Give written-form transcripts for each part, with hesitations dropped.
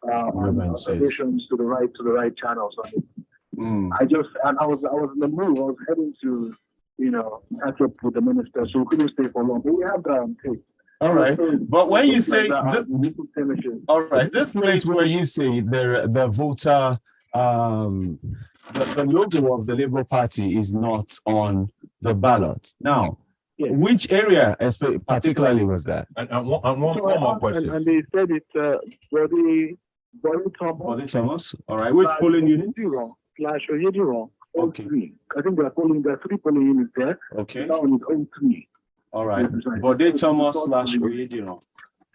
observations to the right channels. I was in the move. I was heading to, catch up with the minister, so we couldn't stay for long. But we have that on tape. All right, but when you say all right, this place where you say the voter, the logo of the Labour Party is not on the ballot. Now, which area particularly was that? And one more question. And they said it's Ballot Thomas. All right, which polling unit? /Oyediro. Okay. I think there are 3 polling units there. Okay. That one is 03. All right. Bode Thomas /Oyediro.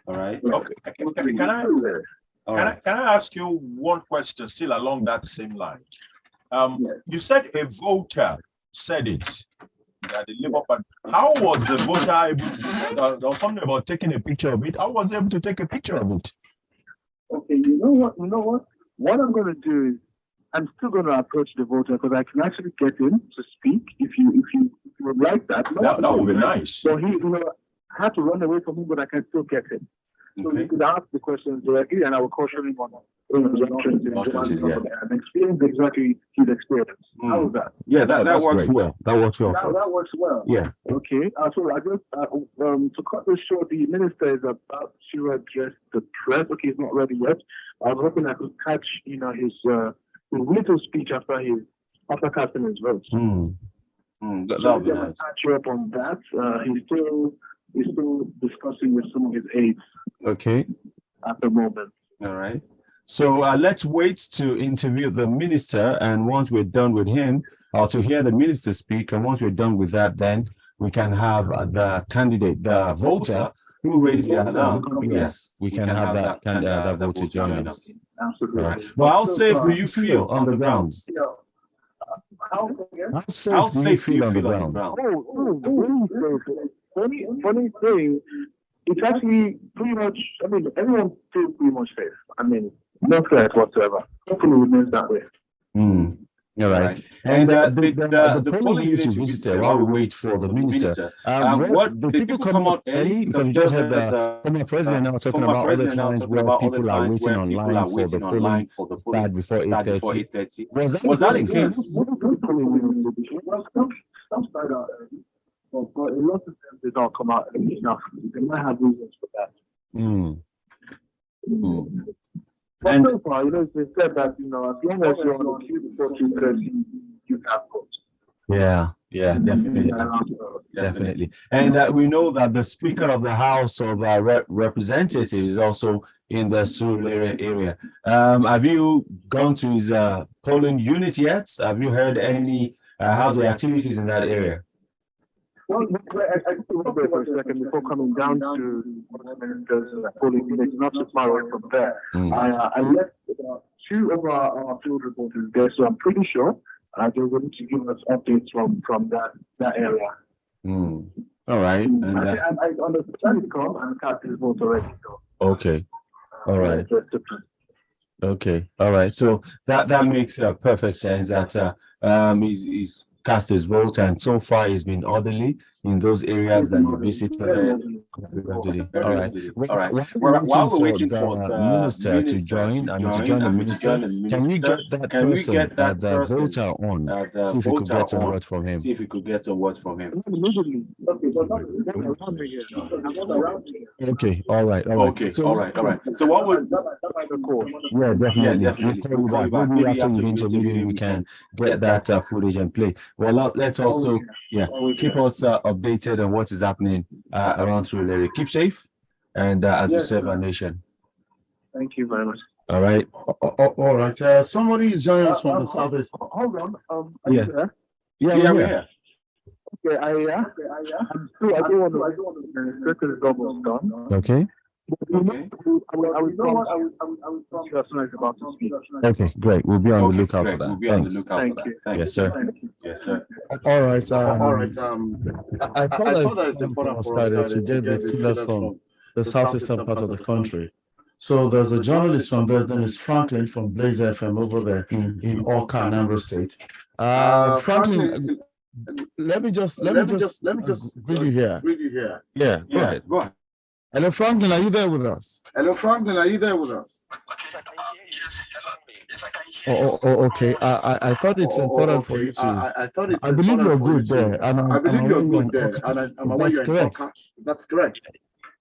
All right. Okay. Can I ask you one question still along that same line? You said a voter said it. That the Labour Party. How was the voter able? There was something about taking a picture of it. How was he able to take a picture of it? Okay. You know what? What I'm going to do is I'm still going to approach the voter because I can actually get him to speak if you would like that. That would be nice. So he, I had to run away from him, but I can still get him. So you could ask the questions directly, and I will caution him on and experience exactly his experience. How was that? Yeah, that works well. That works well. That works well. Yeah. Okay. So I just to cut this short, the minister is about to address the press. Okay, he's not ready yet. I was hoping I could catch, his little speech after casting his vote. That'll be nice. Catch you up on that. He's still discussing with some of his aides. Okay. At the moment. All right. So let's wait to interview the minister, and once we're done with him, or to hear the minister speak, and once we're done with that, then we can have the candidate, the voter who raised their hand. Yes, we can have that voter join us. Absolutely. Right. Well, how safe do you feel on the ground? How safe do you feel on the ground? Funny thing, it's actually pretty much, everyone feels pretty much safe. No threat whatsoever. Hopefully it remains that way. All right. And the polling unit you visited while we wait for the minister, what did people come out early? Because we just had the former president now talking about other times where people are waiting online for the polling to start before 8:30. Was that the case? Some start out early, but a lot of them did not come out early enough. They might have reasons for that. But so far, it's been said that, as long as you're on the queue before 2:30, you have votes. Yeah, definitely. And we know that the Speaker of the House of Representatives is also in the Surulere area. Have you gone to his polling unit yet? Have you heard any how's the activities in that area? Well, I just want to wait for a second before coming down to the minister's polling unit, not too far away from there. I left about 2 of our field reporters there, so I'm pretty sure they're going to give us updates from that area. All right. I understand it come and cast his vote already. So. Okay. All right. Okay. All right. So that makes perfect sense that he's cast his vote, and so far he's been orderly in those areas that you visited. All right. While we're waiting for the minister to join, to join the minister, can we get that person, the voter on? See if we could get a word from him. Okay. All right. Okay. All right. So what would? Yeah, definitely. We'll call you back. Maybe after the interview, we can get that footage and play. Well, let's also keep us updated on what is happening around Surulere. Keep safe, and as we serve our nation. Thank you very much. All right. All right. Somebody is joining us from the southeast. Hold on. Yeah, we're here. Okay, I'm still. I don't want to circle is almost done. Okay. Okay, great. We'll be on the lookout for that. Thank you. Yes, sir. Yes, sir. All right. I thought that it's important for us to get the figures from the southeastern part of the country. So there's a journalist from there, then is Franklin from Blaze FM over there in Awka, Anambra State. Franklin, let me just read you here. Yeah, go ahead. Hello, Franklin, are you there with us? Hello, Franklin, are you there with us? Okay. I thought it's important for you to. I believe you're good there, and I believe you're good there, and I'm aware you're in Oka. That's correct.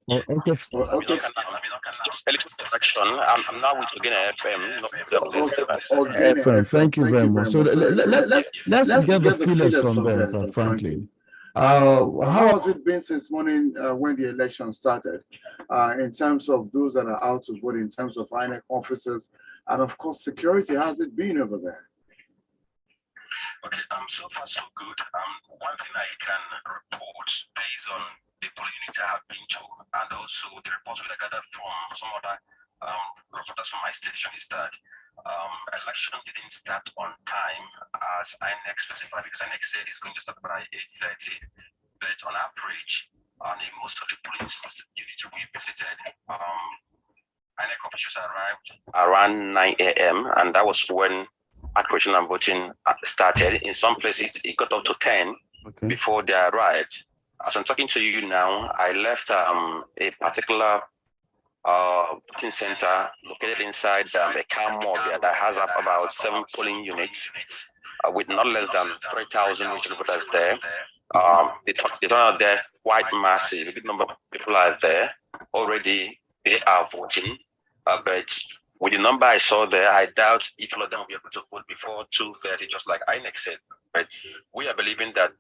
Okay. Okay. Just a little correction. I'm now with Ogena FM. FM. Thank you very much. So let's get the feelers from there, frankly. How has it been since morning when the election started, in terms of those that are out to vote, in terms of INEC officers, and of course security? How's it been over there? Okay, so far so good. One thing I can report based on the polling units I have been to, and also the reports we gathered from some other reporters from my station, is that election didn't start on time as INEC specified, because INEC said it's going to start by 8:30, but on average, in most of the polling units we visited, INEC officials arrived around 9 a.m. and that was when accuracy and voting started. In some places, it got up to 10 before they arrived. As I'm talking to you now, I left a particular voting center located inside a car mall that has about 7 polling units with not less than 3,000 registered voters there. The turnout there quite massive. A big number of people are there already. They are voting, but with the number I saw there, I doubt if all of them will be able to vote before 2:30, just like INEC said. But we are believing that,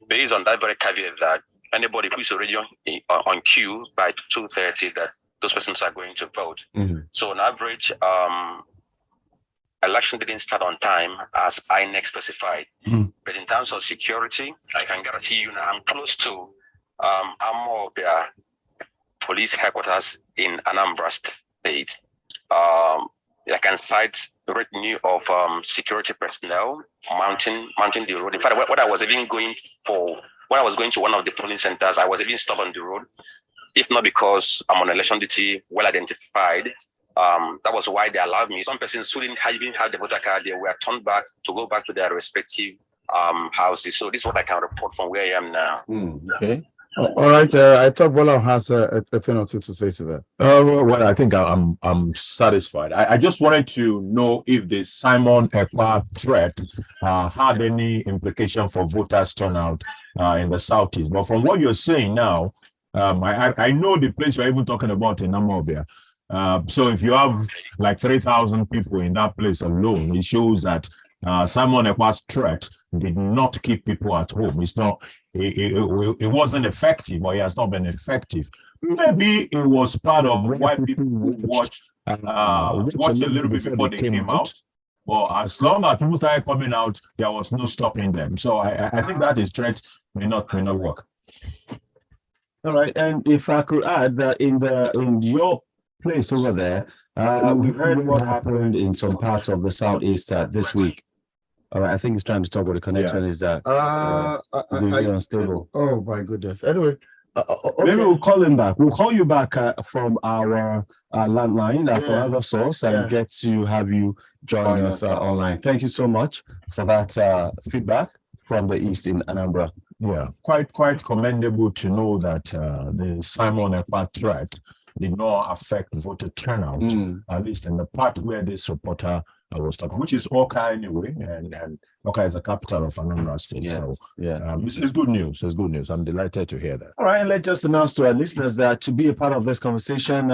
based on that very caveat, that anybody who is already on queue by 2:30, that those persons are going to vote. So on average, election didn't start on time as INEC specified. But in terms of security, I can guarantee you now I'm close to Anambra police headquarters in Anambra State. I can cite the retinue of security personnel mounting the road. In fact, when I was going to one of the polling centers, I was even stopped on the road. If not because I'm on election duty, well identified, that was why they allowed me. Some persons who didn't even have the voter card, they were turned back to go back to their respective houses. So this is what I can report from where I am now. Okay. All right. I thought Ballot has a thing or two to say to that. Well, I think I'm satisfied. I just wanted to know if the Simon Ekpa threat had any implication for voters turnout in the Southeast. But from what you're saying now, I know the place you're even talking about in Anambra. So if you have like 3,000 people in that place alone, it shows that Simon Ekpa's threat did not keep people at home. It's not. It wasn't effective, or it has not been effective. Maybe it was part of why people watched a little bit before they came out. But as long as people started coming out, there was no stopping them. So I think that is threat may not work. All right, and if I could add that in your place over there, we've heard what happened in some parts of the Southeast this week. All right, I think he's trying to talk about the connection. Is that unstable? Oh my goodness. Anyway, okay. Maybe we'll call him back. We'll call you back from our landline for other source and get to have you join us online. Thank you so much for that feedback from the East in Anambra. Yeah, quite commendable to know that the Simon Ekpa threat did not affect voter turnout, at least in the part where this reporter was talking, which is Oka anyway, and Oka is the capital of Anambra State. So it's good news. It's good news. I'm delighted to hear that. All right, and let's just announce to our listeners that to be a part of this conversation,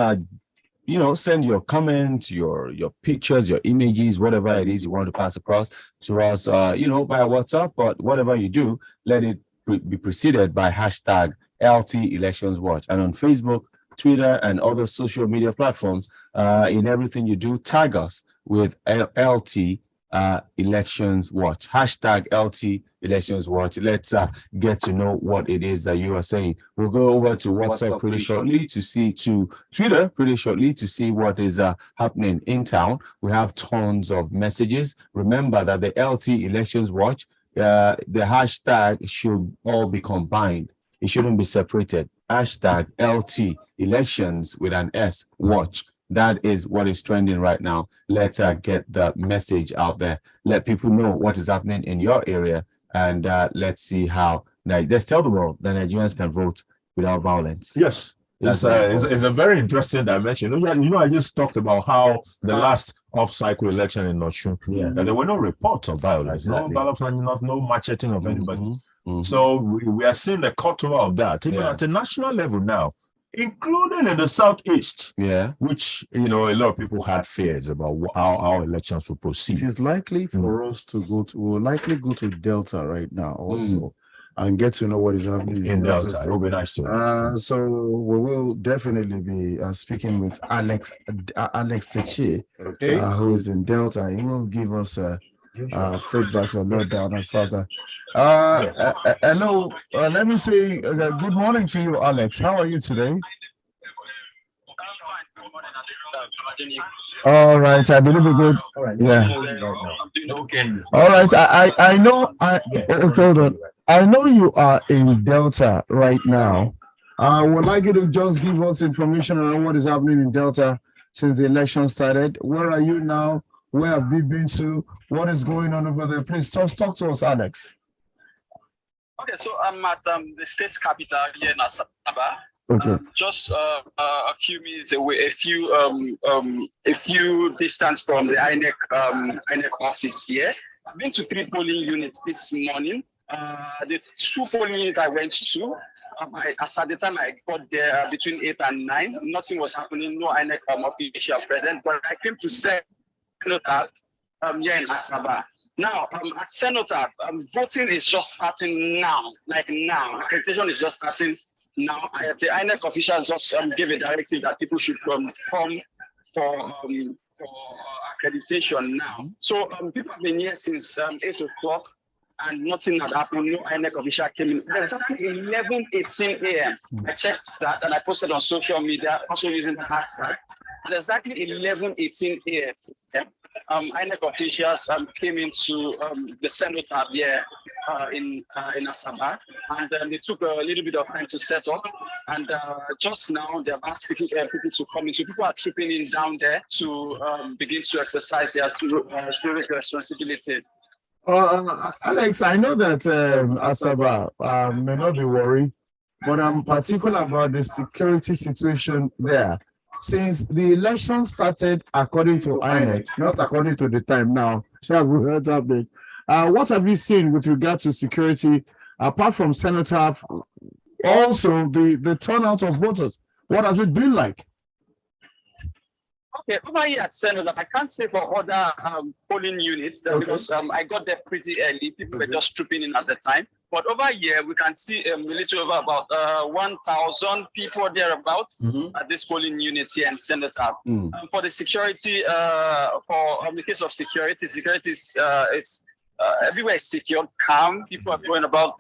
send your comments, your pictures, your images, whatever it is you want to pass across to us, via WhatsApp. But whatever you do, let it be preceded by hashtag LT Elections Watch, and on Facebook, Twitter, and other social media platforms. In everything you do, tag us with LT Elections Watch, hashtag LT Elections Watch. Let's get to know what it is that you are saying. We'll go over to WhatsApp pretty shortly to Twitter pretty shortly to see what is happening in town. We have tons of messages. Remember that the LT Elections Watch, the hashtag should all be combined. It shouldn't be separated. Hashtag LT Elections with an S Watch. That is what is trending right now. Let's get the message out there. Let people know what is happening in your area, and let's see how. Let's tell the world that Nigerians can vote without violence. Yes, It's a very interesting dimension. I just talked about how the last off-cycle election in Noshun, that there were no reports of violence, no ballots, no macheting of anybody. So we are seeing the cutover of that, even at a national level now, including in the Southeast, which, a lot of people had fears about how our elections will proceed. It is likely for us to we'll likely go to Delta right now also. And get to know what is happening in Delta. It will be nice to. So we will definitely be speaking with Alex Teche, who is in Delta. He will give us feedback or lowdown as far as that. Hello, let me say good morning to you, Alex. How are you today? All right, I believe we're good. Yeah. All right, I know. Hold on. I know you are in Delta right now. I would like you to just give us information on what is happening in Delta since the election started. Where are you now? Where have you been to? What is going on over there? Please talk to us, Alex. Okay, so I'm at the state capital here in Asaba. Okay. Just a few minutes away, a few distance from the INEC office here. I've been to 3 polling units this morning. The 2 polling units I went to, as at the time I got there between 8 and 9, nothing was happening, no INEC official present, but I came to Cenotaph here in Asaba. Now, at Cenotaph, voting is just starting now, like now. Accreditation is just starting now. The INEC officials just gave a directive that people should come for accreditation now. So people have been here since 8 o'clock. And nothing had happened. No INEC official came in. There's actually 11:18 a.m. I checked that and I posted on social media, also using the hashtag. There's actually 11:18 a.m. INEC officials came into the Cenotaph here in Asaba, and they took a little bit of time to set up. And just now they've asked people to come in. So people are tripping in down there to begin to exercise their civic responsibility. Alex, I know that Asaba may not be worried, but I'm particular about the security situation there. Since the election started according to INEC, not according to the time now, what have you seen with regard to security, apart from Cenotaph, also the turnout of voters? What has it been like? Okay, over here at Cenotaph, I can't say for other polling units because I got there pretty early. People were just trooping in at the time. But over here, we can see a little over about 1,000 people thereabout at this polling unit here in Cenotaph. For the security, for the case of security is it's everywhere is secure, calm. People are going about,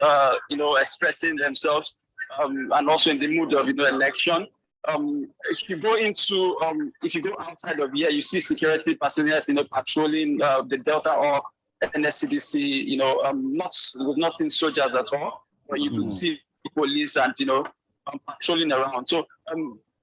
expressing themselves, and also in the mood of election. If you go outside of here, you see security personnel, patrolling the Delta or NSCDC. We've not seen soldiers at all, but you could see police and patrolling around. So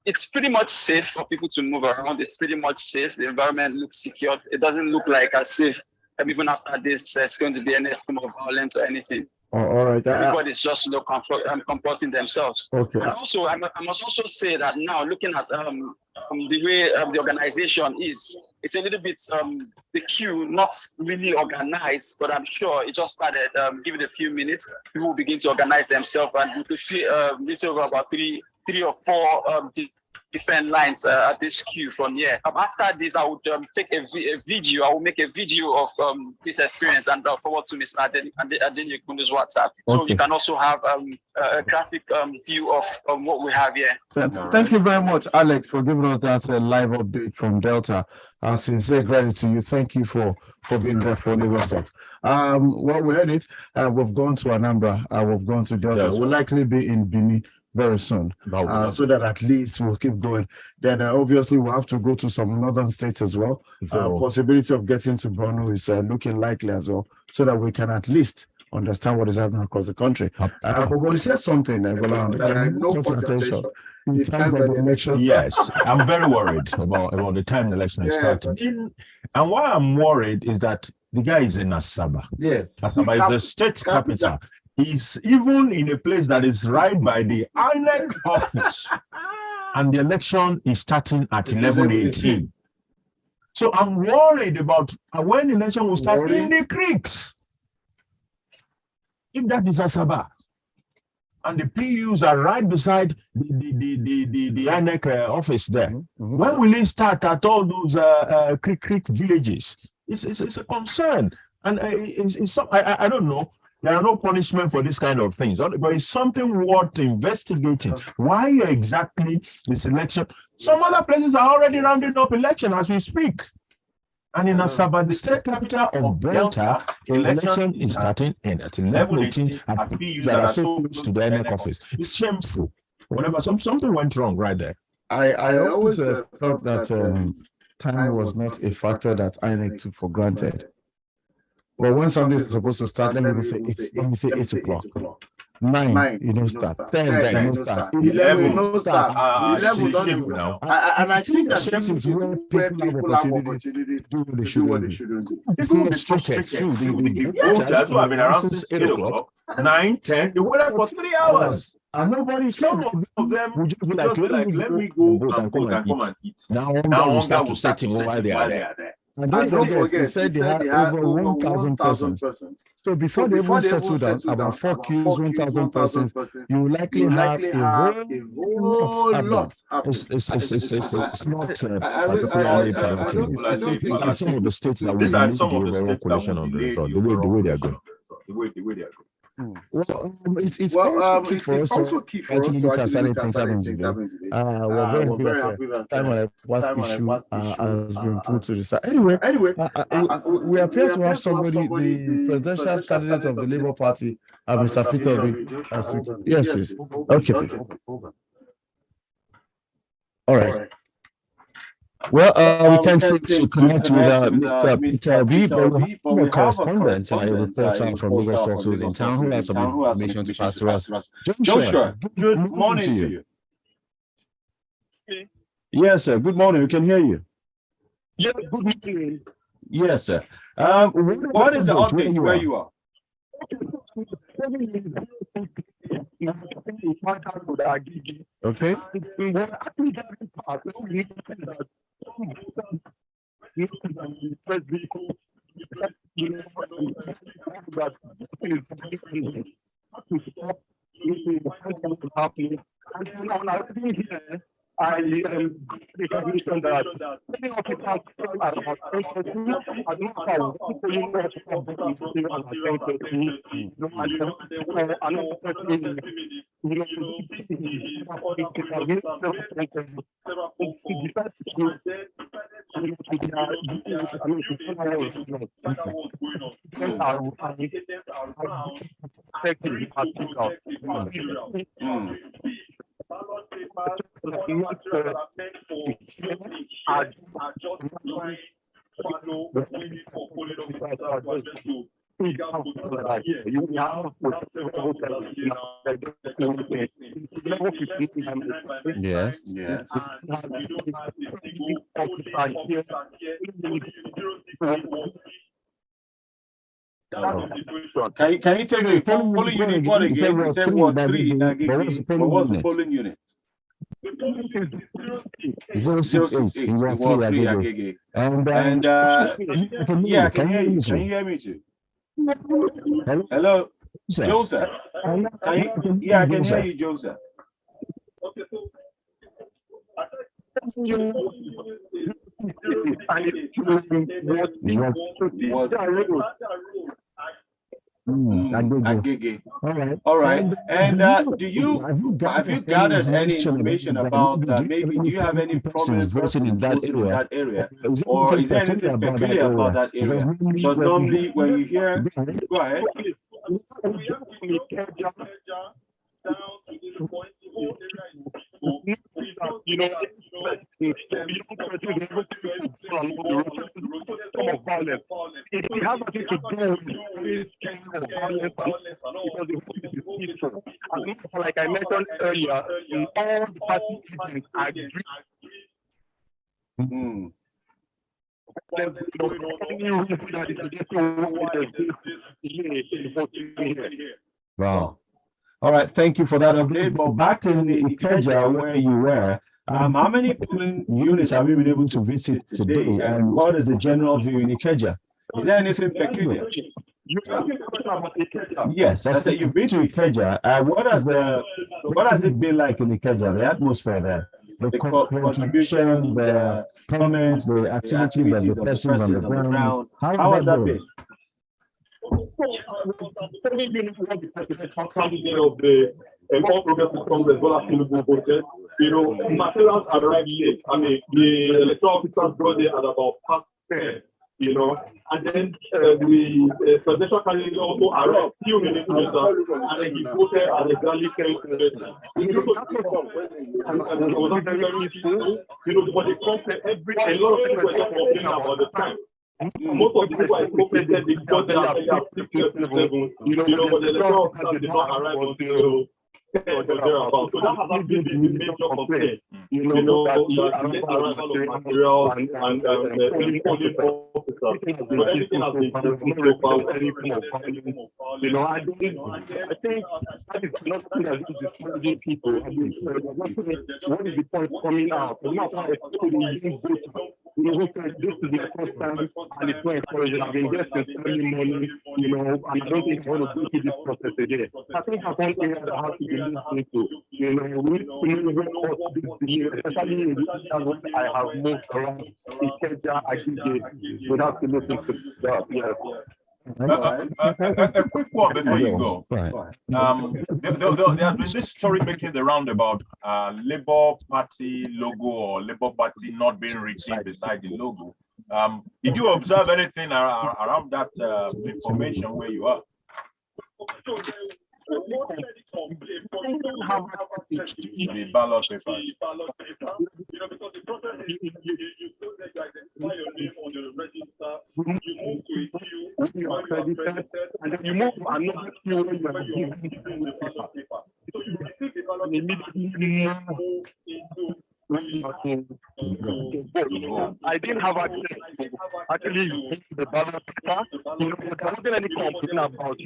it's pretty much safe for people to move around. It's pretty much safe. The environment looks secure. It doesn't look like as if even after this there's going to be any form of violence or anything. All right. Everybody's just comporting themselves. Okay. And also, I must also say that now looking at the way the organization is, it's a little bit the queue not really organized, but I'm sure it just started. Give it a few minutes, people will begin to organize themselves, and you could see little about three or four different lines at this queue from here. After this, I would take a video. I will make a video of this experience and forward to Mr. Adenyekunde's WhatsApp. So you can also have a graphic view of what we have here. Thank you very much, Alex, for giving us that live update from Delta. Sincere gratitude to you. Thank you for being there for Lagos. Well, we heard it. We've gone to Anambra. We've gone to Delta. We'll likely be in Benin very soon, so that at least we'll keep going. Then obviously we'll have to go to some northern states as well. Possibility of getting to Borno is looking likely as well, so that we can at least understand what is happening across the country. But we said something, no attention. The time of the election. Yes, I'm very worried about the time the election is starting. And why I'm worried is that the guy is in Asaba. Yeah, Asaba is the state capital. He's even in a place that is right by the INEC office. and the election is starting at 11:18. So I'm worried about when the election will start in the creeks. If that is Asaba, and the PUs are right beside the INEC office there, when will it start at all those creek villages? It's a concern, and I don't know. There are no punishment for this kind of things, but it's something worth investigating. Why exactly this election? Some other places are already rounding up election as we speak. And in Asaba, the state capital of Delta, election is starting at 11:18 at PUs that are so close to the INEC office. It's shameful. Whatever, something went wrong right there. I always thought that time was not a factor that INEC took for granted. But when something is supposed to start, let me say 8 o'clock. 9, you don't start. 10, you don't start. 11, you don't start. 11, don't now. And I think that this is where people have opportunities to do what they shouldn't do. People restricted. Voters who have been around since 8 o'clock, 9, 10, they waited for 3 hours. And nobody, some of them would just be like, let me go and come and eat. Now we start to setting while they are there. And don't forget, they said they had over 1,000 persons. So before they even settle down, about 4 queues, 1,000 persons, you likely have a whole lot. It's not particularly productive. These are some of the states that will need the overall coalition on the result, the way they are going. The way they are going. Well, it's also key for us to look at certain things happening today. We're very happy that time on what issue has been put to the side. Anyway, we appear to have somebody, the presidential candidate of the Labour Party, Mr. Peter Obi. Yes, please. Okay. All right. Well, we can to connect with Mr. Peter Obi, but we have a correspondent, a reporter from Lagos Talks who's in town who has some information to pass to us. Joshua, good morning to you. Yes, sir. Good morning. We can hear you. Yeah, good morning. Yes, sir. What is the update where you are? Okay. I recognition that many occupants are about I don't know Yes. Can you take a polling unit one again? You said what 3? What was the polling unit? 068 roughly. And yeah, can you hear me too? Hello, Joseph. I can hear you, Joseph. All right. And have you gathered any information about maybe do you have any problems voting in that area, or is there anything peculiar about that area? Because normally when you hear, go ahead. If we have nothing to do with kind of violence, because like I mentioned earlier, all the party agents agree. Wow. All right, thank you for that update. But back in the Ikeja where you were, How many polling units have you been able to visit today? And what is the general view in Ikeja? Is there anything peculiar? Yes, that's that you've been to Ikeja. What has it been like in Ikeja? The atmosphere there, the contribution, the comments, the activities that the persons on the ground. How has that been? Materials arrived late. I mean, the electoral officers brought it at about past 10. And then the presidential candidate also arrived a few minutes later, and then he voted at exactly 10. It was very useful, but it prompted a lot of people were complaining about the time. Most of the people I spoke with said they got there at 6 level, but the electoral officers did not arrive until 10 or thereabout. So that has been the major complaint. That the arrival of material and polling officers. But everything has been I think that is not something that is discouraging people. What is the point coming out? This is the first time, and it's not encouraging. I've been there since early morning, and I don't think I want to go through this process again. I think that's one area that has to be listened to. We need to especially in this what I have moved around in Kenya, without listening to that. A quick one before you go. Right. There's been this story making the round about Labour Party logo or Labour Party not being written beside the logo. Did you observe anything around that information where you are? The ballot paper. Because the process is you apply your name on the register, you move to a queue, you are accredited, and then you move to another queue where you are given the ballot paper. So you receive the ballot paper and immediately move into I didn't have access to actually use the ballot paper. There wasn't any complaint about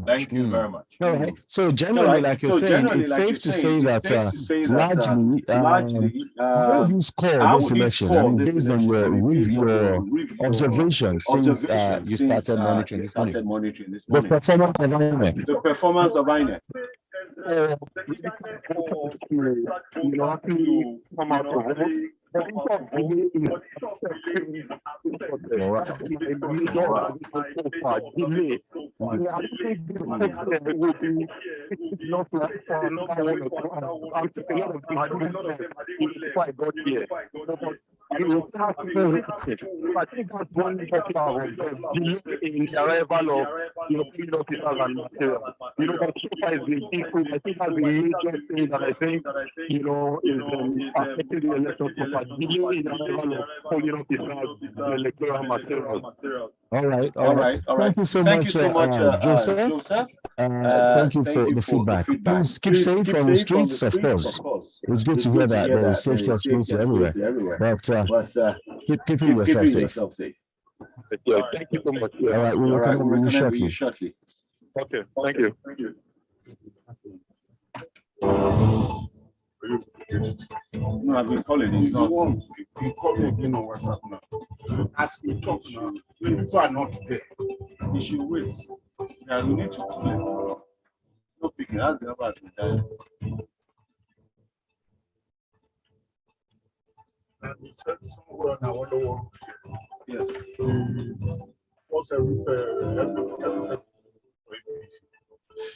Thank you very much. All right. So generally, like you're saying, it's safe to say that largely, how do you score this election? I mean, based on your observations since you started monitoring this morning. The performance of INEC. The performance of INEC. I think that's one important in the arrival of field officers and materials. But so far it's been peaceful. I think that's the major thing that I think is affecting the election so far. Delay in the arrival of polling officers and electoral materials. All right. Thank you so much, Joseph. Thank you for the feedback. Please keep safe on the streets, of course. It's good to hear that there is safety and security everywhere. But keeping yourself safe. Thank you so much. All right, we will come with you shortly. Okay, thank you. No, I've been calling. It's not. You call me again on WhatsApp now. As we talk now, people are not there. You should wait. Yeah, we need to call it. No picking. That's the number. Yes. Also,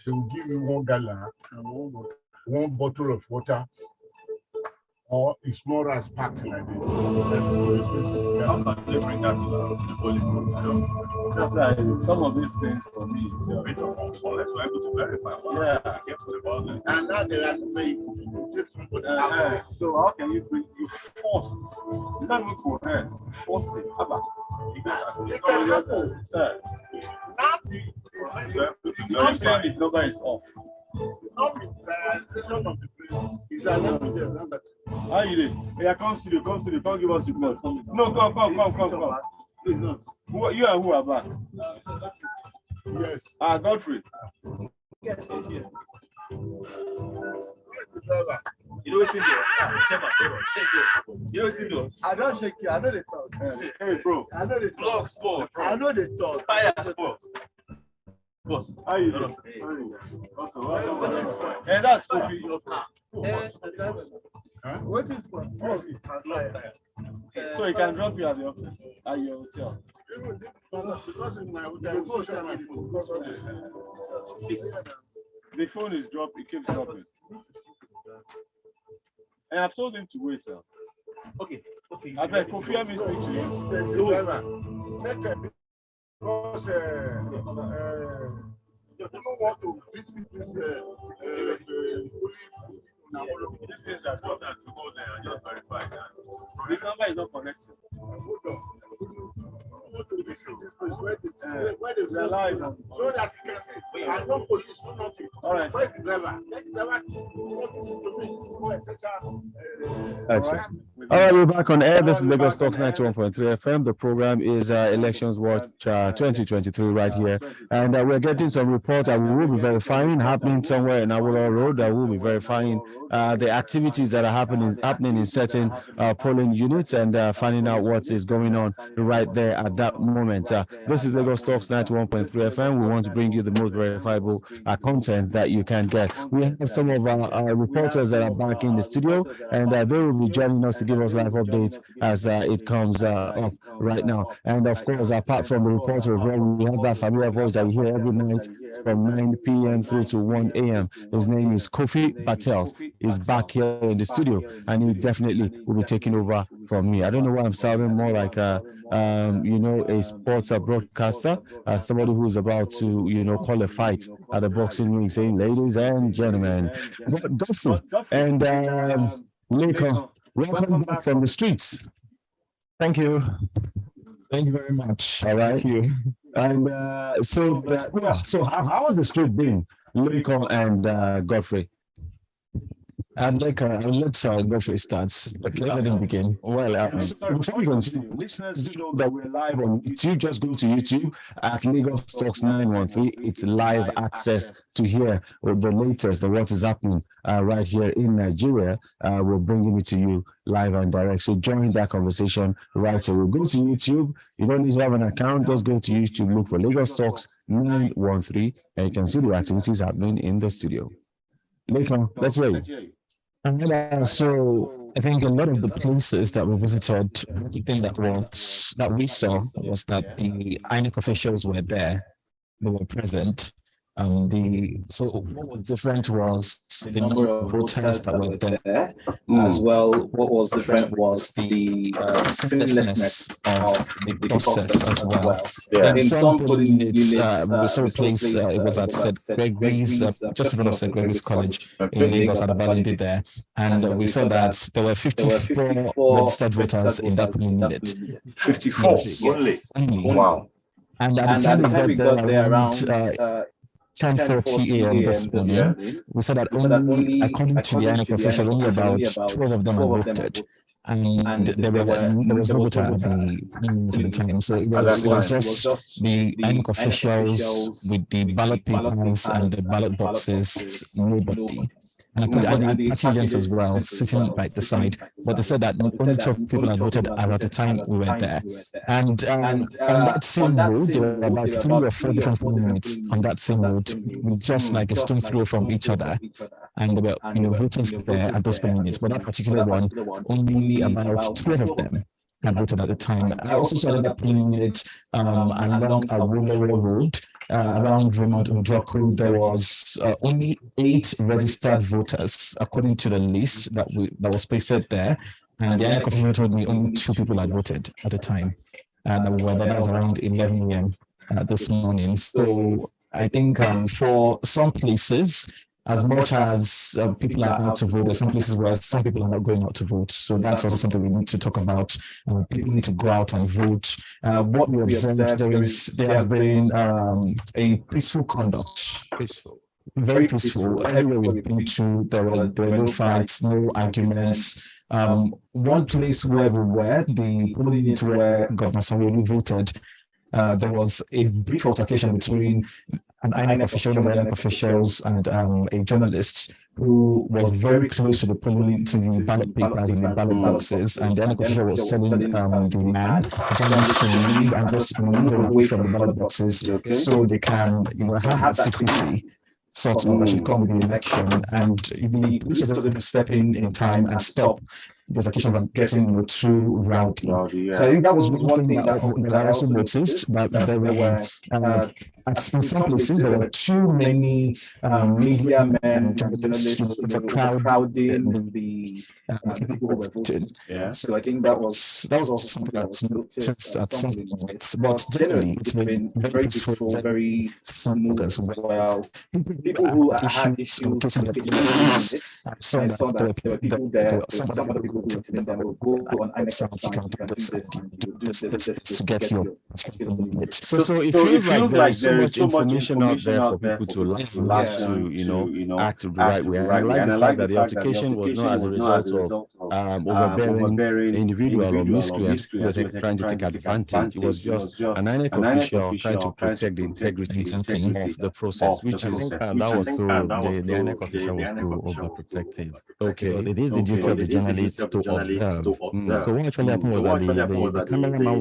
they will give you 1 gallon and one bottle of water, or a small rice packed like this. How can they bring that to the polling booth? That's why some of these things for me, unless we're able to verify. And now they are so how can you bring you forced? You can't even coerce, force it. It can happen. Sir. I'm saying this number is off. Not the realization of the brain is an evidence that. How you doing? Yeah, come studio, come give us report. No, come. Please not. You are who are back? Yes. Godfrey. Yes, yes, yes. You know what it is? You know what it is? I don't shake you. I know the talk. Hey, bro. I know the Vlog sport. I know the talk. Fire sport. Boss, how you doing? Hey, that's for your car. What is for? So you can drop you at the office, at your hotel. Because in my The phone is dropping, it keeps dropping. And I've told him to wait. Okay, okay. I bet Kofi me speak to you. Because you don't want to visit this These things are not that to go there and just verify that. This number is not connected. hold on. Go to visit this place where they We are live. so that you can say, I know police, no nothing. All right. Where's the driver? Let the driver notice it to me. More essential. All right, we're back on air. This is Lagos Talks 91.3 FM. The program is Elections Watch 2023 right here. And we're getting some reports that we will be verifying happening somewhere in Awolowo Road. That will be verifying the activities that are happening in certain polling units and finding out what is going on right there at that moment. This is Lagos Talks 91.3 FM. We want to bring you the most verifiable content that you can get. We have some of our reporters that are back in the studio, and they will be joining us to give us live updates as it comes up right now. And of course, apart from the reporters, we have that familiar voice that we hear every night from 9 p.m. through to 1 a.m. His name is Kofi Patel. He's back here in the studio, and he definitely will be taking over from me. I don't know why I'm sounding more like a sports broadcaster, somebody who's about to, call a fight at a boxing ring, saying, "Ladies and gentlemen," and Lincoln, welcome back from the streets. Thank you. Thank you very much. All right. Thank you. And so how has the street been, Lincoln and Godfrey? And let's Godfrey starts. Okay, let him begin. Well, so before we continue, listeners do know that we're live on YouTube. Just go to YouTube at Lagos Talks 913. It's live access to hear the latest, what is happening right here in Nigeria. We're bringing it to you live and direct. So join that conversation right away. Go to YouTube. You don't need to have an account. Just go to YouTube, look for Lagos Talks 913, and you can see the activities happening in the studio. Lincoln, let's hear you. So I think a lot of the places that we visited, the thing that we saw was that the INEC officials were there, they were present. So what was different was the number of voters that were there, as well. What was different was the seamlessness of the process as well. Yeah. In some polling units, we saw a place, it was at St. Gregory's, just in front of St. Gregory's College in Lagos at Ballot there, and we saw that there were 54 registered voters in that polling unit. 54 only. Wow. And at the time we got there around 10:40 a.m. this morning, we saw that only, according to the INEC official, only about 12 of them had voted. And there was no voter at the time. So it was just the INEC officials with the ballot papers and the ballot boxes, nobody. And the party agents as well, sitting by the side. But they said that only 12 people had voted at the time we were there. And on that same road, there were about 3 or 4 different polling units on that same road, just like a stone throw from each other. And there were voters there at those polling units. But that particular one, only about 12 of them had voted at the time. I also saw that polling unit along Awolowo Road, around Raymond Ndroku, there was only 8 registered voters according to the list that was pasted there, and the INEC official told me only 2 people had voted at the time, and that was around 11 a.m. This morning. So I think for some places, as much as people are out to vote, there's some places where some people are not going out to vote. So that's also something we need to talk about. People need to go out and vote. What we observed, there has been a peaceful conduct. Very peaceful. Everywhere we've been to, there were no fights, no arguments. One place where we were, the polling unit where Governor Sanwo-Olu voted, there was a brief altercation between an INEC official, one of the INEC officials, and a journalist who was very close to the ballot papers in the ballot boxes, and the INEC official was telling the journalist to leave and just move away from the ballot boxes so they can, have that secrecy sort of that should come with the election, and the police was able to step in time and stop the execution from getting too rowdy. So I think that was one thing that I also noticed, that there were in some places there were too many media men journalists crowding the people who were voting. So I think that was also something that was noticed at some point. But generally, it's been very peaceful, very smooth as well. People who had issues I saw that there were people there, some other people who to them will go to an INEC to get your so it feels like there is so much information out there for people to learn to act the right way. And I like the fact that the altercation was not as a result of overbearing individual or miscreants who were trying to take advantage. It was just an INEC official trying to protect the integrity of the process, which is that was the INEC official was too overprotective. Okay, it is the duty of the journalist to observe. So what actually happened was that the cameraman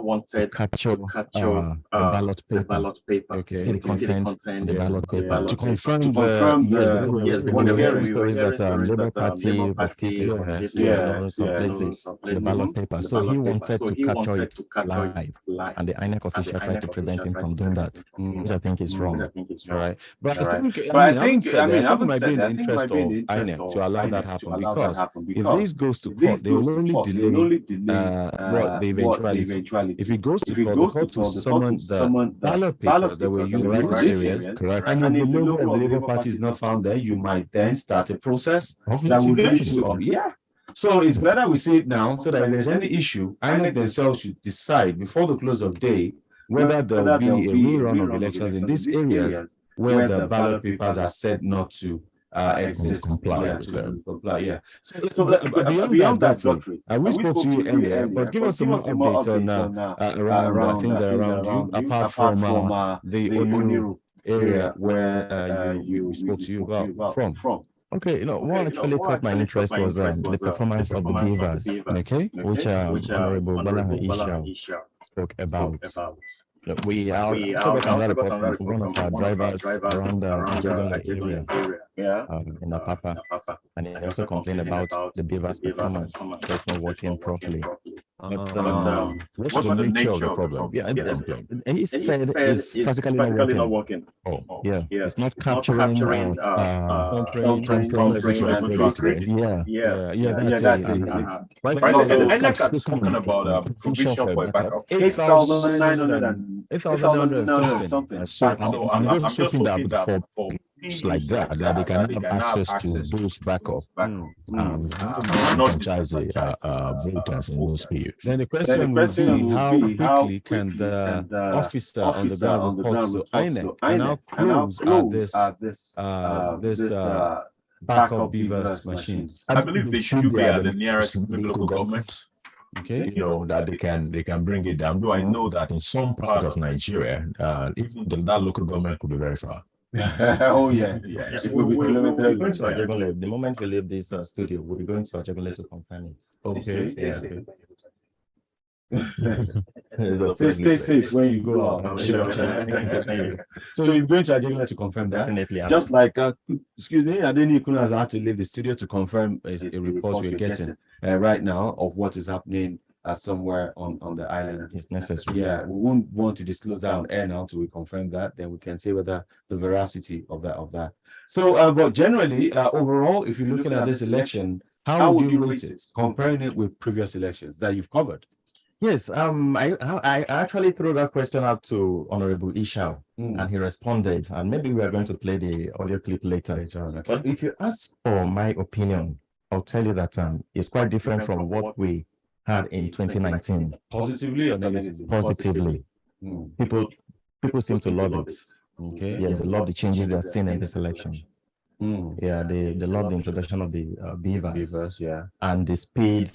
wanted to capture the ballot paper. Okay, see the content of the ballot paper to confirm the stories that Labour Party was keeping some places the ballot paper. So he wanted to capture it live, and the INEC official tried to prevent him from doing that, which I think is wrong. All right, but I think it might be in the interest of INEC to allow that happen, because if this goes to court, they will only delay the eventuality. If it goes to court, the court will summon the ballot papers that were used in this areas, correct? And if the logo of the Labour Party is not found there, you might then start a process that will lead to So it's better we see it now, so that if there's any issue, INEC themselves should decide before the close of day whether there will be a rerun of elections in these areas where the ballot papers are said not to exist. Comply. So beyond that, we spoke to you earlier, but give us some more updates on around things around you, apart from the Oniru area where you spoke to you about from. Okay, what actually caught my interest was the performance of the BVAS, okay, which Honorable Ballot spoke about. We are also got another report from one of our drivers around the area in Apapa, and he also complained about the BVAS performance that's not working properly. What's the nature of the problem? And he said it's practically not working. It's not capturing that's it. INEC has spoken about provision for a backup 8,900 something. So I'm just hoping that for like that they can have access to those backup franchise voters in those periods. Then the question would be, how quickly can the officer on the ground report to INEC and how close are this backup BVAS machines? I believe they should be at the nearest local government. Okay, that they can bring it down. Though I know that in some part of Nigeria, even that local government could be very far. The moment we leave this studio, we'll be going to Ajagole to confirm it. Okay. Stay safe when you go out. So you're going to Ajagole to confirm that? Definitely. Just like, excuse me, Adeni Ikuna has had to leave the studio to confirm a report we're getting right now of what is happening somewhere on the island. It's necessary. We won't want to disclose that on air now until we confirm that. Then we can say whether the veracity of that. So, but generally, overall, if you're looking at this election, how would you rate it, comparing it with previous elections that you've covered? Yes, I actually threw that question up to Honorable Ishao, and he responded. And maybe we are going to play the audio clip later. Okay. But if you ask for my opinion, I'll tell you that it's quite different from what we had in 2019. Positively or negatively? Positively. People seem to love it. Okay. Yeah, they love the changes they are seeing in this election. Yeah, they love the introduction of the BVAS, yeah, and the speed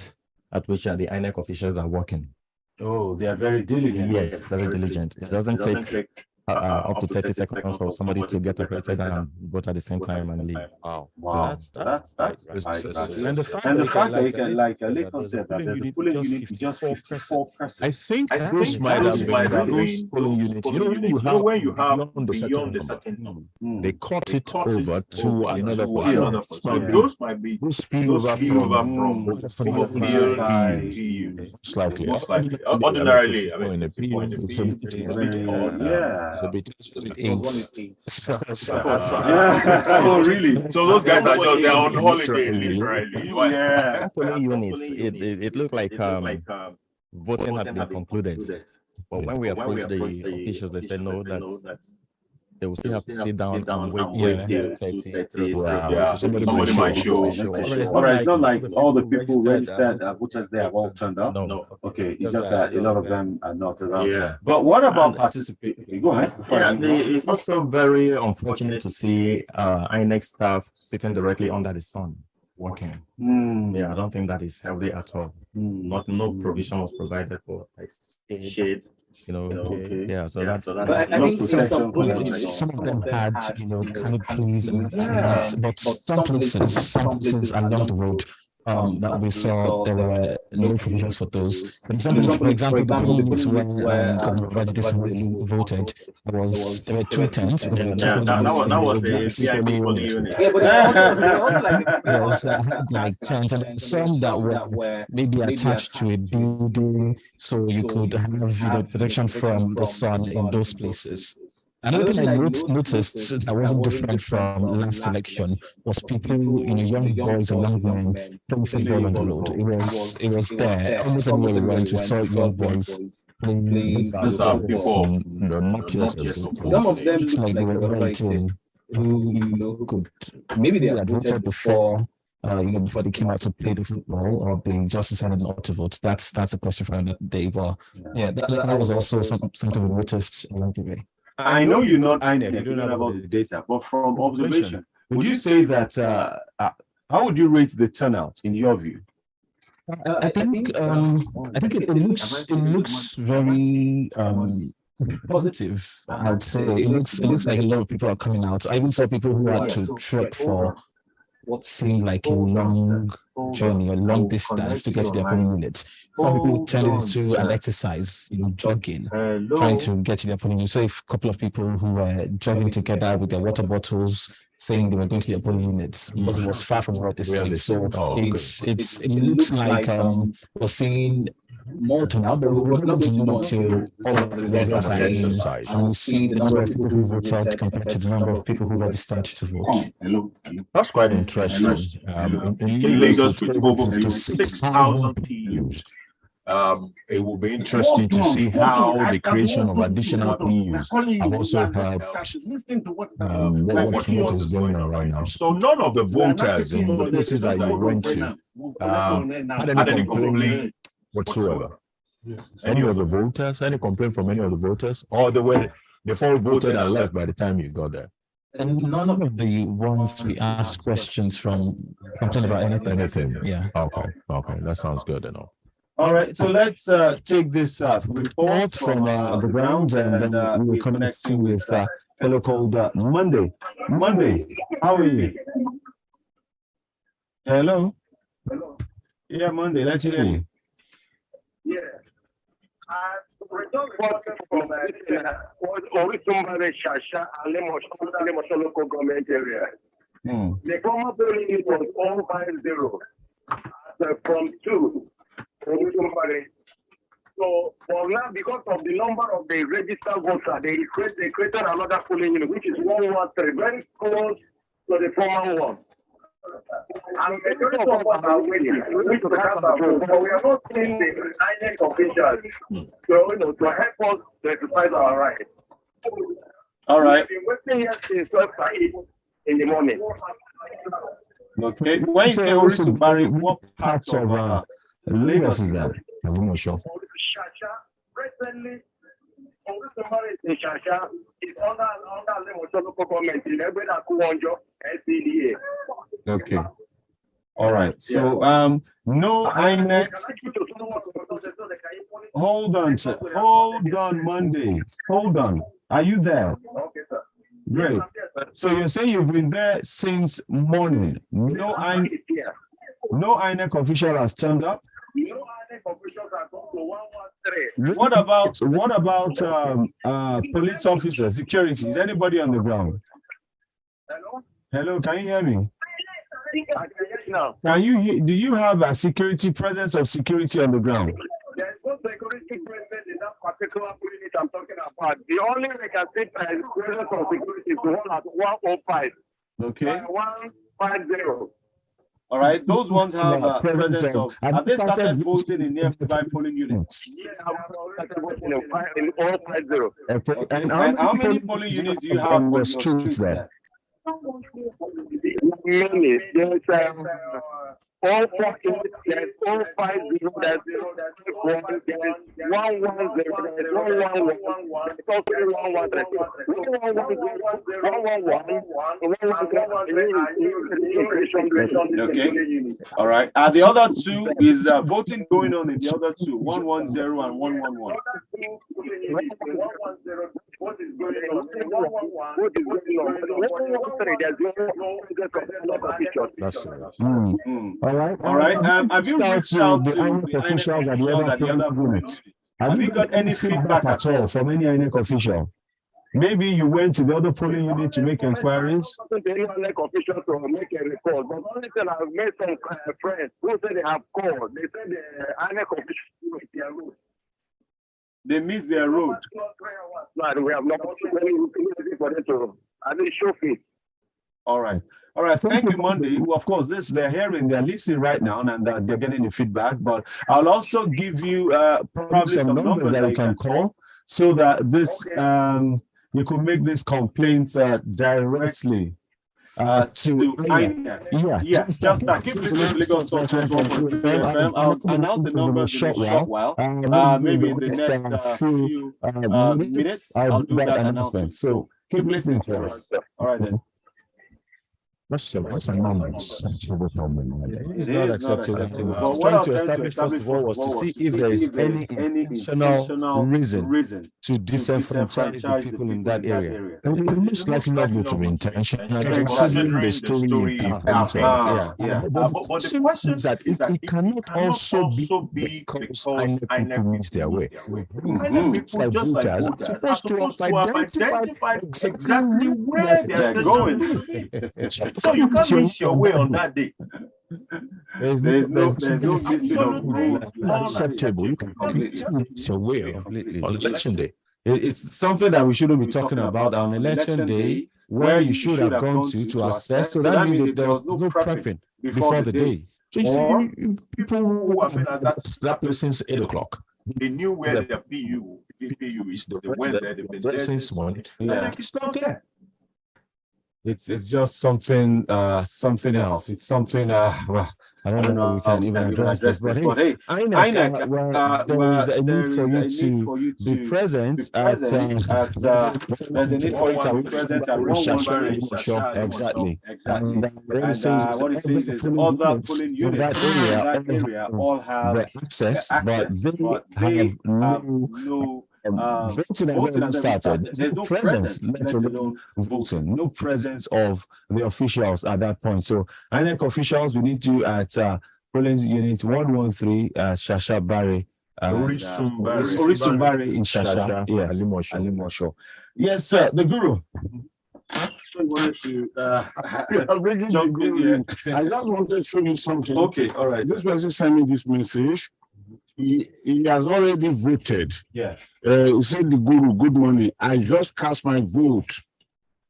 at which the INEC officials are working. Oh, they are very diligent. Yes, very diligent. It doesn't take up to 30 seconds for somebody to get operated and vote at the same time and leave. Wow. Wow. That's And the fact that you can like a legal said that there's a polling unit with just 54 persons. I think I those think might have those been might have those been polling those units. polling When units, you have beyond the certain number, they cut it over to another portion. Those might be Those spill over from overfilled PU. Slightly. most likely. Ordinarily, I In mean, a PU, it's it's a bit odd. yeah. It's a bit Oh, really? So those guys are just they're on holiday, Literally. literally. Yeah. Some polling units, it looked like voting had been concluded. But when we approached the officials, they said no, that they will still have to sit down and wait till 30. Yeah, somebody might show. All right, it's not like all the people registered voters there have all turned up. No. Okay, it's just that a lot of them are not around. Yeah. But what about participating? Go ahead. It's also very unfortunate to see INEC staff sitting directly under the sun working. Yeah, I don't think that is healthy at all. No provision was provided for like shade. Yeah, so that. But I think some of them had, canopies and tents, but some places along the road that we saw there were no provisions for those. For example, the units where Governor Rajadis voted, there were 2 tents. That was a VIP polling unit. Yeah, but it's also like tents, and some that were maybe attached to a building, so you could have protection from the sun in those places. Another thing I noticed that wasn't different from last election was people, young boys and young men playing football on the road. It was there. Almost everywhere we went, we saw young boys playing before. Not just some of them looks like they were very young, who could maybe they had voted before. Before they came out to play the football, or they just decided not to vote. That's a question for another day. But yeah, that was also something we noticed along the way. I know you're not INEC, you don't have all the data, but from observation, would you say that, how would you rate the turnout in your view? I think it looks very positive. I'd say it looks like a lot of people are coming out. I even saw people who had to trek for what seemed like a long journey, a long distance to get to their polling units. Some people turned into an exercise, jogging, trying to get to their polling units. So a couple of people who were jogging together with their water bottles, saying they were going to their polling units because it was far from where they stayed. So it looks like we're seeing more turnout, but we're not going to know until all of the results are in, and we'll see the number of people who vote out compared to the number of people who registered to vote. That's quite interesting. In Lagos, with over 6,000 PUs. It will be interesting to see how the creation of additional PUs have also helped what is going on right now. So none of the Voters in the places that you went to had any complaint whatsoever. Any of the voters, any complaint from any of the voters, or they all voted and left by the time you got there? And none of the ones we asked questions from complained about anything. Yeah. Okay, that sounds good enough. All right, so let's take this report from the grounds, and then we'll connect with a fellow called Monday. Monday, how are you? Hello? Yeah, Monday, let's hear you. Yeah. We're talking from Orisumba, Shasha, and Lemosho local government area. The former polling unit was 450 from 2. So for now, because of the number of the registered voters, they created another polling unit, which is 113, very close to the former one. And the majority of us are waiting. We need to cast our vote, but we are not seeing the INEC officials to help us to exercise our right. All right. We've been waiting here since 12:00 in the morning. Okay. When you say also, Barry, what parts of Lagos is that? I'm not sure. Presently, in Shasha is under local government in Ebenakuonjo, SCDA. Okay. All right. So no INEC. Hold on, sir. Hold on, Monday. Hold on. Are you there? Okay, sir. Great. So you're saying you've been there since morning. No INEC official has turned up. No INEC officials are going to 113. What about police officers, security? Is anybody on the ground? Hello? Hello, can you hear me? I can hear you now. Do you have a security presence of security on the ground? There's no security presence in that particular unit I'm talking about. The only we can say presence of security is the one at 105. Okay. 150. All right. Those ones have a presence of. Have they started voting in nearby polling units? Yeah, I've already started voting in 150. Okay. And how many polling units do you have on your streets there? Many. There's 448, there's 450, there's 110, there's 110, there's 111, there's also 113, Okay. All right. And the other two is voting going on in the other two, 110 and 111. What is going on? That's it. All right. All right. Have you reached out to the INEC officials at the other units? Have you got any feedback at all from any INEC official? Maybe you went to the other polling unit to make inquiries. The INEC officials to make a report, but only thing I've made some friends who said they have called. They said the INEC officials missed their road. They missed their road. No, we have not for them to show face. All right. All right. Thank you, Monday. Well, of course, they're hearing, they're listening right now, and they're getting the feedback. But I'll also give you probably some numbers that you can call so that this you could make this complaint directly to INEC. Just keep listening to Lagos Talk 1.3 FM. I'll announce the numbers in a short while. Maybe in the next few minutes, I'll do that announcement. So keep listening to us. All right then. It's not acceptable. But what I was trying to establish first of all was to see if there is any intentional reason to disenfranchise the people in that area. It will most likely not be to be intentional, considering the story. But the question is that it cannot also be because INEC people miss their way. It's like voters are supposed to have identified exactly where they're going. So you can't miss your way on that day. There's no acceptable. You can miss your way on election day. It's something that we shouldn't be talking about on election day, where you should have gone to assess. So that means that there was no prepping before the day. So people who have been at that place since 8 o'clock. They knew where their PU is. They went there. They've been there since morning. It's not there. It's just something else. It's something well, I don't know we can even address this, but hey, INEC, there is a need for you to be present at there's a need for you to be present at exactly. And what it says is other polling units in that area all have access, but they have no voting has already started. There's no presence, let alone voting. No presence of the officials at that point. So INEC officials, we need you at polling unit 113 Shasha Barry. Orisun Barry in Shasha. Yes, Alimosho. Yes, sir. The Guru. I just wanted to show you something. Okay, all right. This person sent me this message. He has already voted. Yes. He said, the Guru, good morning. I just cast my vote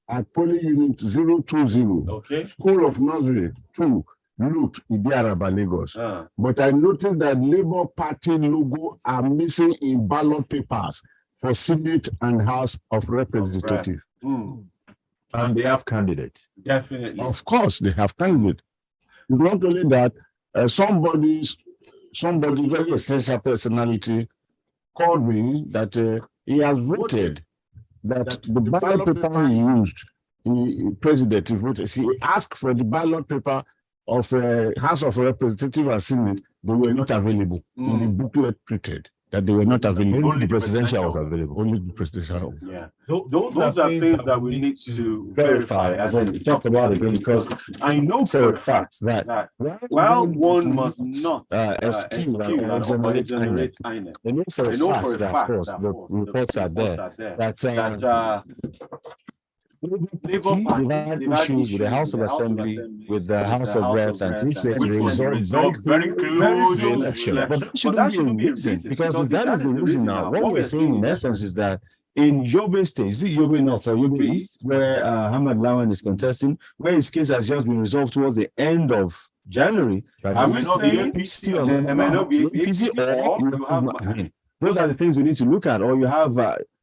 at polling unit 020. Okay. School of Nursery 2, Lut, Idiaraba, Lagos. But I noticed that Labour Party logo are missing in ballot papers for Senate and House of Representatives. And they have candidates. Definitely. Of course, they have candidates. It's not only that, somebody, very essential personality, called me that he has voted that the ballot paper he used, president, he voted. He asked for the ballot paper of House of Representatives and Senate, they were not available in the booklet printed. That they were not available. Only the presidential was available. Only the presidential. Yeah. Those are things that we need to verify, as I talked about again, because I know for a fact that while one must not excuse or exonerate INEC, I know for a fact that, of course, the reports are there that Labour Party had issues with the House of Assembly, with the House of Reps, and which they resolved very close to the election. But that shouldn't be a reason, because if that is the reason now, what we're saying in essence is that in Yobe State, is it Yobe North or Yobe East, where Ahmad Lawan is contesting, where his case has just been resolved towards the end of January, are we saying APC or those are the things we need to look at, or you have,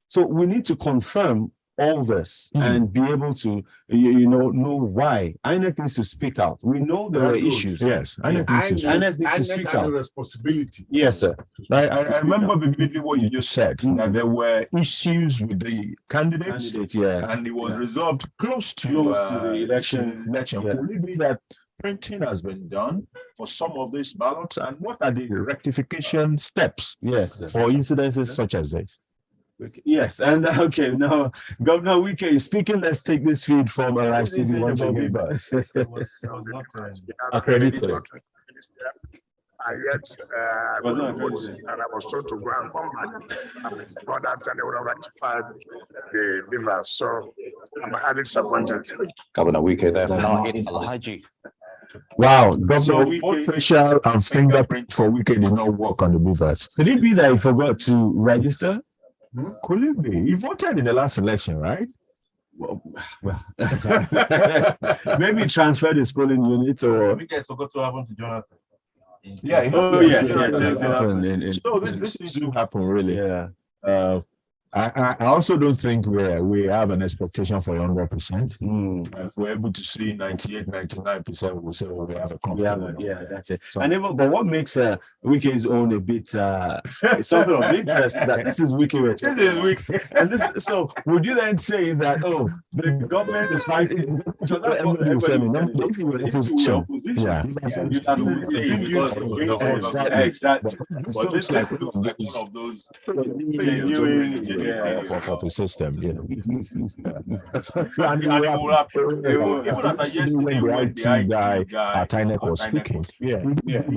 so we need to confirm all this and be able to, know why. INEC needs to speak out. We know there are issues. Yes, INEC needs to speak out. Responsibility. Yes, sir. I remember vividly what you just said, that there were issues with the candidates, and it was resolved close to the election. Could it be that printing has been done for some of these ballots, and what are the rectification steps for incidences such as this? Yes, and okay, now Governor Wike is speaking. Let's take this feed from RICD once again. Accredited. And yet, and I was told to go and come back. For that, and they would have rectified the BVAS. So I'm highly disappointed. Governor Wike, they're now hitting Alhaji. Wow, so both facial and fingerprint for Wike did not work on the BVAS. Could it be that he forgot to register? Could it be? He voted in the last election, right? Well, maybe transferred his polling unit, or you guys forgot to happen to Jonathan. Yeah. So this do happen, really. Yeah. I also don't think we have an expectation for 100%. If we're able to see 98, 99%, we'll say we have a comfortable. Yeah, that's it. So, but what makes Wike's own a bit something of interest that this is Wike. This is Wike. And this, so would you then say that the government is fighting? So that's what everybody was saying. If you were opposition, exactly. But this like one of those for the system, and it will happen. Even after yesterday, when the IT guy at INEC was speaking,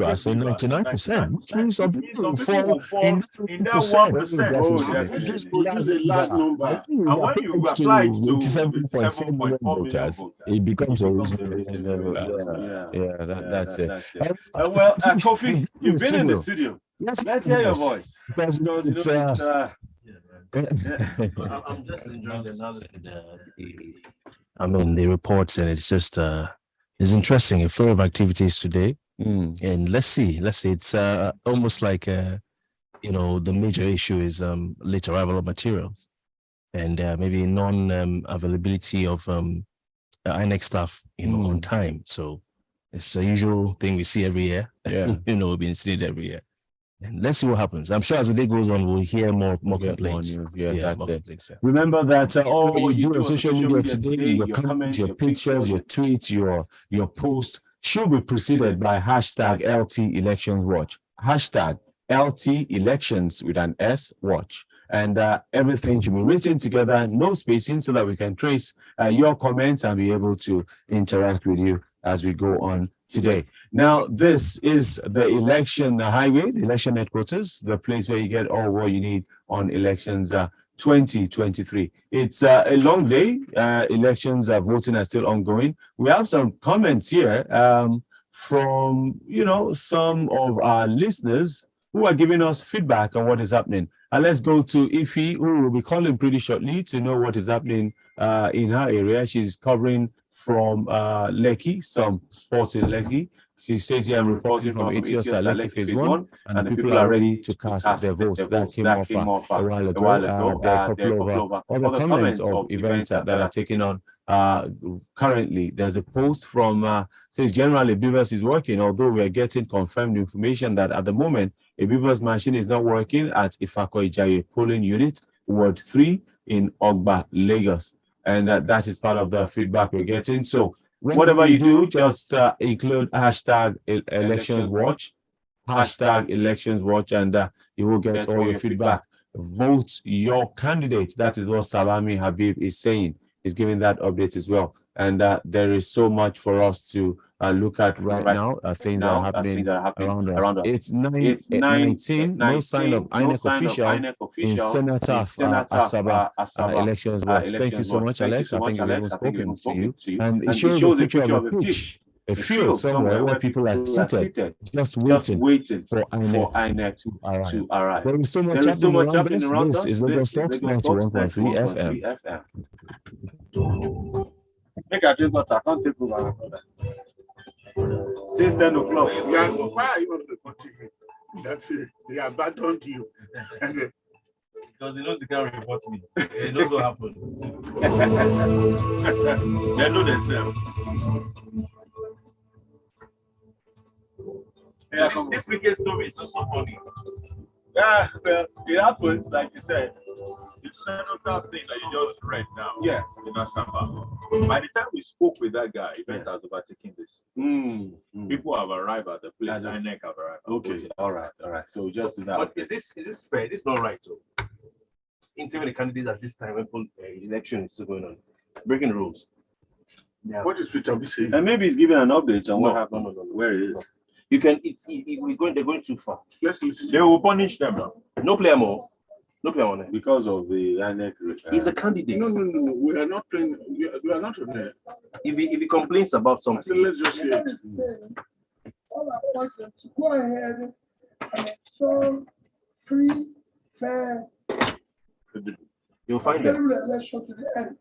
I say 99%, which means some people fall in that 1%. Just use a large number. And when you apply it to 7.4 million voters, it becomes a reasonable. That's it. Well, Kofi, you've been in the studio. Let's hear your voice. Because it's I'm just enjoying the analysis. The reports, and it's just it's interesting. A flow of activities today, and let's see. It's almost like the major issue is late arrival of materials, and maybe non-availability of INEC staff, on time. So it's a usual thing we see every year. We've been seeing it every year. And let's see what happens. I'm sure as the day goes on, we'll hear more complaints. Complaints. Remember that all you do on social media today, your comments, your pictures, your tweets, your posts should be preceded by hashtag LT Elections Watch. Hashtag LT Elections with an S Watch. And everything should be written together, no spacing, so that we can trace your comments and be able to interact with you as we go on today. Now, this is the election highway, the election headquarters, the place where you get all what you need on elections 2023. It's a long day. Elections voting are still ongoing. We have some comments here from, some of our listeners who are giving us feedback on what is happening. And let's go to Ify, who will be calling pretty shortly to know what is happening in her area. She's covering from Lekki, some sports in Lekki. She says here, I'm reporting from ATS Lekki Phase 1, and the people are ready to cast their votes. That came off a while ago. There are a couple of other comments of events that are taking on currently. There's a post from, says generally BVAS is working, although we are getting confirmed information that at the moment, a BVAS machine is not working at Ifako Ijaye polling unit, Ward 3 in Ogba, Lagos. And that is part of the feedback we're getting. So whatever you do, just include hashtag elections watch, and you will get all your feedback. Vote your candidates. That is what Salami Habib is saying. He's giving that update as well. And there is so much for us to look at right now. Things are happening around us. It's 9:19. No sign of INEC officials in Senator Asaba elections watch. Thank you so much, Alex. I think we've even spoken to you. And it shows a picture of a pitch, a field somewhere where people are seated, just waiting for INEC to arrive. There is so much happening around us. This is Lagos Talks 91.3 FM. Make I drink water. I can't take over. Since 10 o'clock. Why are you on the country? That he abandoned you. Because he knows he can't report me. He knows what happened. They know themselves. Yeah, this weekend's story is not so funny. Yeah, well, it happens, like you said. The senator thing that you just read now. Yes, in Anambra. By the time we spoke with that guy, event has overtaken this. People have arrived at the place. INEC have arrived. Okay, all right. So just do that. But is this fair? This is not right, though. Interviewing the candidates at this time when election is still going on, breaking rules. Yeah. What is Peter saying? And maybe he's giving an update on what happened. No. Where it is. You can. They're going too far. Let's listen. They will punish them now. No player more. No player on it. Because of the INEC. He's a candidate. No. We are not playing. We are not on there. If he complains about something, let's just hear it. All I want them to go ahead and ensure free, fair, you'll find them. election to the end.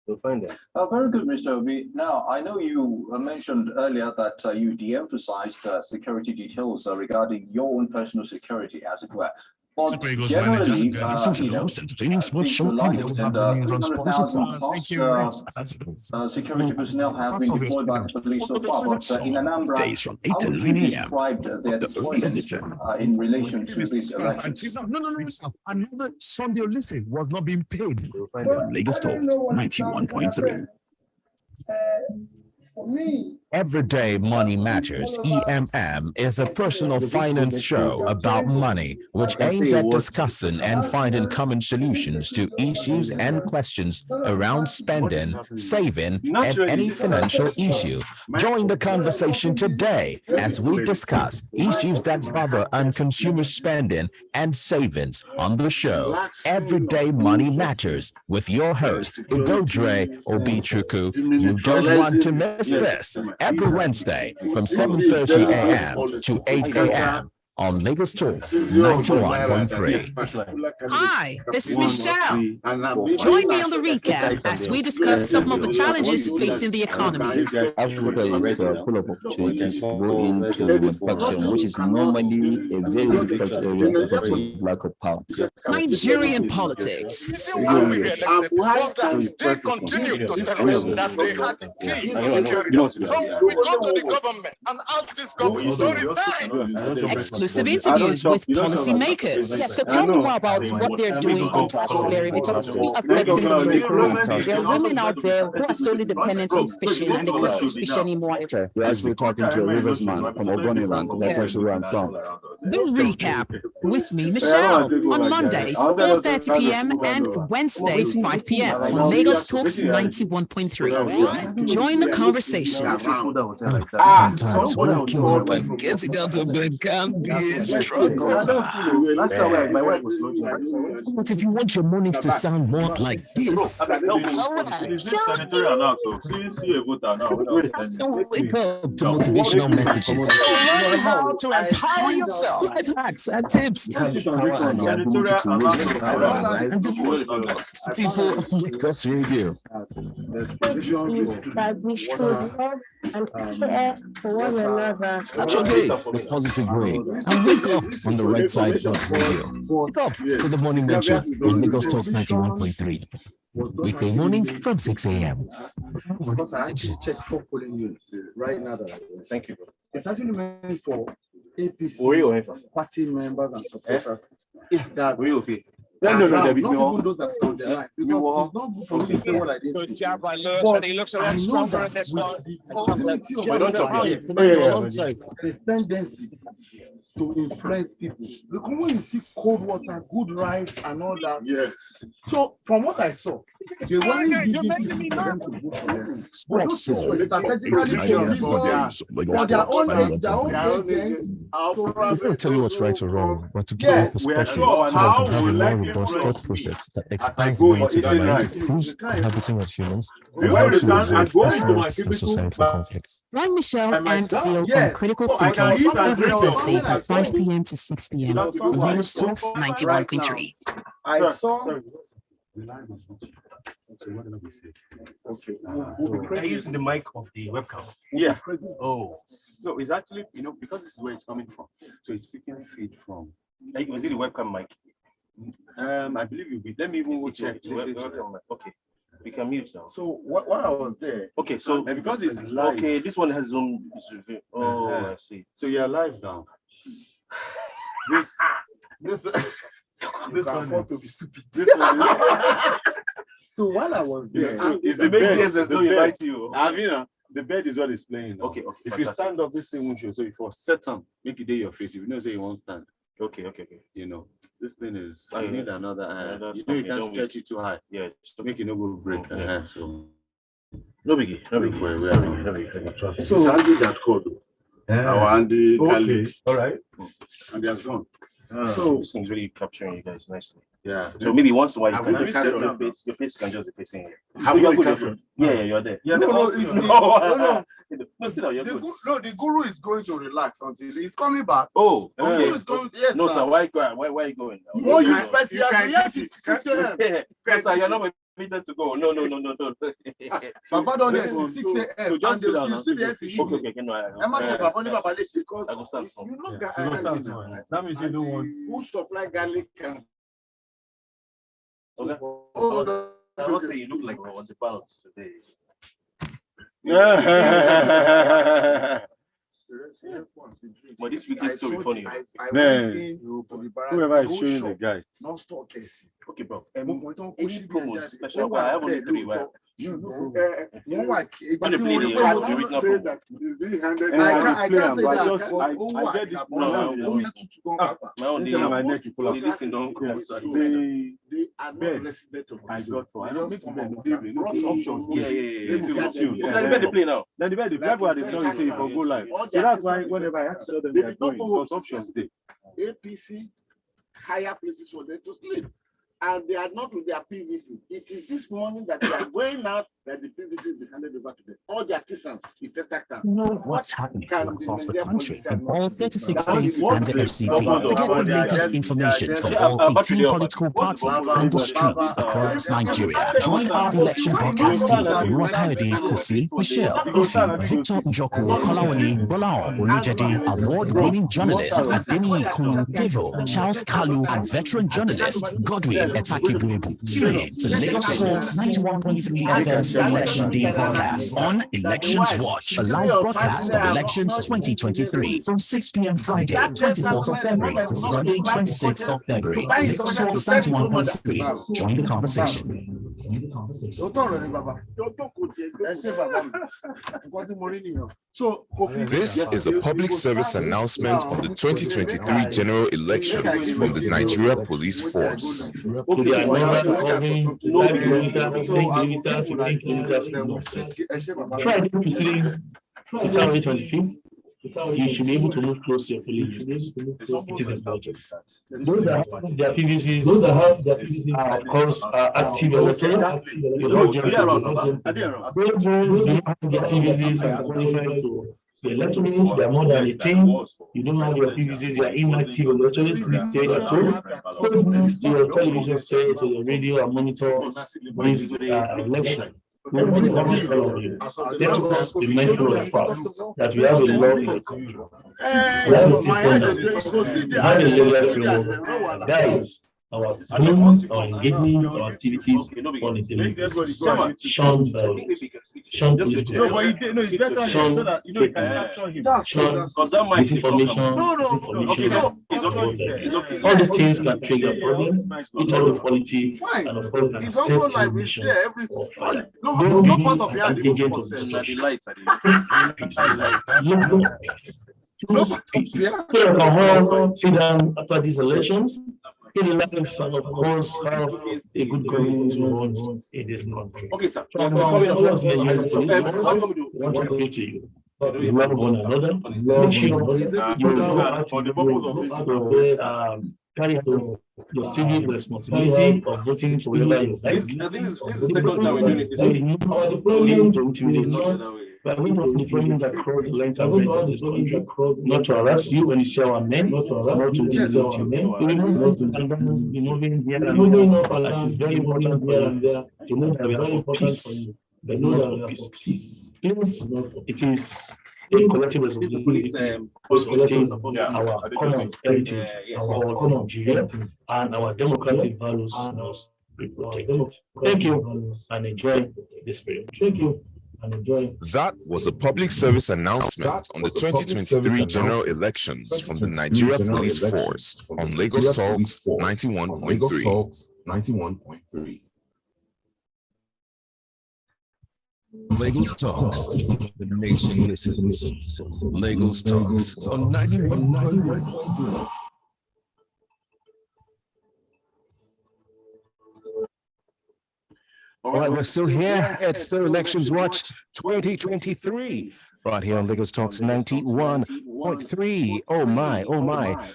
You'll find them. Very good, Mr. Obi. Now, I know you mentioned earlier that you de-emphasized security details regarding your own personal security, as it were. But generally, entertaining sports show. Security personnel have been deployed by the police so far, but in Anambra, how would you describe their deployment in relation to this election? No. Another Sunday Olympic was not being paid. Lagos Talks 91.3. For me, Everyday Money Matters, EMM, is a personal finance show about money, which aims at discussing and finding common solutions to issues and questions around spending, saving, and any financial issue. Join the conversation today as we discuss issues that bother on consumer spending and savings on the show. Everyday Money Matters with your host, Ugodre Obichuku. You don't want to miss this. Every Wednesday from 7:30 a.m. to 8 a.m. on Lagos Talks 91.3. Hi, this is Michelle. Join me on the recap as we discuss some of the challenges facing the economy. Africa is full of opportunities to go into manufacturing, which is normally a very difficult area because of lack of power. Nigerian politics. They continue to terrorism that they had security. So we go to the government and ask this government to resign. Exclusive interviews with policymakers. Yes, so tell me more about what they're doing on tax area, because it's still affecting the group. There are women out there who are solely dependent on fishing and they can't fish anymore. Okay, we're actually talking to a rivers man from Ogoniland. That's actually where I'm from. The recap with me, Michelle, on Mondays, 4:30 p.m. and Wednesdays, 5 p.m. on Lagos Talks 91.3. Join the conversation. Sometimes waking up and getting out of bed can be a struggle. But if you want your mornings to sound more like this, don't wake up to motivational messages. Learn how to empower yourself. Hacks and tips. People Lagos Radio. That we should love and care for one another. Start your day the positive way and wake up on the right side of the radio. Wake up to the morning mentions on Lagos Talks 91.3. Weekday mornings from 6 a.m. Because I actually checked 4 polling units right now. Thank you. It's actually meant for APC party members and supporters. Yeah, that will be. No, not even those that are on the line. Because it's not good for me to say what I didn't Good say. job by Lewis, But and he looks a I lot know stronger that in this with one. the proximity of there's tendency to influence people. Because when you see cold water, good rice, and all that. Yes. So from what I saw, they weren't giving people for them to vote for them. But those things were strategically positioned for their own agents. I can't tell you what's right or wrong, but to give you Yes, perspective, sure, so that how we can have a will more likely robust influence thought process that I expands go the unity of into the mind, night. improves cohabiting as humans, and Where helps you to can resolve and go into personal my and cubicle, societal conflicts. Join Michelle and and myself, Zeal on yes. Critical So I can Thinking eat and every drink Thursday your at 5 p.m. to 6 p.m. on Lagos Talks 91.3. I saw. Okay. Are you using the mic of the webcam? Yeah. Oh. No, it's actually, because this is where it's coming from. So it's picking feed from. Was it the webcam mic? I believe you'll be. Let me even go check. Webcam mic. Okay. We can mute now. So while I was there. Okay, so and because it's live. Okay, this one has its own. Oh, I see. So you're live now. This one to be stupid. This one is, so while I was there, it's the bed. The bed is what is playing now. Okay. If you stand up, this thing won't show. So if you set on, make it day your face. If you know, say you won't stand. Okay. This thing is. Oh, You need another. You can't stretch it too high. Yeah, to make it no go break. So no biggie. So it's Andy that called. Our Andy okay. All right. And they are gone. So this thing's really capturing you guys nicely. Yeah. So maybe once in a while you Have can we just set captured? your face can just be facing here. Have we captured? Yeah, you're there. No, it's no. The guru is going to relax until he's coming back. Oh, the guru is going. Yes, no, sir. sir. Why are you going? No, you expect yes, it's 6 a.m. No, sir, you're not permitted to go. No. Papa don't let 6 a.m. So just sit down. You see the Okay. No, I go start from. That means you don't want. Who supply garlic and Okay. I don't say you look like on the ballot today. But this weekend story funny. Man, whoever is showing the guy. Okay, bro. Any promos special? I have only 3. Why? I can't say that. My neck is full of this thing. Don't come. Sorry. They are not resident of I got for. I don't make options. Yeah. Let the bed play now. Then the bed, the black one they tell you say you can go live. So that's why whenever I have to tell them they are going, because options they. APC higher places for them to sleep. And they are not with their PVC. It is this morning that they are going out that the PVC will be handed over to them. All the artisans, Know what's happening across the country in all 36 states and the FCT. To get the latest information from all 18 political parties and the streets across Nigeria. Join our election podcast team. Ruakayode, Kofi, Michelle, Ifi, Victor Njoku, Kolawole, Bolao, Olujede, award-winning journalist Ademi Kunu, Devo, Charles Kalu, and veteran journalist Godwin Etakibuebu. Tune in to Lagos Talks 91.3 FM's Election Day podcast on Elections Watch, a live broadcast of elections 2023 from 6 p.m. Friday, 24th of February to Sunday, 26th of February. Lagos Talks 91.3. Join the conversation. This is a public service announcement on the 2023 general elections from the Nigeria Police Force. They are not covering 5 kilometers, 15 kilometers. Friday preceding Saturday 25th, you should be able to move close to your polling units. It is important. Those that have their PVCs, are, of course, are active electors. Those who do not have their PVCs are qualified to the electorate. They are more than 18. You don't have your PVCs, you are inactive electors. Please stay at home. Stay next to your television set, to your radio, and monitor this election. Let us be mindful of the fact that we have a law in the country. We have a system that we have a legal framework. Guys, our plans, our engagement, our activities on a daily basis. Shun police misinformation, all these things can trigger problems, inequality, and of course, can self-elimination of fire. Don't be an agent of destruction. Sit down after these elections. In the lives and of course have a good governance we want in this country. Okay, sir. So I'm want to pray to you. Love one another. Make sure you carry out your civic responsibility of voting for whoever you like. But we want the problems across the length and breadth of this country, not to harass you when you share our men, not to intimidate your men, and then moving here and there. That is very important here and there to know that we are for peace, but not for peace. Please, it is a collective responsibility to protect our common heritage, our common Nigeria, and our democratic values must be protected. Thank you and enjoy this period. Thank you. That was a public service announcement on the 2023 general elections from the Nigeria Police Force on Lagos Talks 91.3. Lagos Talks, the nation listens. Lagos Talks on 91.3. All right, we're still here. It's still Elections Watch 2023. Right here on Lagos Talks 91.3. Oh my.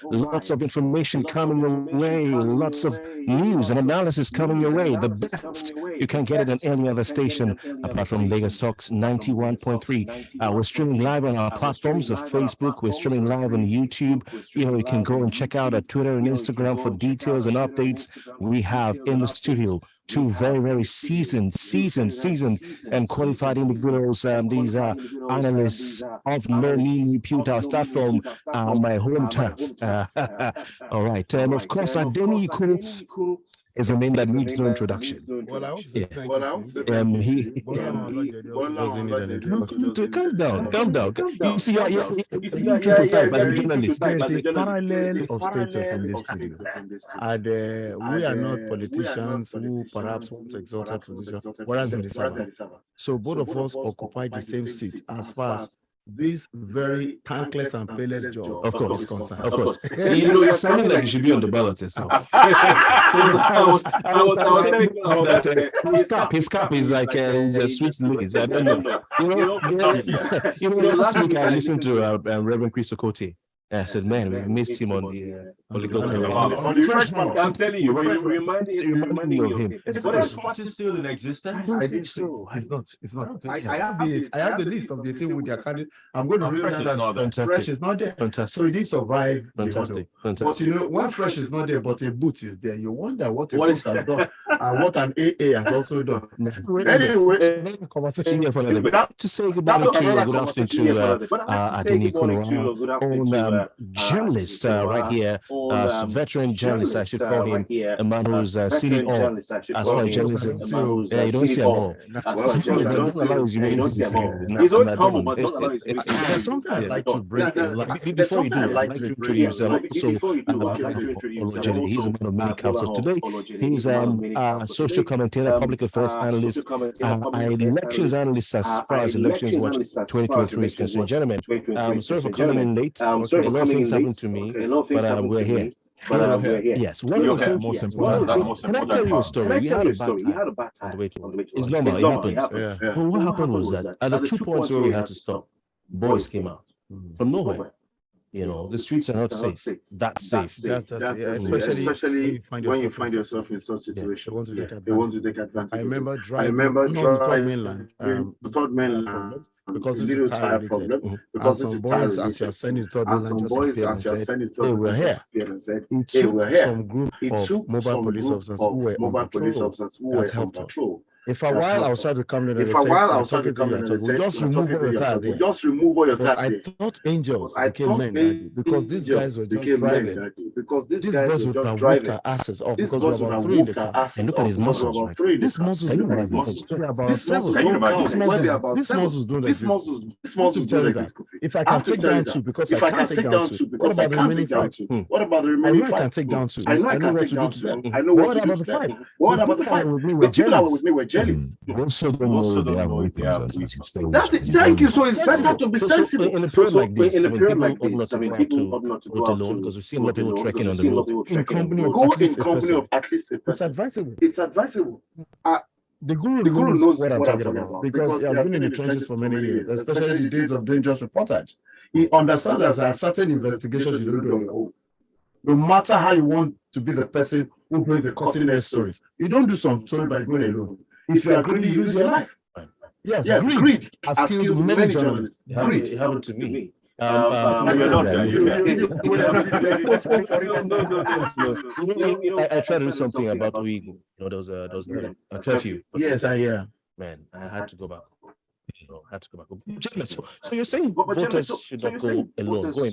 Lots of information coming your way. Lots of news and analysis coming your way. The best you can get it on any other station apart from Lagos Talks 91.3. We're streaming live on our platforms of Facebook. We're streaming live on YouTube. You can go and check out our Twitter and Instagram for details and updates. We have in the studio two very, very seasoned and qualified individuals. These are analysts of no mean repute. I'll start from my home turf. All right. And of course, Adeni Ikuru is a name that needs no introduction. Well, I also thank you. Calm down. You see, you're type as a journalist. There's a parallel of status in this studio. And we are not politicians who perhaps want exalted position, whereas in the servant. So both of us occupy the same seat as far as this very thankless and painless job is concerned. Of course. You're sounding like you should be on the ballot yourself. His cap is like he's a sweet looking. I don't know. Last week I listened to Reverend Chris Okotie. I said, man, we missed him on the freshman. I'm telling you, you remind me of him. Is party still in existence? I think so. It's not. I have the list of the team with their candidate. I'm going to read that. Fresh is not there. Fantastic. So he did survive. Fantastic. But when Fresh is not there, but a boot is there, you wonder what a boot has done and what an AA has also done. Anyway, to say goodbye to you, good afternoon to Adeni Ikuru, journalist right here, veteran journalist, I should call him, a man who's seen it all as far as journalism. You don't see it all. He's always humble, but not allows you. Sometimes I like to bring before you do, I'd like to introduce Olojede. He's a man of many caps of today. He's a social commentator, public affairs analyst, elections analyst as far as Elections Watch 2023 is concerned. Gentlemen, sorry for coming in late. A lot of things happened to me, but we're here. Yes, most important. Can I tell you a story? We had a bad time on the way to. It's normal. It happens. But what happened was that at the 2 points where we had to stop, boys came out from nowhere. The streets are not safe. That's safe. Especially when you find yourself in such situation. They want to take advantage. I remember driving the third mainland. Because this is a tire problem. Because some boys, as you are sending the third mainland, they were here. It took some group of mobile police officers who were on patrol that helped us. If a while outside the company, if a while outside the company, we just remove all your tires. We just remove all your tires. I thought angels became men because these guys were just driving. Because these guys were just driving our asses off because we were about 3 in the car. And look at his muscles. About 3. This muscles do about 7. This muscles don't exist. This muscles don't exist. If I can take down 2, because I can't take down 2, what about the remaining 5? What about the remaining 5? I know I can take down 2. I know I can take down 2. I know what to do to them. What about the 5? The people that were with me were jealous. Also don't know they have weapons. That's it. Thank you. So it's better to be sensible. In a period like this, people ought not to go out alone because we see a lot of people trekking on the road. In company of at least a person. It's advisable. It's advisable. The guru knows what I'm talking about because he has been in the trenches for many years, especially the days of dangerous reportage. He understands that there are certain investigations you don't do on your own. No matter how you want to be the person who brings the cutting-edge stories, you don't do some story by going alone. If you are greedy, you use your life. Yes, greed has killed many journalists. Greed, it happened to me. I tried to do something about Oigo. There was a curfew. Yes, Man, I had to go back. So you're saying voters should not go alone, go in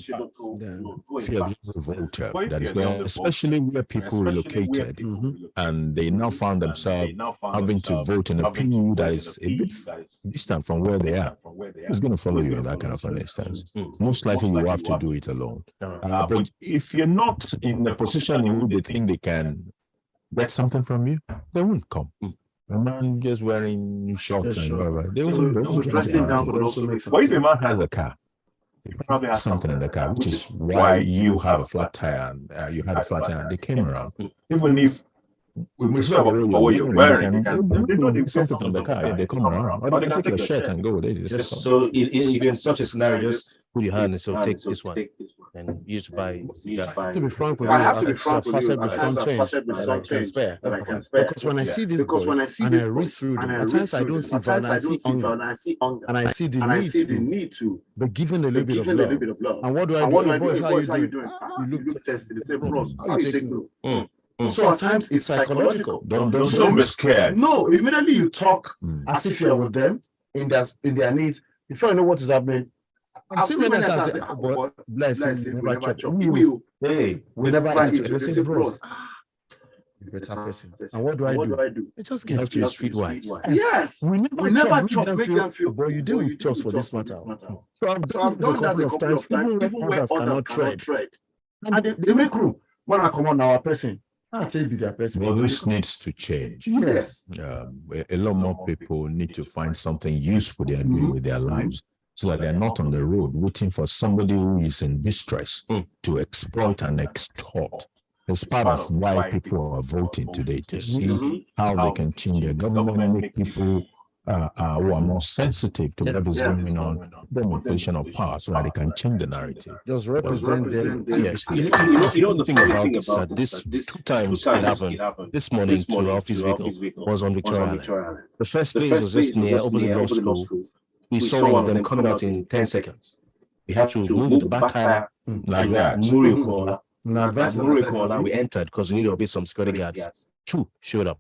that is going, especially where people relocated and they now found themselves having to vote in a PU that is a bit distant from where they are. Who's going to follow you in that kind of an instance? Most likely you have to do it alone. But if you're not in a position in which they think they can get something from you, they won't come. A man just wearing shorts and whatever. They won't dressing down could also make sense. But if a man has a car, he probably has something in the car, which is why you have a flat tire and you had a flat tire and they came around. Even if we talk about what you're wearing, they know they something from the car, they come around. Or they can take your shirt and go with it. So if you're in such a scenario, just put your hand and say, take this one and use to buy. To be frank with you, I have to be frank with you. I have that I can spare. Because when I see this, and I read through them, at times I don't see value, I see hunger, and I see the need to be given a little bit of love. And what do I do? Boys, how you doing? You look tested. They say, bros, how you take no? So at times it's psychological. Don't be scared. No, immediately you talk as if you're with them in their needs. Before you know what is happening, I've seen many times. Bless you, never chop. We never eat. They say, bros, better person. And what do I do? I just get to the streetwise. Yes, we never chop. Make them feel, bro, you deal with us for this matter. So I've done that a couple of times, even where others cannot tread, and they make room. When I come on our person. Well, this needs to change. Yes. A lot more people need to find something useful they are doing with their lives so that they're not on the road waiting for somebody who is in distress to exploit and extort. It's part of why people are voting today, to see how they can change their government, make people who are more sensitive to what is going on, them in position of power, so that they can change the narrative. Just represent them. Yes. You know the thing about this, this 2 times it happened. This morning to our office vehicle was on Victoria Island. The first place was just near opposite law school. We saw one of them coming out in 10 seconds. We had to move the back tire like that. We entered because we needed to obey some security guards. 2 showed up.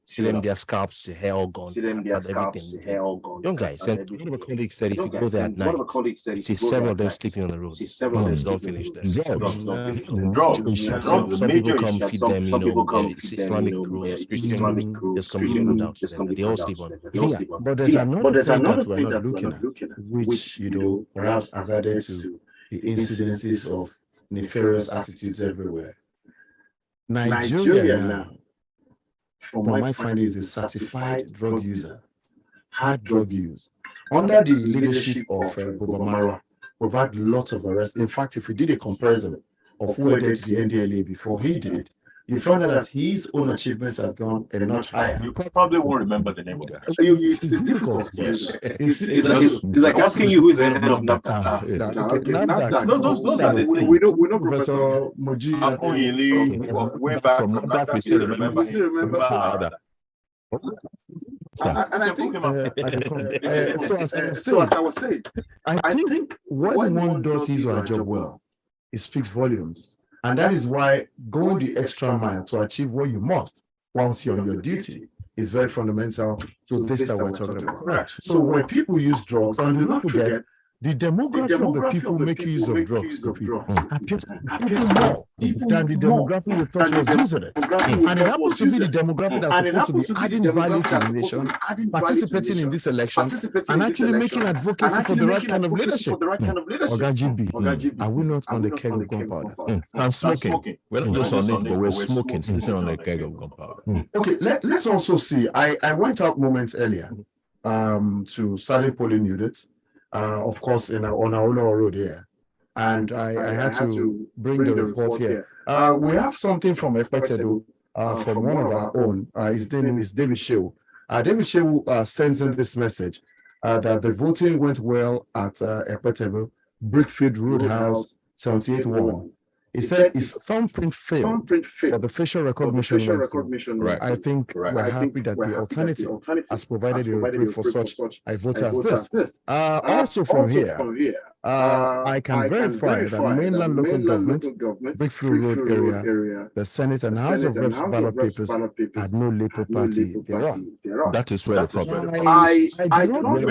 See them, their scalps, their hair all gone. Young guys, and one of my colleagues said if you go there at night, see several of them sleeping on the road. Don't finish there. Some people come feed them, it's Islamic rules, Christian, just come and out. They all sleep on it. But there's another thing that we're not looking at, which, perhaps has added to the incidences of nefarious attitudes everywhere. Nigeria now, from my findings, is a certified drug user, hard drug use. Under the leadership of Bobamara, we've had lots of arrests. In fact, if we did a comparison of who did the NDLA before he did, you found out that his own achievements has gone a notch higher. You probably won't remember the name of that. It's difficult. Yes. It's like asking you who is the head of NAFDAC. We know Professor Moji. Way back from NAFDAC, we still remember that. And I think, so as I was saying, I think when one does his or her job well, it speaks volumes. And that is why going the extra mile to achieve what you must once you're on your duty is very fundamental to this that we're talking about. Correct. So when people use drugs, and do not forget, the demography of the people making use of drugs appears even more than the demography we thought was using it. And it happens to be the demography that's supposed to be adding value to the nation, participating in this election, and actually making advocacy for the right kind of leadership. Oga GB, are we not on the keg of gunpowder? I'm smoking. We're not just on it, but we're smoking since on the keg of gunpowder. Okay, let's also see. I went out moments earlier to certain polling units. Of course, on our road here, and I had to bring the report here. We have something from Ekpetedo, from one of our own. His name is David Shew. David Shew sends in this message that the voting went well at Ekpetedo, Brickfield Roadhouse, 78-1. He said his thumbprint failed for the facial recognition. Right. I think we're happy that the alternative has provided a reprieve for such a voter as this. Also from here, I can verify that mainland local government, Brickfield Road area, the Senate and House of Reps ballot papers had no Labour Party thereon. That is where the problem is. We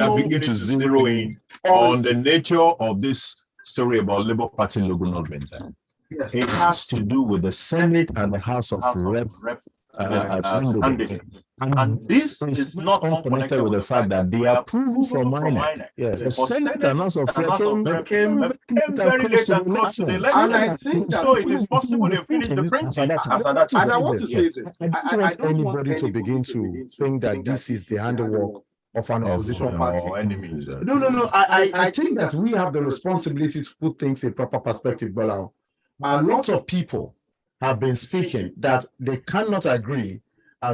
are beginning to zero in on the nature of this story about Labour Party logo not being there. Yes. It has to do with the Senate and the House of Reps. And this is not unconnected with the fact that the approval from INEC. Yes, the Senate and House of Reps came very late and close to the election. And I think so it is possible they finish the printing. And I want to say this. I don't want anybody to begin to think that this is the handiwork of an opposition party. No. I think that we have the responsibility to put things in proper perspective, Ballot. Lots of people have been speaking that they cannot agree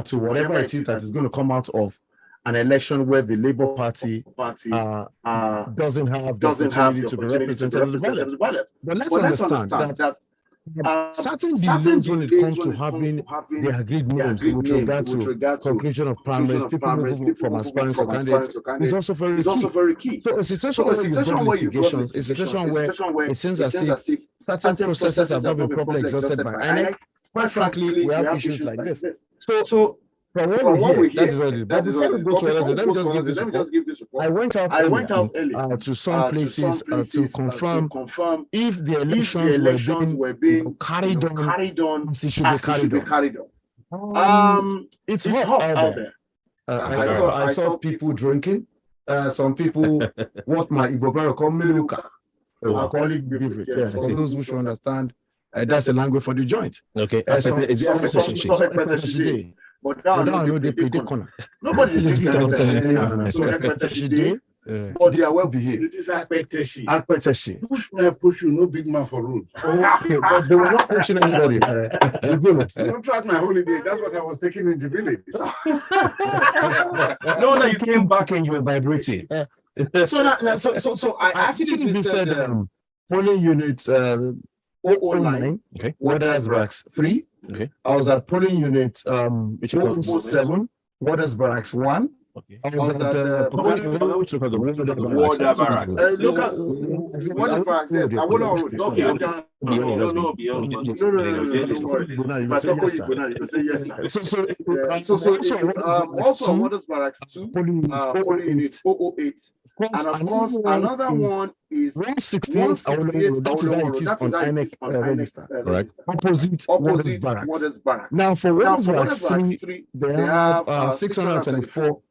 to whatever it is that is going to come out of an election where the Labour Party doesn't have the opportunity to be represented in the ballot. But let's understand that certain delays when it comes to having the agreed names with regard to conclusion of primaries, people moving from aspirants to candidates is also very key. So a situation where you've got litigations, a situation where it seems as if certain processes have not been properly exhausted by INEC. Quite frankly, we have issues like this. So from what we hear, that is what it is. But before we go to others, let me just give this report. I went out early to some places to confirm if the elections were being carried on as it should be carried on. It's hot out there. I saw people drinking. Some people, what my Igbo call Miluka, alcoholic beverage. Yes, for those who should understand, that's the language for the joint. Okay. But now they play the corner. Nobody is drinking that. So but they are well behaved. It is Akpeteshi. Push me, push you, no big man for road. Okay, but they were not pushing anybody. Don't track my holiday. That's what I was taking in the village. No, you came back and you were vibrating. So I actually said polling units 009, okay. Barracks 3. Okay. I was at polling unit 7, Waters Barracks 1. Okay. I was at Water Barracks. Look at Waters Barracks. Yes, I will not. Okay. Also Waters Barracks 2, polling unit 008. And of course, another one is 168. That is how it is on INEC register. Right. Opposite Waters Barracks. Now, for Waters Barracks 3, they have 624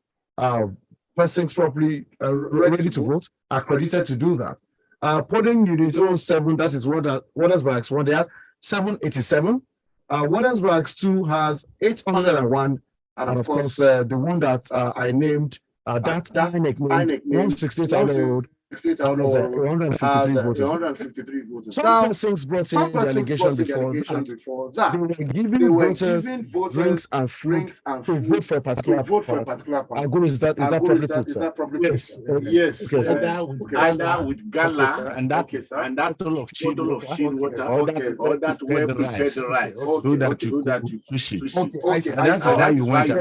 persons properly ready to vote, accredited to do that. Polling unit 07, that is Waters Barracks 1, they have 787. Waters Barracks 2 has 801. And of course, the one that I named, that INEC 168 Road, 153 voters. Some persons brought in the allegation before that. They were giving voters drinks and fruit to vote for a particular party. Is that properly put? Yes. Either with gala and that bottle of chilled water, or that well-prepared rice. So that you push it. Okay. That's how you want to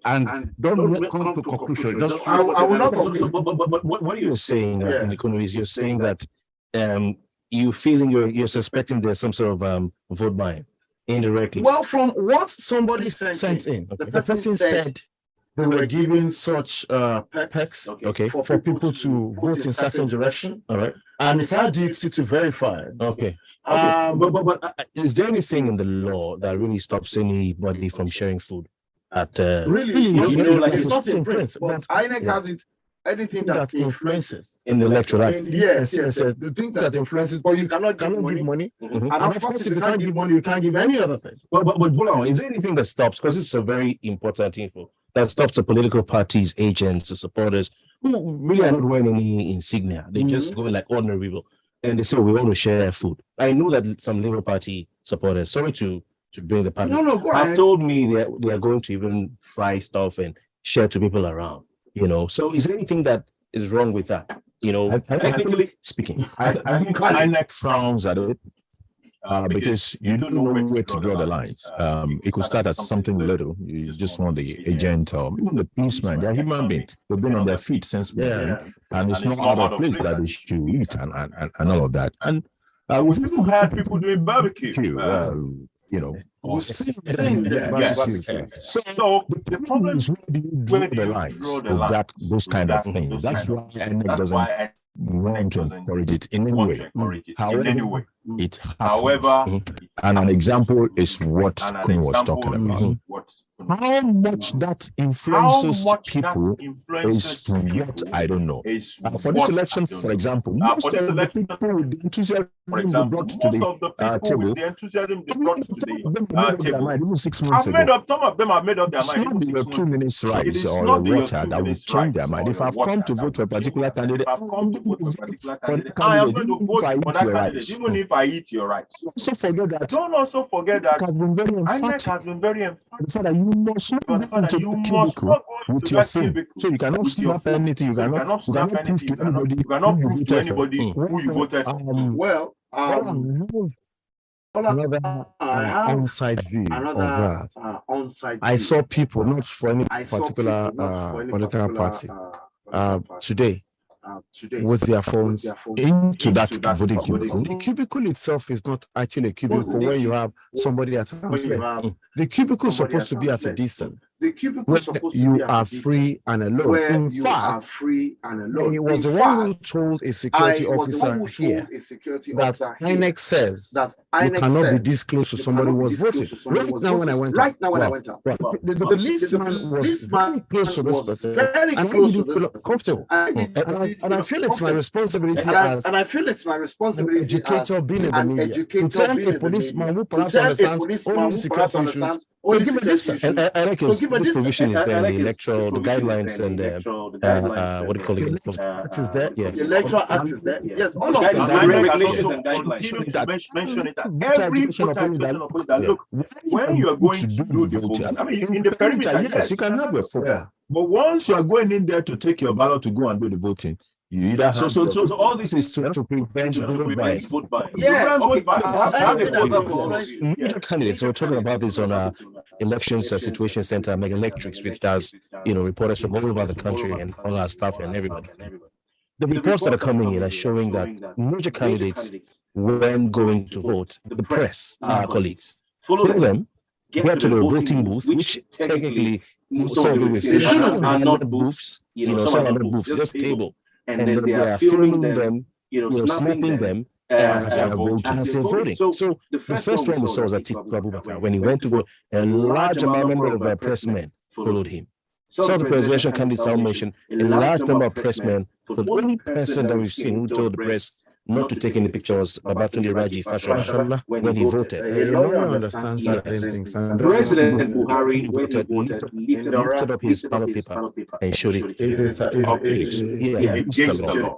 and don't come to conclusion. Just I will not. What are you saying in economies? You're saying that you're suspecting there's some sort of vote buying. Indirectly. Well, from what somebody sent in, Okay. the person said they were giving such pecs for people to vote in certain direction. All right. And it's our duty to verify it. Okay. But is there anything in the law that really stops anybody from sharing food at it's not in print, but INEC hasn't anything that influences in the electoral act? Yes. The things that influences, but you cannot give money. And of course, if you can't give money, you can't give any other thing. But is there anything that stops? Because it's a very important info that stops the political parties, agents, the supporters who really are not wearing any insignia. They just go like ordinary people, and they say we want to share food. I know that some Labour Party supporters, sorry to bring the party, go have ahead. told me they are going to even fry stuff and share to people around. So is there anything that is wrong with that? Technically speaking, I think INEC frowns at it because you don't know where to draw the lines. It could start as something little. You just want the agent or even the policeman. They're human beings. They've been on their feet since morning, and it's not out of place that they should eat and all of that. And we've even had people doing barbecue. So the problem is where do you draw the lines of those kind of things? That's why INEC doesn't want to encourage it in any way. However, it happens. And an example is what Kun was talking about. How much that influences people is what I don't know. For this election, for example, most of the people with the enthusiasm they brought to the table, even 6 months ago, some of them have made up their mind. It's not the 2 minutes rice or the water that will change their mind. If I've come to vote for a particular candidate, I'm going to vote for the candidate even if I eat your rice. Don't also forget that INEC has been very emphatic. The fact that you must not go into the cubicle with your phone. So you cannot snap anything. You cannot prove to anybody who you voted for. Well, another on-site view of that. I saw people, not for any particular political party, today with their phones into that voting cubicle. The cubicle itself is not actually a cubicle where you have somebody at arm's length. The cubicle is supposed to be at a distance. The cubicle where you are free and alone. In fact, it was the one who told a security officer here that INEC says that you cannot be this close to somebody who was voting. Right now when I went out, the list man was very close to this person, and I didn't feel comfortable. And I feel it's my responsibility as an educator being in the media to tell a policeman who perhaps understands only security issues to give a distance. This provision is there in the electoral, the guidelines, and what do you call it? Act is there. Yeah. The electoral act is there. Yes, all of them. Regulations and guidelines. Mention it. Every voter, look, when you are going to do the voting, I mean, in the perimeter, yes, you can have your phone. But once you are going in there to take your ballot to go and do the voting, you either so all this is to prevent vote buying. Yeah, candidates. So we're talking about this on our elections situation center, Mega Electrics, which does reporters from all over the country and all our staff and everybody. The reports that are coming in are showing that major candidates, when going to vote, the press, our colleagues, follow them, get to the voting booth, which technically some of them are not booths, some are not booths, just table. And then they are filming them, snapping them as they're voting. So the first one we saw was Atiku Abubakar. When he went to vote, a large number of pressmen followed him. Some of the presidential candidates I mentioned, a large number of pressmen. The only person that we've seen who told the press not to take any pictures about Tunde Raji Fashola when he voted. No one understands certain things. President Buhari lifted up his ballot paper and showed it.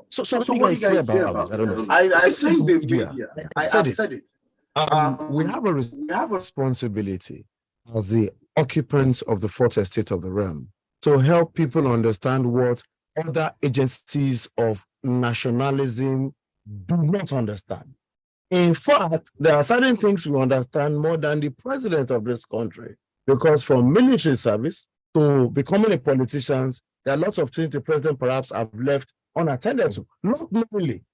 So what do you guys say about this? I don't know. I think the media. I've said it. We have a responsibility as the occupants of the fourth estate of the realm to help people understand what other agencies of nationalism do not understand. In fact, there are certain things we understand more than the president of this country, because from military service to becoming a politician, there are lots of things the president perhaps have left unattended to, not knowingly.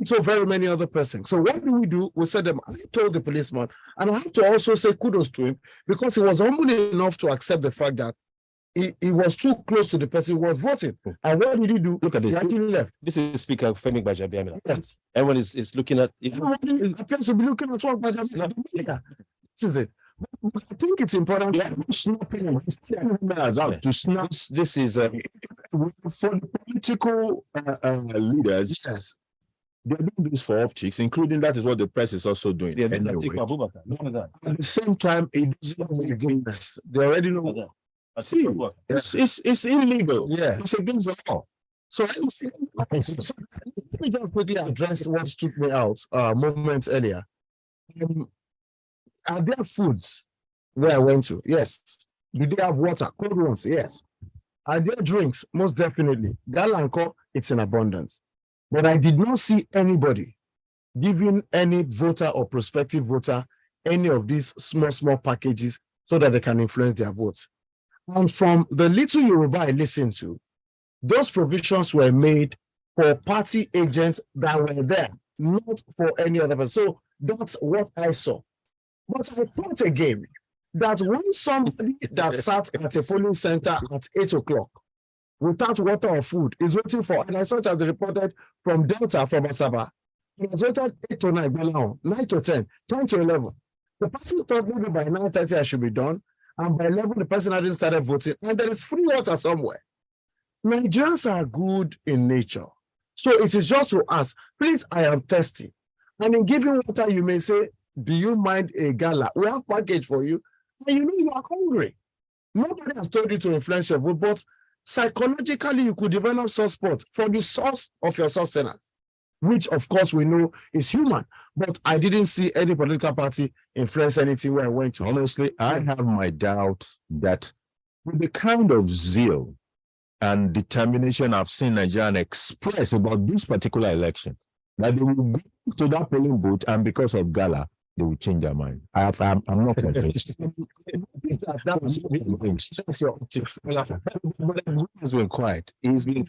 so very many other persons. So what do? We said them, I told the policeman, and I have to also say kudos to him because he was humble enough to accept the fact that he was too close to the person who was voting. And what did he do? Look at this. He actually left. This is Speaker Femi Gbajabiamila. Yes. Everyone is looking at it. Everybody appears to be looking at what Gbajabiamila. This is it. But I think it's important to snap This is for the political leaders. Yes. They're doing this for optics, including that is what the press is also doing. Yeah, anyway. At the same time, it doesn't make goodness. They already know. See, it's illegal. Yeah. It's against the law. So let me just quickly address what took me out moments earlier. Are there foods where I went to? Yes. Do they have water? Cold ones? Yes. Are there drinks? Most definitely. Galanco, it's in abundance. But I did not see anybody giving any voter or prospective voter any of these small packages so that they can influence their votes. And from the little Yoruba I listened to, those provisions were made for party agents that were there, not for any other person. So that's what I saw. But I thought again that when somebody that sat at a polling center at 8 o'clock without water or food is waiting for, and I saw it as reported from Delta, from Asaba, it was waited 8 to 9, 9 to 10, 10 to 11. The person thought maybe by 9:30 I should be done, and by 11 the person hadn't started voting, and there is free water somewhere. Nigerians are good in nature. So it is just to ask, please, I am thirsty. And in giving water, you may say, do you mind a gala? We have package for you. And you know you are hungry. Nobody has told you to influence your vote, but psychologically you could develop support from the source of your sustenance, which of course we know is human. But I didn't see any political party influence anything where I went to. Honestly, I have my doubt that with the kind of zeal and determination I've seen Nigerians express about this particular election, that they will go to that polling booth and because of gala, they will change their mind. I'm not convinced. That's your optics. Has been quiet. He's been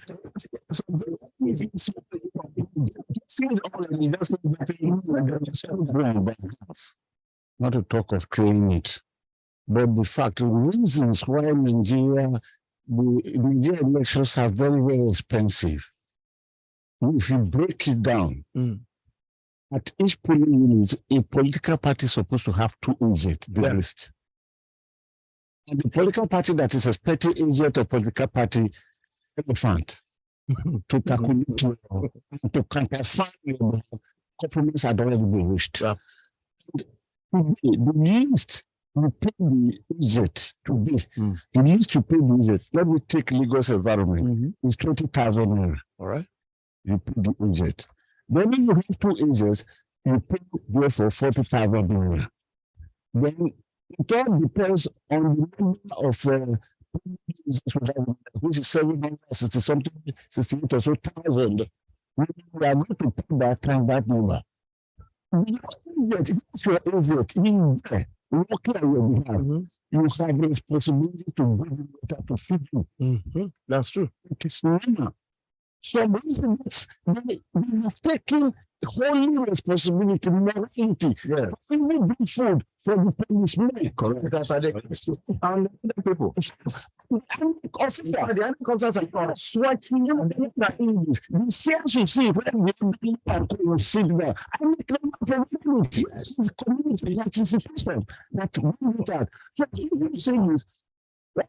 not to talk of training it, but the fact, the reasons why Nigeria elections are very, very expensive. If you break it down, at each polling unit, a political party is supposed to have 2 agents, the list. And the political party that is expecting agent of political party elephant to calculate to countersign compromise had already been reached. The least you pay the agent to be, the least you pay the agent, let me take Lagos environment, is 20,000 naira. All right. You pay the agent. Then if you have 2 agents, you pay therefore 40,000 naira. Then it all depends on the number of which is 760 something, 68 or so thousand. We are going to pay that time that number. If your agent in there, working on your behalf, you have the responsibility to bring water to feed you. That's true. It is normal. So reasons they have taken wholly responsibility, morality. Yeah. Even bring food for the policemen. Correct. That's why they and the people. Officer, the other concerns are swatching you and English. The sales you see when you sit there. I make them for community. It's community participation that we do that. So if you say this, that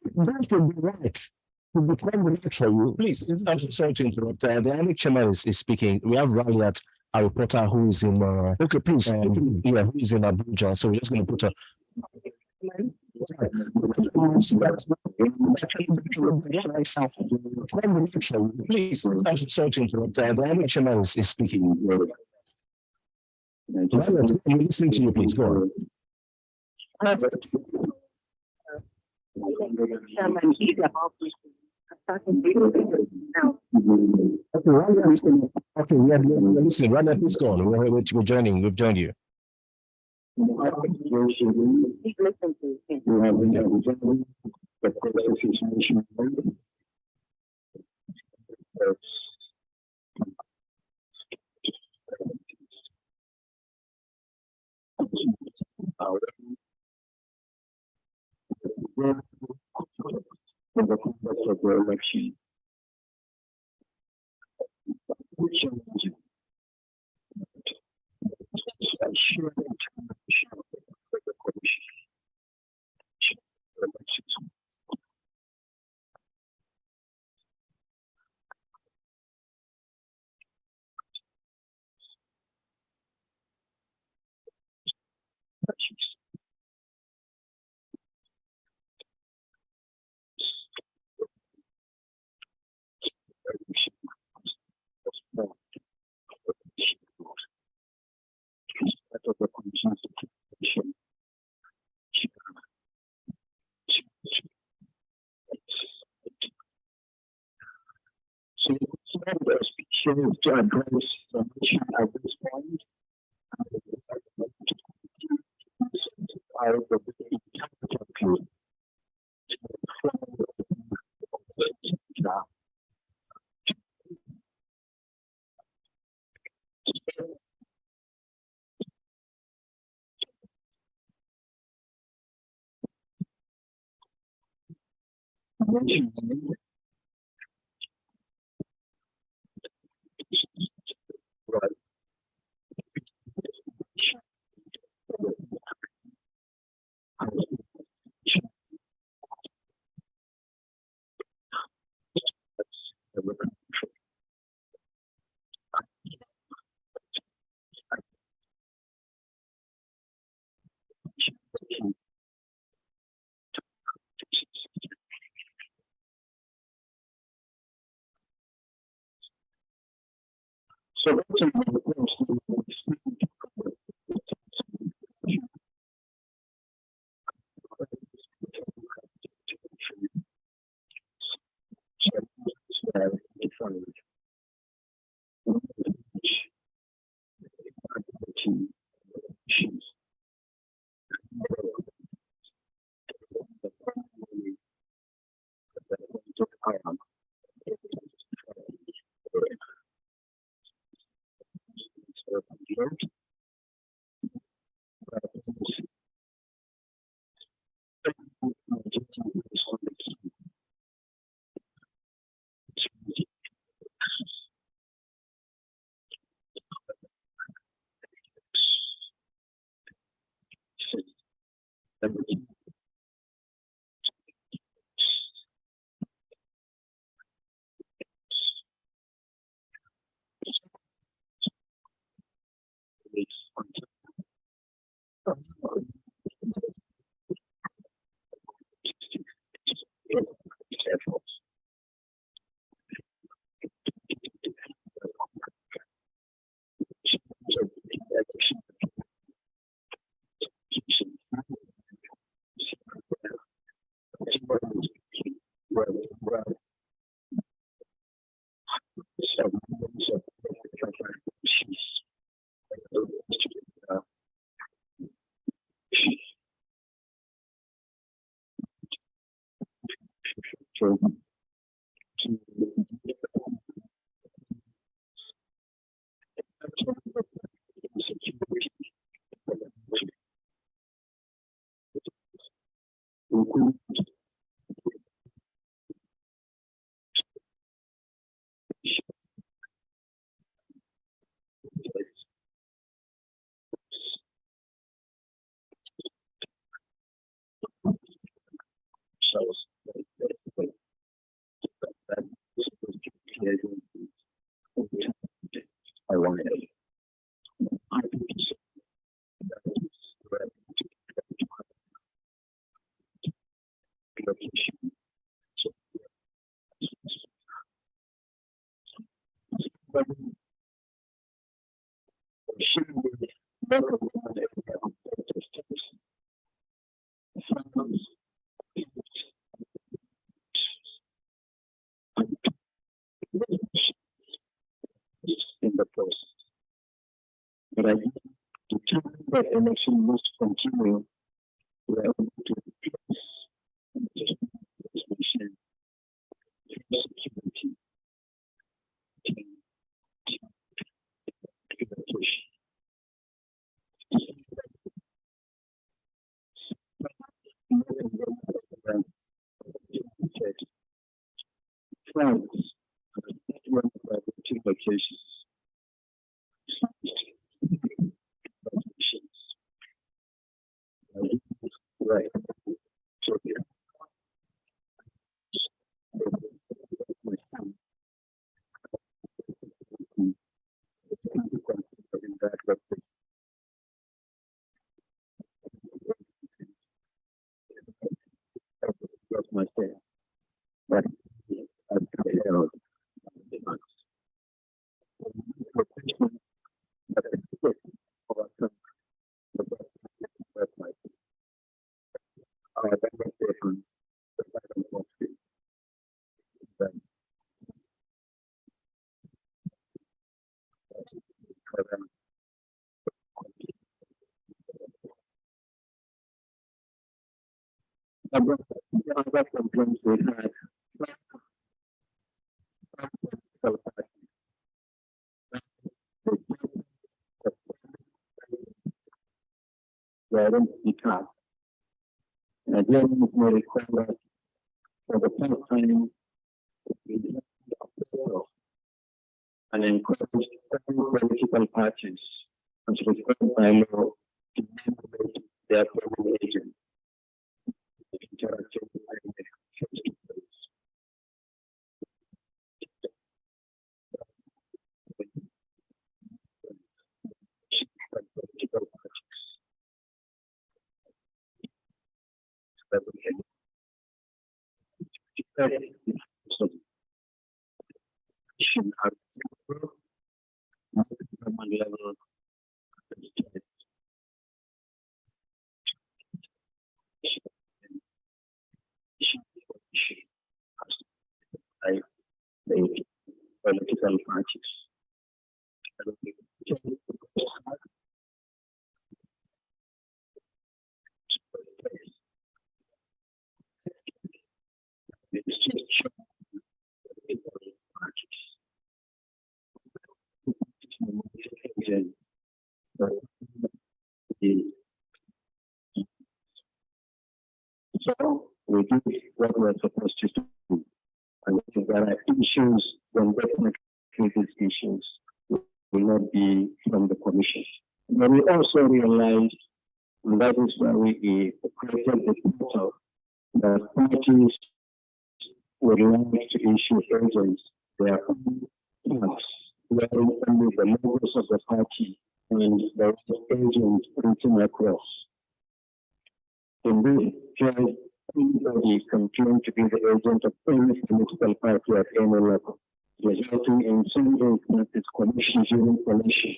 will be right. To become right for you. Please, I'm sorry to interrupt. The INEC chairman is speaking. We have Raliat, a reporter who is in okay, please. Yeah, who is in Abuja. So we're just going to put a please, I'm sorry to interrupt. The INEC chairman is speaking. Raliat, I'm listening to you, please. Go on. Okay, we are listening. Raliat, please go on. We're joining. We've joined you. in the conduct of the election, which so the speaker to address the mission at this point. I will be capital. Right. So that's in the process. But I think to determine that election must continue, we are able to replace security, France, two locations. Right. So here. My fair. But other complaints we had. And then we require for the first time and encourage political parties as required by law to nominate their polling agent. The political parties. So we do what we're supposed to do. And if there are issues, then definitely these issues will not be from the commission. But we also realize, and that is why we created the portal, that parties would like to issue agents their own plans, wearing only the logos of the party and the agent written across. In this case, anybody can claim to be the agent of any political party at any level, resulting in some instances commission during commission,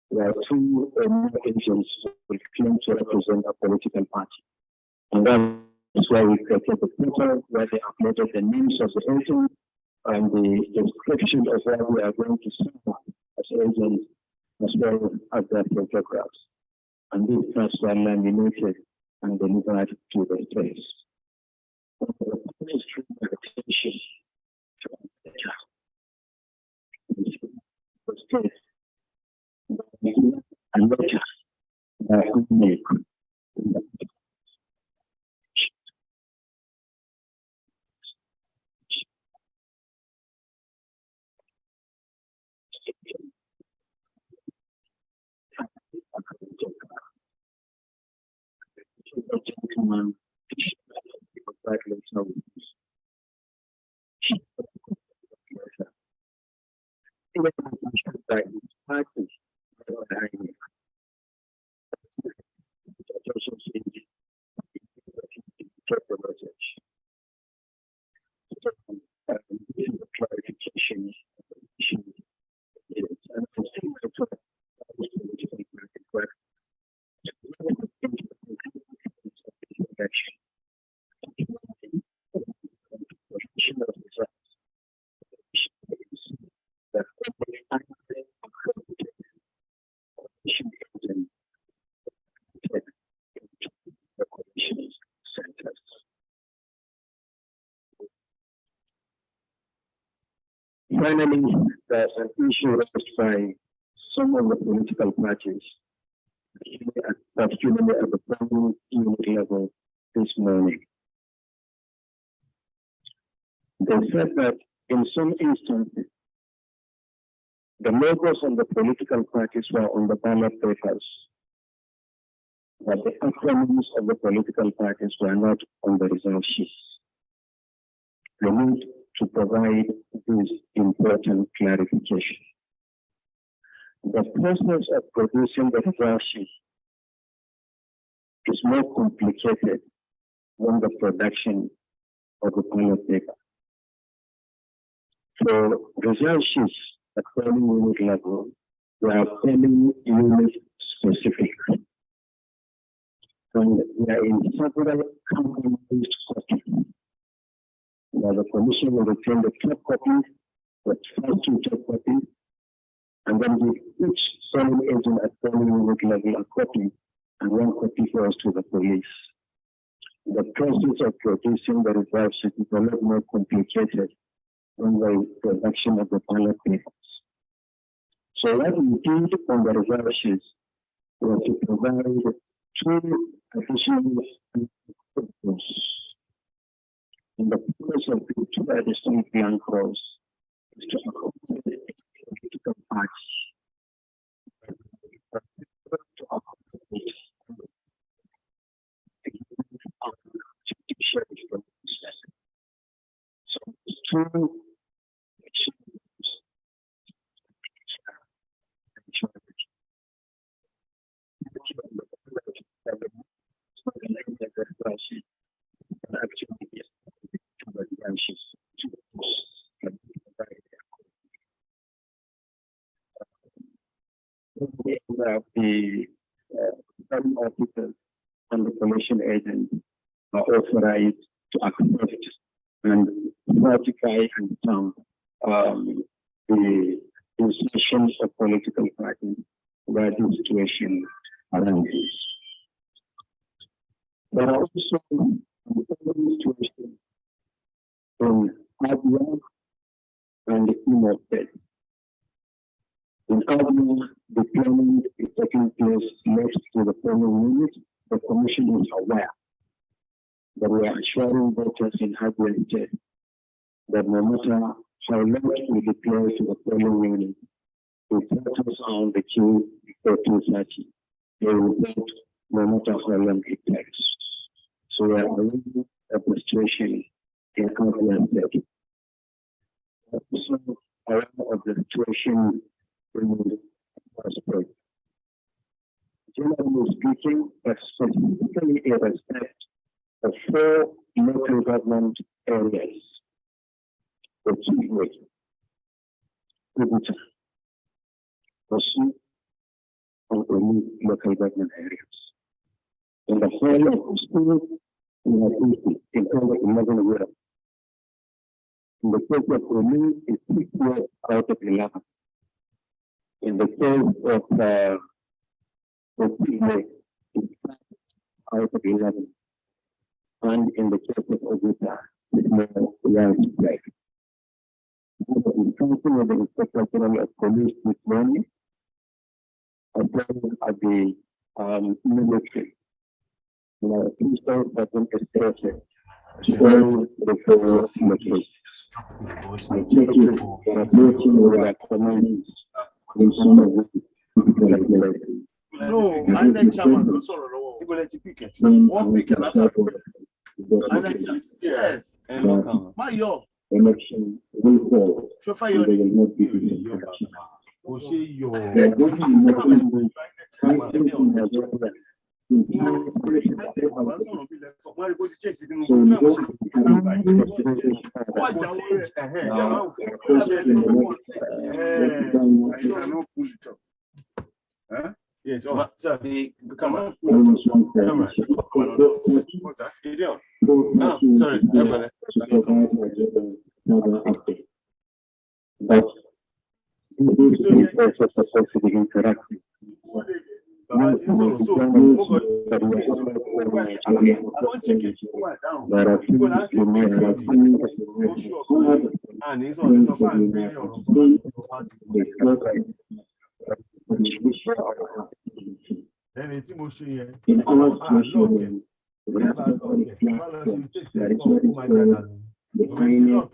where two or more agents will claim to represent a political party. And that's why we created the portal where they uploaded the names of the agents and the description of what we are going to serve as agents, as well as their photographs. And these cards were laminated and delivered to the place. Gentleman, clarification. Finally, there's an issue raised by some of the political parties, particularly at the primary unit level this morning. They said that in some instances, the logos of the political parties were on the ballot papers, but the acronyms of the political parties were not on the result sheets. We need to provide this important clarification. The process of producing the result sheet is more complicated than the production of the ballot paper. For result sheets at polling unit level, we are polling unit specific. And we are in several company-based copies. Where the commission will return the top copy, the first two top copies, and then give each polling agent at polling unit level a copy, and one copy goes to the police. The process of producing the results is a lot more complicated than the production of the ballot papers. So what we did on the result sheets was to provide two additional rows. And the purpose of the two additional blank rows is to accommodate political parties. To accommodate so two the some officers and the commission agent are authorized to accept and ratify and stamp the institutions of political parties where the situation arises. There are also situations in Advocacy and INEC. In Anambra, the planning is taking place next to the polling unit. The commission is aware that we are assuring voters in Advocacy State that no matter how long we declare to the polling unit, if voters are on the queue for 2:30, they will vote no matter how long it takes. So we are aware of the situation in Advocacy State. Also aware of the situation in Anambra. Generally speaking, but specifically in respect of 4 local government areas, the Chiefway, Kubuta, Osu, and Oni local government areas. In the whole of Osu, we have 80 in over 11 years. In the case of Oni, it's 6 years out of 11. In the case of the Chiefway, it's 5 out of 11. And in the case of Oguta, it's more widespread. In talking with the Inspector General of Police this morning, as well as the military, police that been escorted to the 4 locations. I take it that working with our commands in some of the no, INEC chairman, no sorry, no. One week and after. Yes. Mayo. Election will fall. So far, they will not be Yes, sorry, come on. Sorry, but this is supposed to be interactive. the INEC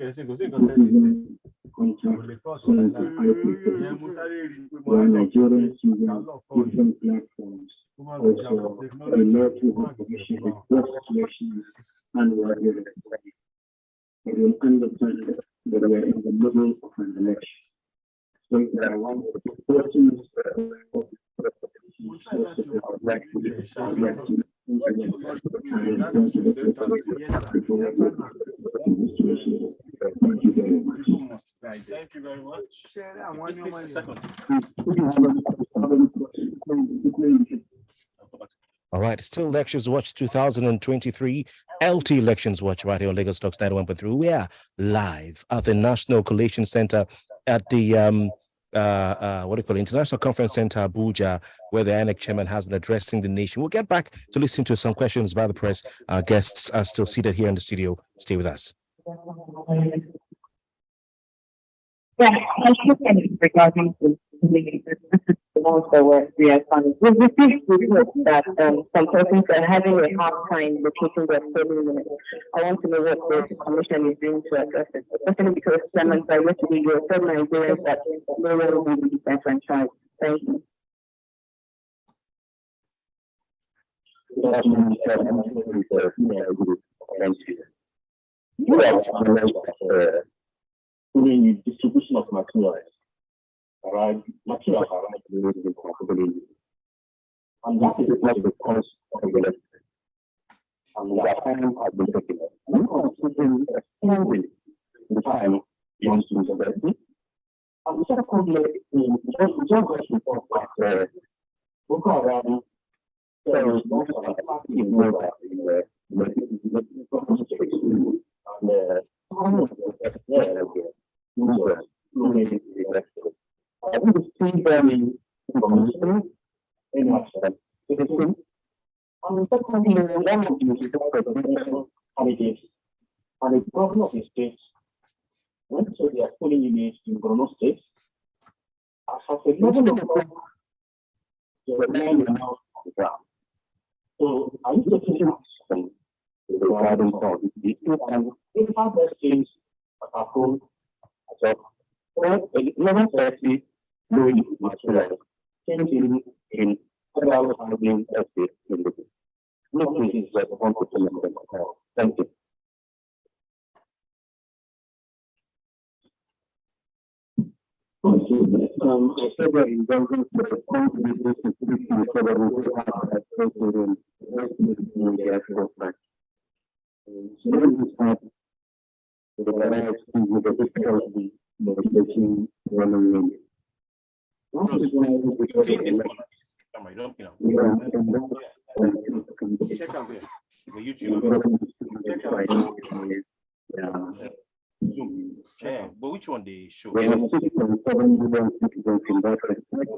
contract where Nigerians using different platforms also a lawful opposition with both elections and whatever. It will understand that we are in the middle of an election. So there are one of the questions Thank you very much. Thank you very much. All right, still Elections Watch 2023, LT Elections Watch right here on Lagos Talks 91.3. We are live at the National Collation Center at the International Conference Center, Abuja, where the INEC chairman has been addressing the nation. We'll get back to listen to some questions by the press. Our guests are still seated here in the studio. Stay with us. Yeah, I think regarding the ones that were reassigned, we received reports that some persons are having a hard time locating their polling units. I want to know what the commission is doing to address it, especially because Clemens, I yesterday you told Nigerians that no one will be disenfranchised. Thank you. The distribution of materials, right? Materials are not available for everybody. And that is what the cause of the election. And the time has been taken. We are considering extending the time beyond university. And the second is just report that Boko Haram terrorists also are active in I think it's still very information in action. And secondly, one of the presidential candidates and the governor of the state went to their polling units in Borno State as of 11 o'clock to remain announced on the ground. So are you taking action regarding all these issues and if other things are home as well 11:30 doing materials changing in federal housing estate in the no places like one to thank you. I said that in terms of the business institution, so that we will have that president in the actual fact. So this part, the various things with the difficulty, the taking one on one. What is why we check out here. The YouTube. Check out here. Zoom. Yeah, but which one they show? We have 6.7 million citizens in that respect.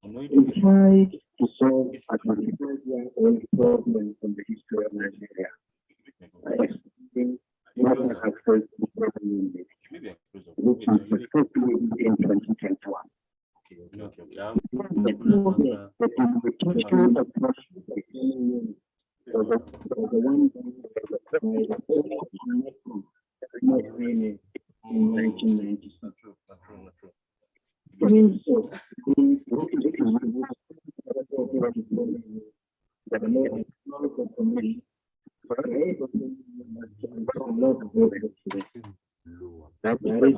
We tried to solve all problems from the history of Nigeria. I explained what has first the problem which is especially in 2021. The implementation of was the one not really in 1997. Doing so, that there is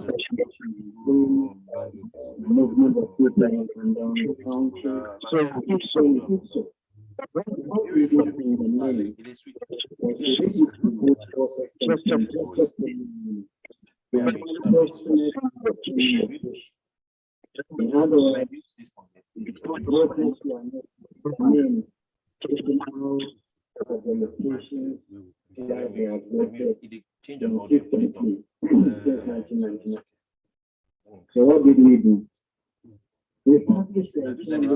movement of people and down the county. So if so, what we do in the name in other words, taking out of the locations where they are voted consistently since 1999. So what did we do? We published the very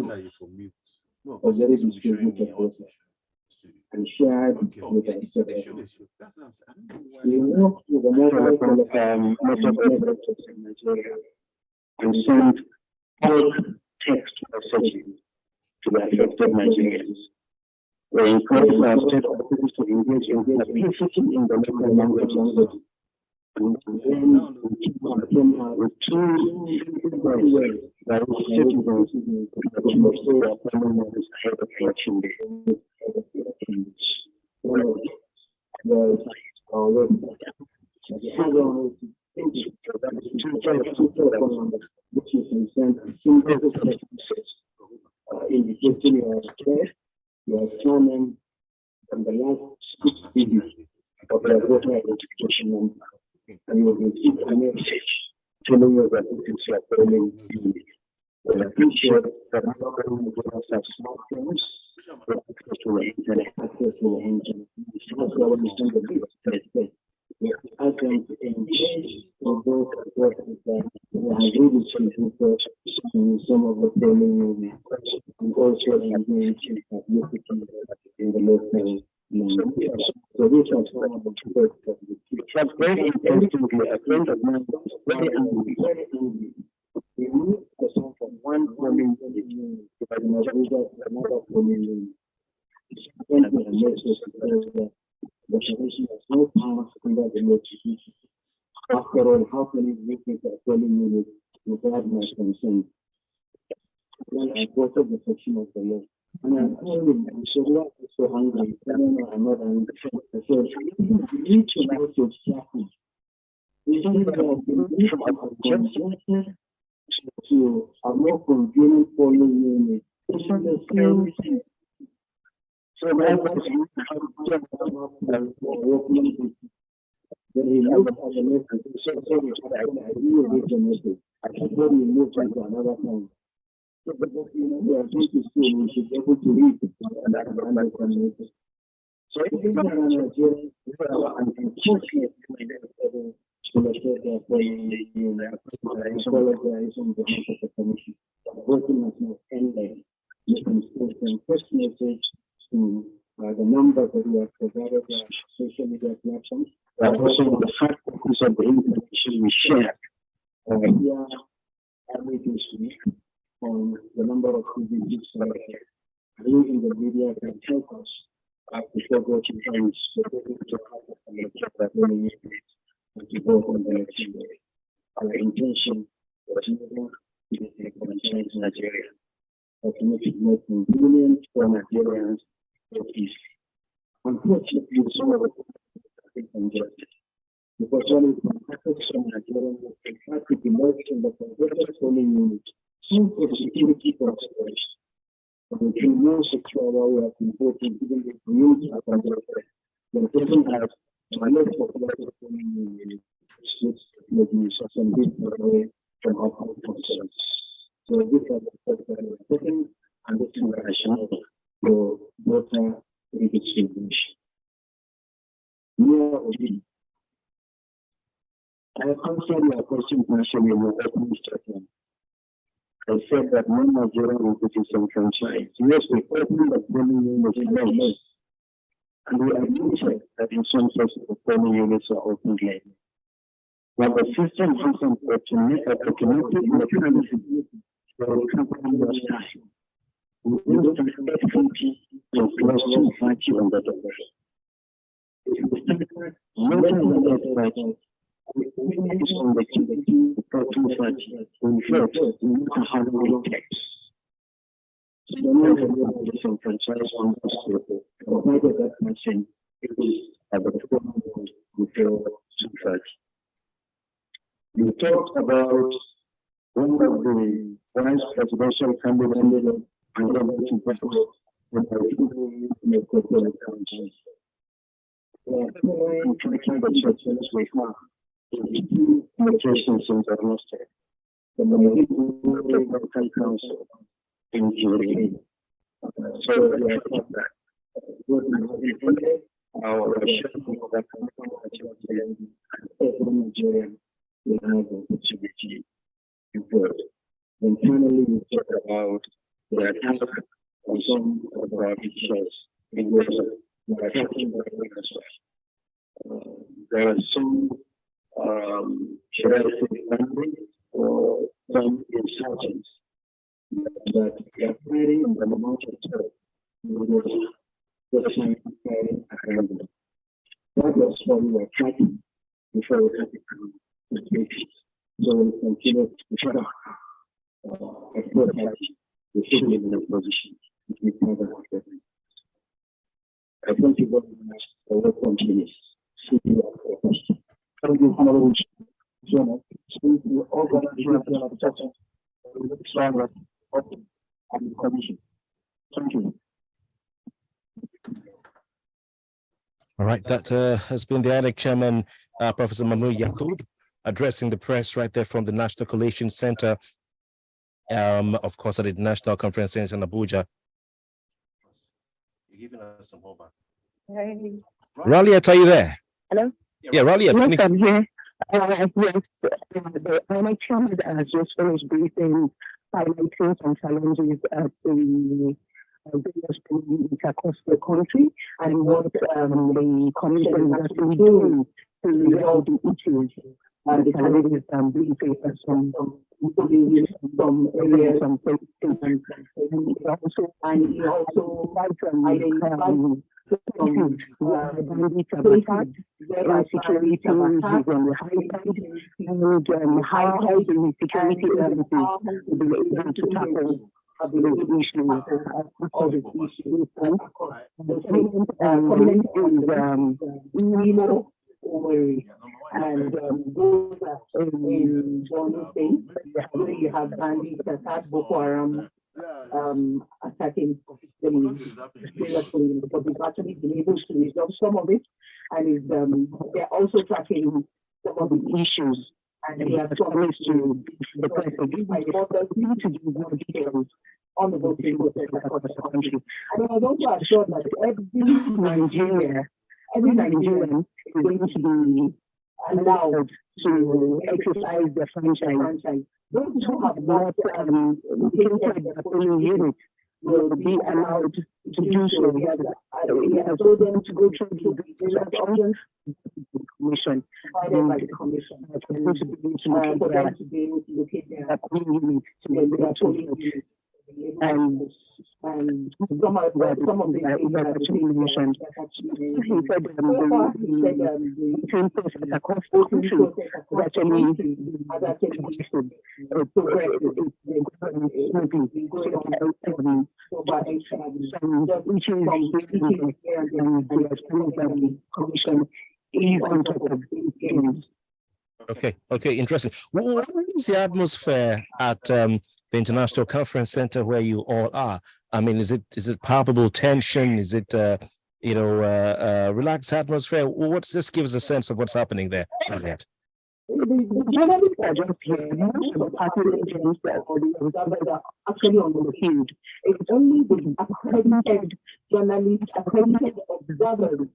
distributed process and shared with the institutions. We worked with the most of the Nigeria and send bulk text messages to the affected Nigerians. We encourage our state officers to engage explicitly in the local language. And then with two ways that citizens can say their family members ahead of election day. Which you can send a simple text message indicating your address, your surname, and the last 6 digits of your voter identification number. And you will receive a message telling you that it is your polling unit. We appreciate that not only voters have smartphones, but access to the internet, we ask them to engage in those voters that have really supported some of the polling units, and also engage in publicity in the local language. So this was one of the first that we did. Very interestingly, a friend of mine was very angry. We moved the song from one polling unit to another polling unit. When the message the solution has no power under the legislation. After all, how can it make it a polling unit without my consent? Well, I voted the section of the law. And I'm calling, I'm so hungry. I'm not angry. So, we need to message carefully. We need to a more convenient polling unit. It's not the same thing. So that was when he looked at the message, he said, I really read the message. I should probably move to another time. So, but we are going to school, we should be able to read it and understand it. So if you are a Nigerian, unfortunately, their commission. Voting has not ended. You can send first message to the number that we have provided our social media platforms, but also the hard copies of the information we share here every this week on the number of visits you in the media can help us before voting times and to vote on the election day. Our intention was never to change Nigeria, but to make it more convenient for Nigerians. Unfortunately, some of the things are injustice. Because when it happens to Nigerians, they try to demote in the converted polling unit, some for security consideration. But we feel more secure while we have been voting, even the community are under threat. When people have a lot of converted polling unit, it's making some big away from our concerns. So these are the steps that we are taking, and this is the rationale for voter redistribution. I have answered your question partially in your opening statement. I said that no Nigerian will be disenfranchised. Yes, we opened the polling units, and we admitted that in some cases the polling units are opened late. But the system hasn't automated mechanism for recovering those time. We use the FCP and close to 30 on the dollar. If we start looking at that, we focus on the GDP for 230. In fact, no matter how many takes. So the more the disenfranchised on this level, provided that machine is at the form of before 230. You talked about one of the vice presidential candidates and able to vote when I make corporate countries. In tracking the churches we have in two locations in the state. The local council in Jury. So we have got that. Our sharing of that council and every Nigerian will have the opportunity to vote. And finally, we talk about the attack on some of our pictures in which we are talking about there are some, should I say, funding or some referendum. That was what we were tracking before we had the cases. So we continue to try to explore the party. We should be in a position to be part of the I thank you very much for your continuous. See you at the question. Thank you for the journal. Speak to all the organizations and the commission. Thank you. All right, that has been the INEC chairman, Professor Manu Yakub, addressing the press right there from the National Collation Center, of course, at the National Conference Center in Abuja. You're giving us some homework. Hey. Raliat, are you there? Hello? Yeah, Raliat. Yes, I'm here. Yes, the INEC chairman has just finished briefing, highlighting some challenges at the various communities across the country and what the commission is actually doing to resolve the issues and the challenges being faced at some areas, some statements, and he also identified some bandits have attacked, security is on the high side, and high security agencies will be able to tackle the issues of the issues. The comment is Nemo Oweri, and those are in Borno State, where you have bandits attack Boko Haram, attacking the but we've actually been able to resolve some of it, and they're also tracking some of the issues, and we have promised to the press again by the to give more details on the voting process across the country. And I was also assured that every Nigerian is going to be allowed to exercise their franchise. Those who have not entered the polling unit will be allowed to do so. We have told them to go through the instructions commission, provided by the commission, for them to be able to locate their polling unit to actually and some of the actually mentioned. He said the same process across the country is actually commission is on top of things. Okay, interesting. What is the atmosphere at the International Conference Center where you all are? I mean, is it palpable tension? Is it relaxed atmosphere? Just give us a sense of what's happening there. The journalists are just here. Most of the party agents or the observers are actually on the field. It's only the accredited journalists, accredited observers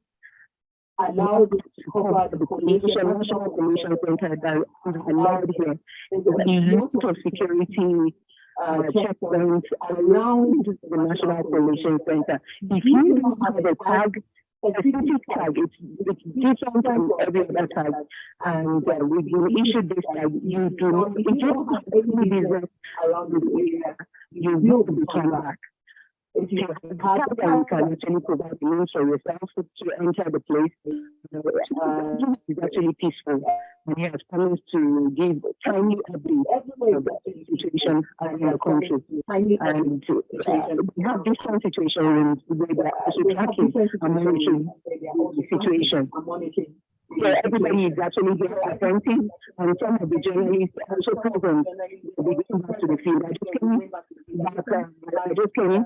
allowed to cover the National Collation Center that are allowed here. There's a lot of security checkpoints around the National Collation Center. If you don't have a tag, a specific tag, it's different from every other tag. And we've been issued this tag. You do not, if you don't have any business around the area, you will be turned back. If you have a tag, you can actually provide the means for yourself to enter the place. It's actually peaceful. And he has promised to give timely updates of the situation in the country. And we have different situations where they're actually tracking and monitoring the situation. So everybody is actually here attending, and some of the journalists are also present. They'll be going back to the field. I just came in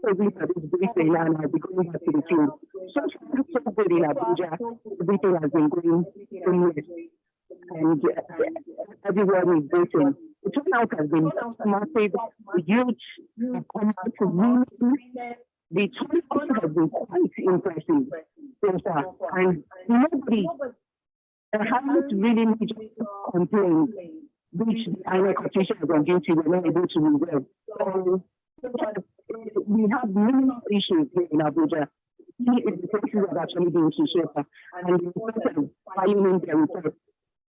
probably for this briefing, and I'll be going back to the field. So good in Abuja, everything has been going smooth, and everyone is waiting. The turnout has been massive, huge, the turnout has been quite impressive so far, and nobody has really complained, which the INEC officials are guilty, we're not able to resolve. So we have many issues here in Abuja. The places have actually been to shelter, and the person filing in their report,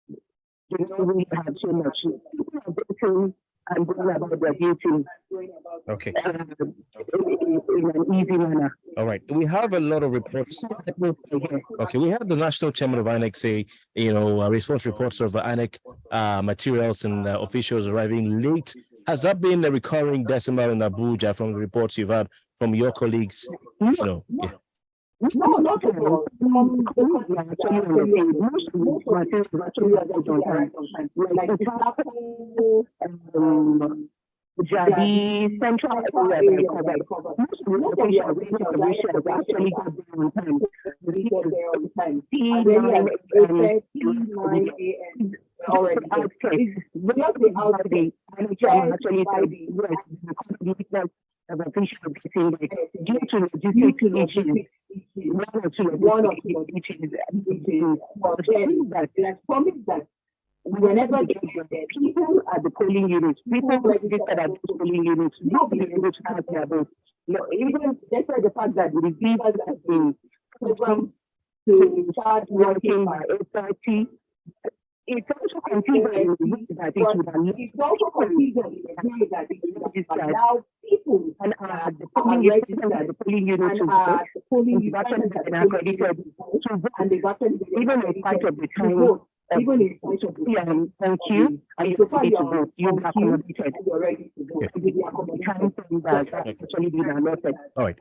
they don't really have so much. People are getting and going about their duties. Okay. In an easy manner. All right. We have a lot of reports. Okay, we have the national chairman of INEC say, response reports of INEC materials and officials arriving late. Has that been a recurring decimal in Abuja from the reports you've had from your colleagues? No, not at all. The central area covered. Most of the actually got there on time. Already outskirts. Not the outside. Actually, of officials getting like due to logistic issues, one or two issues, that promise that whenever people at the polling units, people registered at the polling units, not be able to cast their votes. Even despite the fact that the BVAS has been programmed to start working by 8:30. It's also conceivable that it would allow people and the polling units to vote, and even in spite of the time. Even if thank you, and so far you're accommodated. You're ready to go. All right.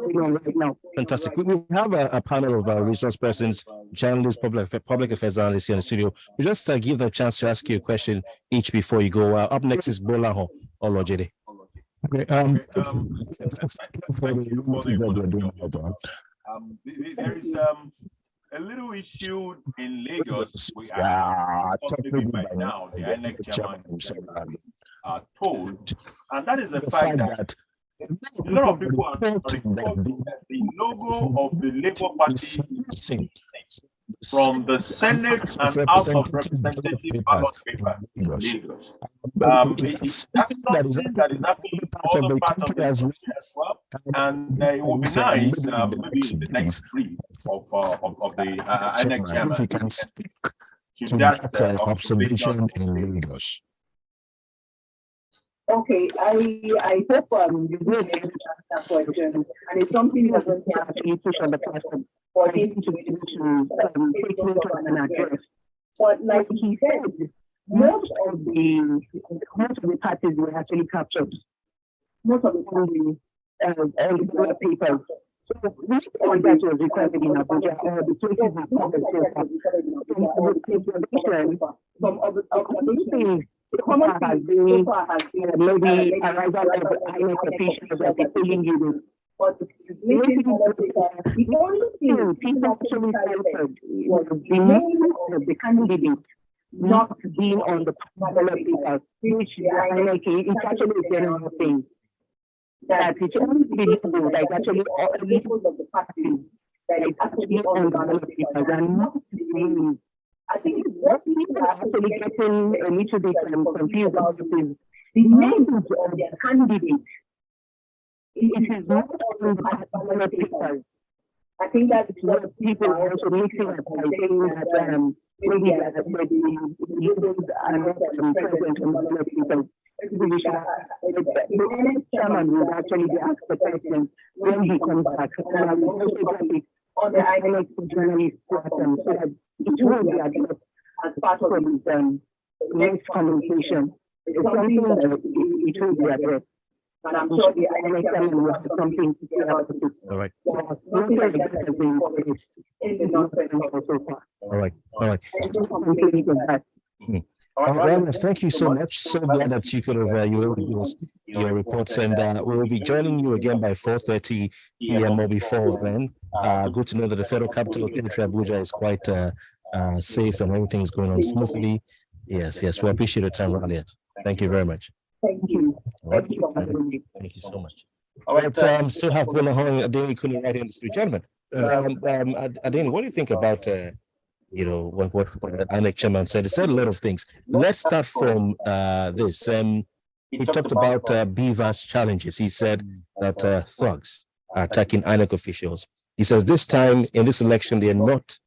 Right now. Fantastic. We have a panel of resource persons, journalists, public affairs analysts here in the studio. We just give them a chance to ask you a question each before you go. Up next is Bolaho Olojede. Okay. There is a little issue in Lagos. We are by now the INEC chairman are told, and that is the fact that a lot of people are reporting that the logo of the Labour Party from the Senate and House of Representatives ballot paper in Lagos. That's something that is happening in other parts of the country as well, and it would be nice maybe in the next brief of the INEC chairman if you can speak to that observation in Lagos. Okay, I hope you will be able to answer that question, and it's something we're going to actually push on the platform for him to be able to take note of and address. But like he said, most of the parties were actually captured. Most of the ballot papers. So which one that was recorded in Abuja or the places recorded from observation, the common has been maybe arrival of INEC officials at the polling unit. But the only thing people actually cited was the name of the candidate not being on the ballot paper, which INEC is actually a general thing. That it's only believable that actually all the people of the party that is actually on the ballot papers and not the name. I think what people are actually getting a little bit confused about is the names of their candidates. It is not on the ballot papers. I think that what people are also mixing up by saying that maybe that the leaders are not present on the ballot papers. The NS chairman will actually be asked the question when he comes back. And I will also put it on the INEC journalist platform so that it will be addressed as part of his next communication. It's something that it will be addressed. And I'm sure the INEC chairman will have something to say about it. All right. All right. All right, thank you so much. So glad that you could have your reports, and we'll be joining you again by 4:30 p.m. or before then. Good to know that the Federal Capital Territory Abuja is quite safe and everything is going on smoothly. Yes, we appreciate your time, Raliat. Thank you very much. Thank you. Thank you so much. All right, still have Bolaho Adeni Kuni right in the studio. Gentlemen, Adeni, what do you think about what the INEC chairman said? He said a lot of things. Let's start from this. He talked about BVAS challenges. He said that thugs are attacking INEC officials. He says this time in this election, they are not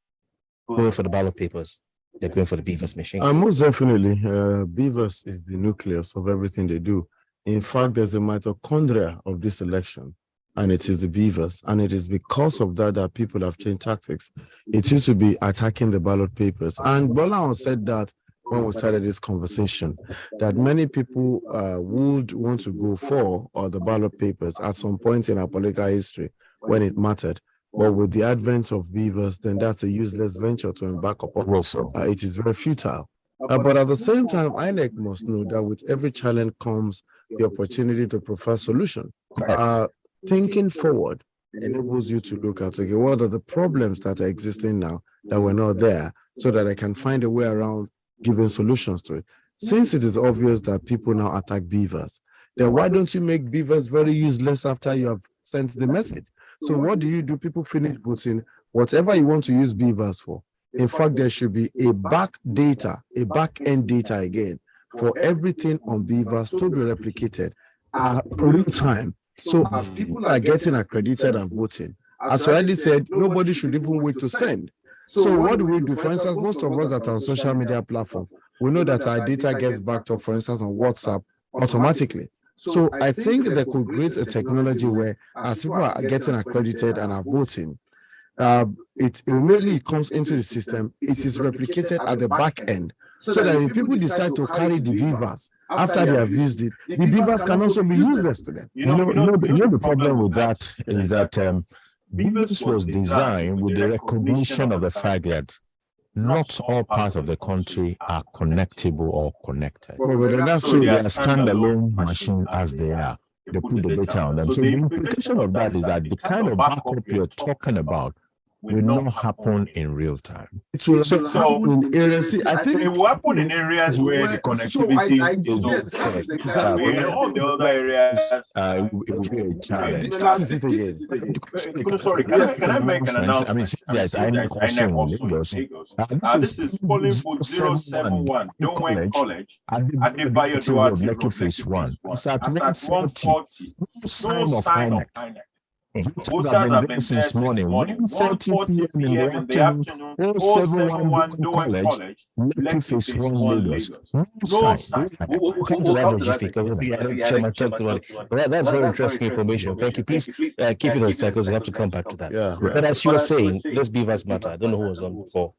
going for the ballot papers. they're going for the BVAS machine. Most definitely, BVAS is the nucleus of everything they do. In fact, there's a mitochondria of this election, and it is the BVAS. And it is because of that that people have changed tactics. It used to be attacking the ballot papers. And Ballot said that when we started this conversation, that many people would want to go for the ballot papers at some point in our political history when it mattered. But with the advent of BVAS, then that's a useless venture to embark upon. It is very futile. But at the same time, INEC must know that with every challenge comes the opportunity to provide solution. Thinking forward enables you to look at, okay, what are the problems that are existing now that were not there, so that I can find a way around giving solutions to it. Since it is obvious that people now attack BVAS, then why don't you make BVAS very useless after you have sent the message? So what do? People finish putting whatever you want to use BVAS for. In fact, there should be a back-end data again for everything on BVAS to be replicated real time. So as people are getting accredited and voting, as I already said, nobody should even wait to send. So what do we do? For instance, most of us that are on social media platform, we know that our data gets backed up, for instance, on WhatsApp automatically. So I think they could create a technology where as people are getting accredited and are voting, it immediately comes into the system. It is replicated at the back end, so that if people decide to carry the BVAS after they have used it, the BVAS can also be useless to them. The problem with that is that BVAS was designed with the recognition of the fact that not all parts of the country are connectable or connected. So they are standalone machines as they are. They put the data on them. So the implication of that is that the kind of backup you're talking about will not happen in real time. It will happen in areas. I think it will happen in areas where the connectivity is in all the other areas. It will be a challenge. Sorry, can I make an announcement? I mean, yes, I know also in Lagos. This is polling booth 071, Donwen College, Adebayo Duarte phase 1. It's at 140. No sign of INEC. Voters have been there since morning. 1:40 p.m. in the afternoon. 071 Donwen College, Lekki phase 1 Lagos. No sign. We'll come to that. That's very interesting information. Thank you. Please keep it on cycles. We have to come back to that. Yeah. But as you were saying, this BVAS matter. I don't know who was on before.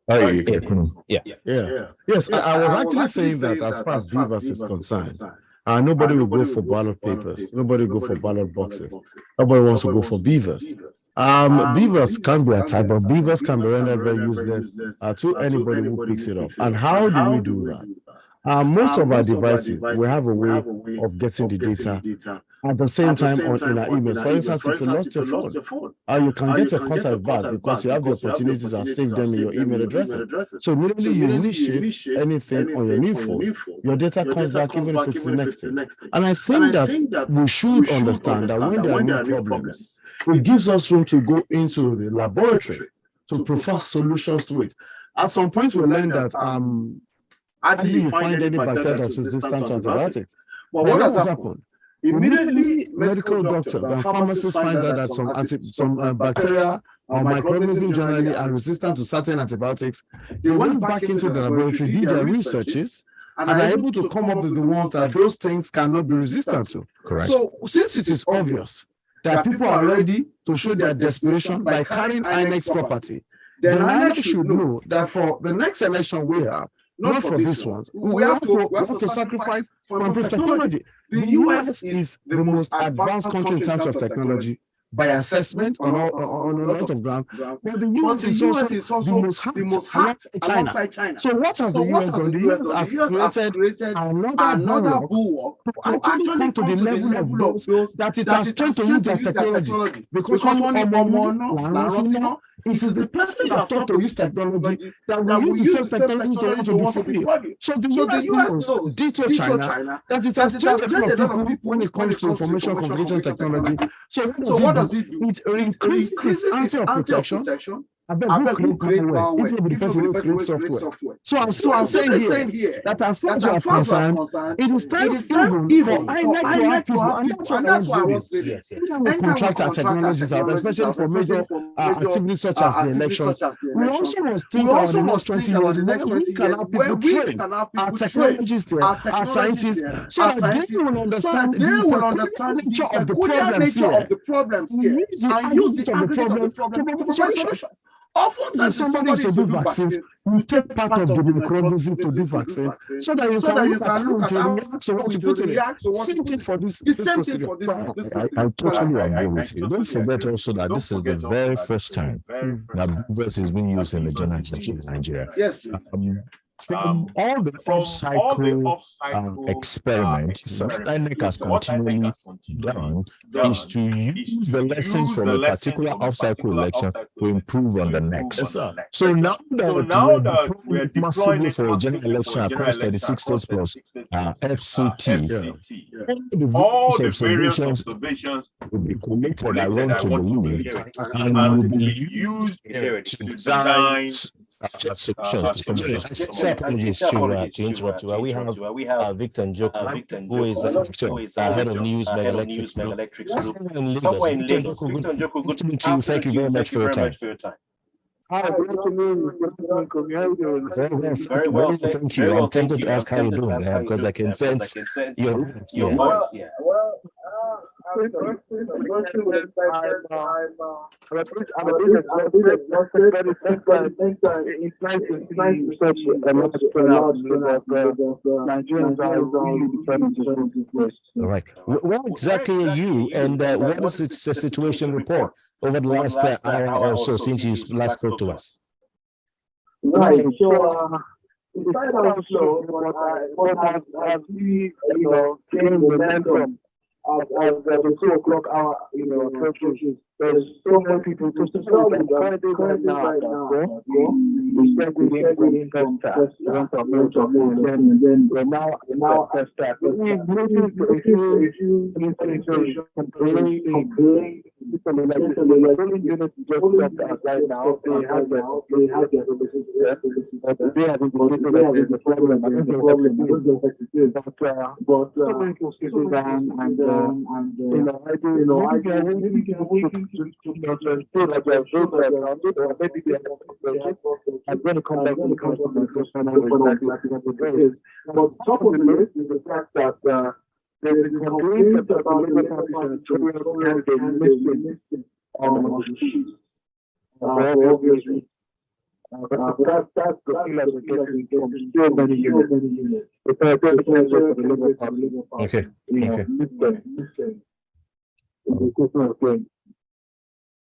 Yes, I was actually saying that as far as BVAS is concerned, nobody will go for ballot papers. Nobody will go for ballot boxes. Nobody wants to go for BVAS. BVAS can be attacked, but BVAS can be rendered very useless to anybody who picks it up. And how do we do that? Most of our devices, we have a way of getting the data at the same time in our emails. For instance, if you lost your phone, you can get your contact back because you have the opportunity to save them in your email addresses. So immediately you initiate anything on your new phone, your data comes back even if it's the next thing. And I think that we should understand that when there are new problems, it gives us room to go into the laboratory to provide solutions to it. At some point, we learned that how do you find any bacteria that's resistant to antibiotics? But what has happened? Immediately, medical doctors and pharmacists find out that some bacteria or microorganisms generally are resistant to certain antibiotics. They went back into the laboratory, did their researches, and are able to come up with the ones that those things cannot be resistant to. Correct. So since it is obvious that people are ready to show their desperation by carrying INEC's property, then INEC should know that for the next election we have, not for these ones, we have to sacrifice for improved technology. The US is the most advanced country in terms of technology by assessment on a lot of ground. But the US is also the most hacked alongside China. So what has the US done? The US has created another bulwark to actually come to the level of those that it has tried to use their technology. Because it is the person that started to use technology that will use the same technology to defeat you. So the US knows, ditto China, that it has changed a lot of people when it comes to information communication technology. So what does it do? It increases its anti-protection I bet who create malware? If not the person who create software. So I'm saying here that as far as you are concerned, it is time evil for INEC to have people, and that's why I was saying anytime we contract our technologies out, especially for major activities such as the elections, we also must think about the next 20 years where we can have people train our technologists there, our scientists, so that they will understand the nature of the problems here and use the problem to provide solution. Oftentimes, somebody to do vaccines, you take part of the microorganism to do vaccine, so that you can look at how to put it. Same thing for this. I totally agree with you. Don't forget also that this is the very first time that BVAS is being used in the general election in Nigeria. Yes. From all the off-cycle experiments that INEC has continually done is to use the lessons from a particular off-cycle election to improve on the next. So now that we're deploying for a general election across 36 states plus FCT, all the various observations will be collected around to the lead and will be used to design apologies to interrupt you. We have Victor Njoku, who is head of News Mega Electric somewhere in Lagos. Victor Njoku, good to meet you. Thank you very much for your time. Hi, good afternoon. Very well, thank you. I'm tempted to ask how you're doing because I can sense your voice. I'm a All right. Where exactly are you, and what is the situation report over the last hour or so since you last spoke to us? Right. So, it started out slow, but as we, gained momentum at the 2 o'clock hour, approaches, there's so many people to start with Friday right now. We said we didn't come fast. And then we're now first step. We've noticed a few installations complaining. People like the polling units just stopped us right now. They have their but they have indicated that there's a problem. I don't know what it is. But so many people sitting down and I feel like they're so bad around it, or maybe they're I'm going to come back to the council for the first time. But top of the list is the fact that there's been complaints about the Labour Party senatorial candidate missing on the sheet. For obvious reasons. That's the thing that we're getting from so many units. Okay.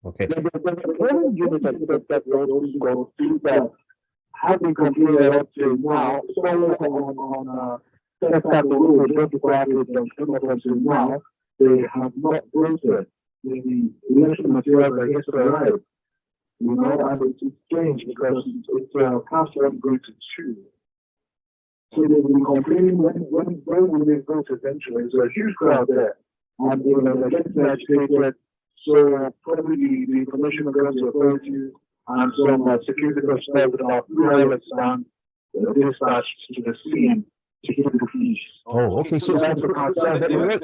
Okay. The polling units that have been completed up to now, solely on test road, 24 hours now, they have not voted. The election materials are yet to arrive. And it's strange because it's past 1 going to 2. So they've been complaining when will they vote eventually? There's a huge crowd there. And they're getting agitated. So probably the information against the authorities and some security personnel that are pilots down dispatched to the scene to keep the peace. Oh, okay. So there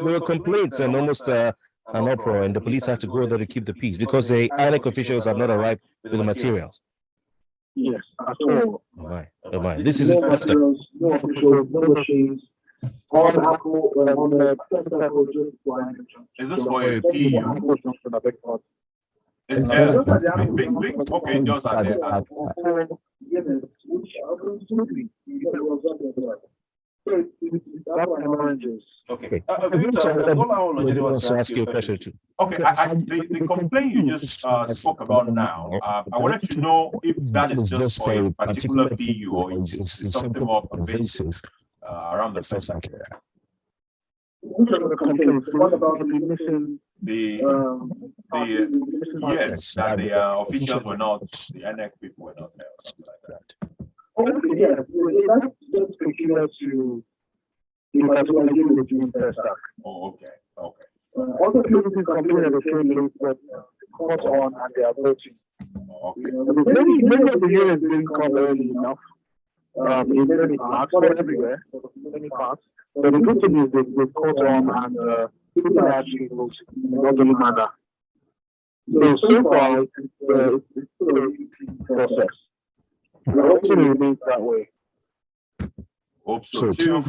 were complaints and almost an uproar, and the police had to go there to keep the peace because the INEC officials have not arrived with the materials. Yes, at all. Oh my. This is no officials, no machines. All the alcohol on the is this for a PU? It's big. Okay, just at Okay. I want to ask you a question too. Okay, the complaint you just spoke about now, I wanted to know if that is just for a particular PU or is something more pervasive around the first area. What about the missing? Yes, that the officials were not, the INEC people were not there, or something like that. Okay, yeah, that's just peculiar to the particular unit being test. Oh, okay. Other people can complain at the same rate, but caught on and they are voting. Okay. Many of the units didn't come early enough. In many parts, not everywhere, but in many parts. But the good thing is they've caught on and people are actually voting in an orderly manner. So far, it's still a repeat process. It hopefully remains that way. Hope so too.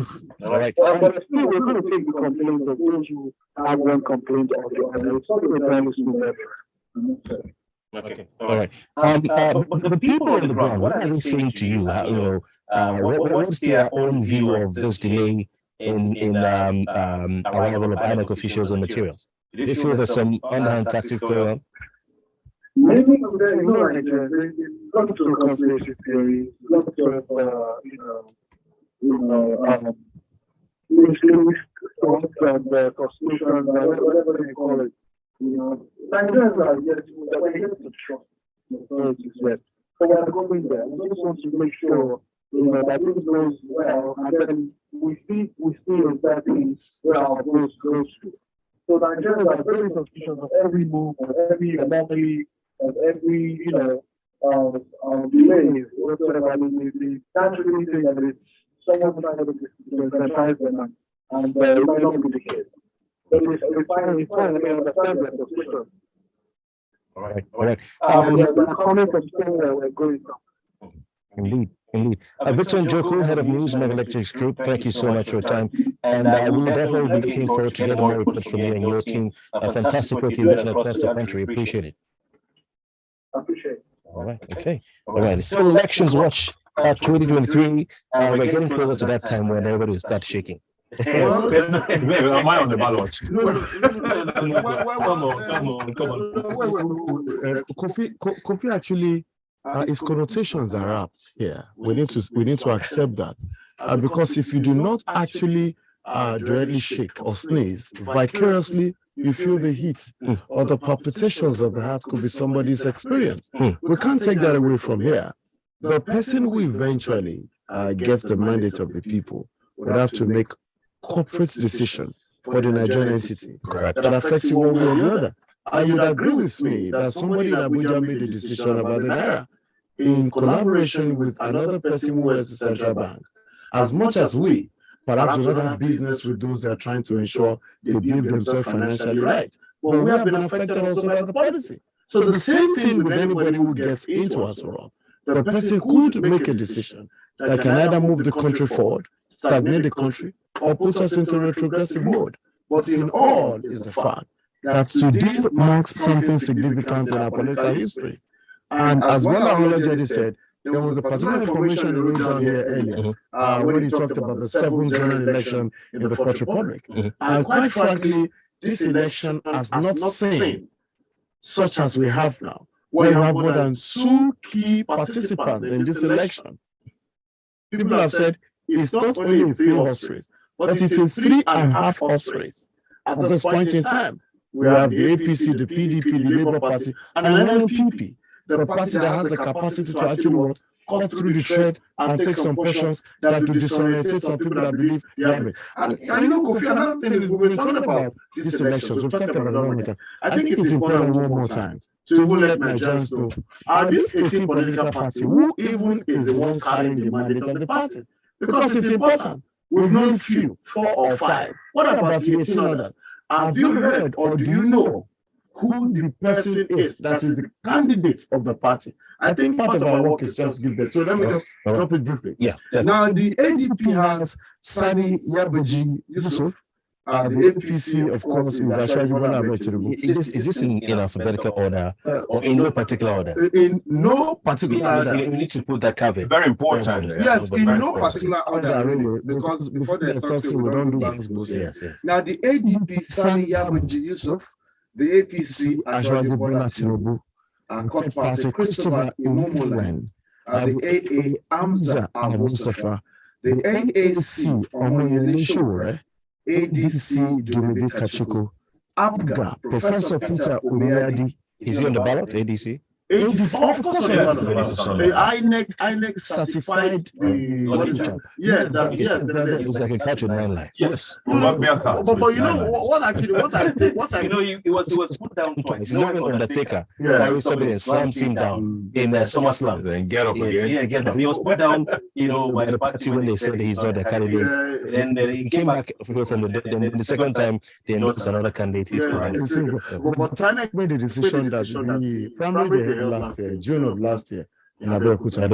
All right. But still, we're going to take the complaints of those who have one complaint or the other. It's not entirely smooth everywhere. Okay. All right. But the people on the ground, what are they saying to you? What's their own view of this delay in arrival of INEC officials and materials? Do they feel there's some underhand tactics going on? Many of them, there's lots of conspiracy theories, lots of, Muslim thoughts and conspirations, whatever they call it. Nigerians are yet to trust the authorities yet. So we are going there. We just want to make sure, that this goes well, and then we see exactly where our votes goes to. So Nigerians are very suspicious of every move, of every anomaly, of every, delay, whatsoever. They can't really think that it's someone trying to disenfranchise them, and it might not be the case. But it's fine, I understand their suspicion. All right. We're coming from somewhere we're going from. Indeed. Victor Njoku, head of News Mega Electrics Group, thank you so much for your time. And we will definitely be looking forward to getting more reports from you and your team. A fantastic work you've done across the country. Appreciate it. Appreciate it. All right. Okay. All right. It's still Elections Watch 2023. We're getting closer to that time when everybody will start shaking. Am I on the ballot? Kofi actually, its connotations are apt here. We need to accept that, because if you do not actually directly shake or sneeze, vicariously you feel the heat or the palpitations of the heart could be somebody's experience. We can't take that away from here. The person who eventually gets the mandate of the people would have to make corporate decision for the Nigerian entity that affects you one way or the other. And you'd agree with me that somebody in Abuja made a decision about the Naira in collaboration with another person who was the central bank. As much as we perhaps would not have business with those that are trying to ensure they build themselves financially right, but we have been affected also by the policy. So the same thing with anybody who gets into us wrong. The person could make a decision that can either move the country forward, stagnate the country, or put us into retrogressive mode. But in all is the fact that today marks something significant in our political history. And as well as already said, there was a particular information that wrote down here earlier when he talked about the 7th general election in the Fourth Republic. And quite frankly, this election has not seen such as we have now, where you have more than 2 key participants in this election. People have said it's not only a 3-horse race, but it's a 3.5 horse race. At this point in time, we have the APC, the PDP, the Labour Party, and an NPP, the party that has the capacity to actually cut through the thread and take some portions that to disorientate some people that believe they have it. And Kofi, another thing is we've been talking about these elections, we've talked about it. I think it's important one more time to even let Nigerians know, this 18 political party, who even is the one carrying the mandate of the party? Because it's important. We've known few, 4 or 5. What about the 18 others? Have you heard or do you know who the person is that is the candidate of the party? I think part of our work is just give that. So let me just drop it briefly. Yeah. Now the ADP has Sani Yabaji Yusuf. The APC, of course, is actually one of Is this in alphabetical order or in no particular order? In no particular order. We need to put that caveat. Very important. Yes, in no particular order, really, because before they talk, we don't do this. Yes. Now, the ADP, Sani Yabaji Yusuf, the APC, Ashwaji Bola Tinubu, and Court Party, Christopher Imomolen, the AA, Hamza Al-Mustafa, the AAC, Omoyele Shure, ADC, Dumibi Kachuku, ABGA, Professor Peter Uriadi. Is he on the ballot, ADC? Of course, INEC certified the yes, It was like a catch with 9 lives. Yes. But you know what actually what I it was put down twice. You know, Undertaker carries somebody and slams him down in SummerSlam. Then get up again. Yeah, get up. He was put down, by the party when they said he's not a candidate. And then he came back from the second time. They noticed another candidate. But INEC made the decision that the primary they held last year, June of last year, in Abeokuta.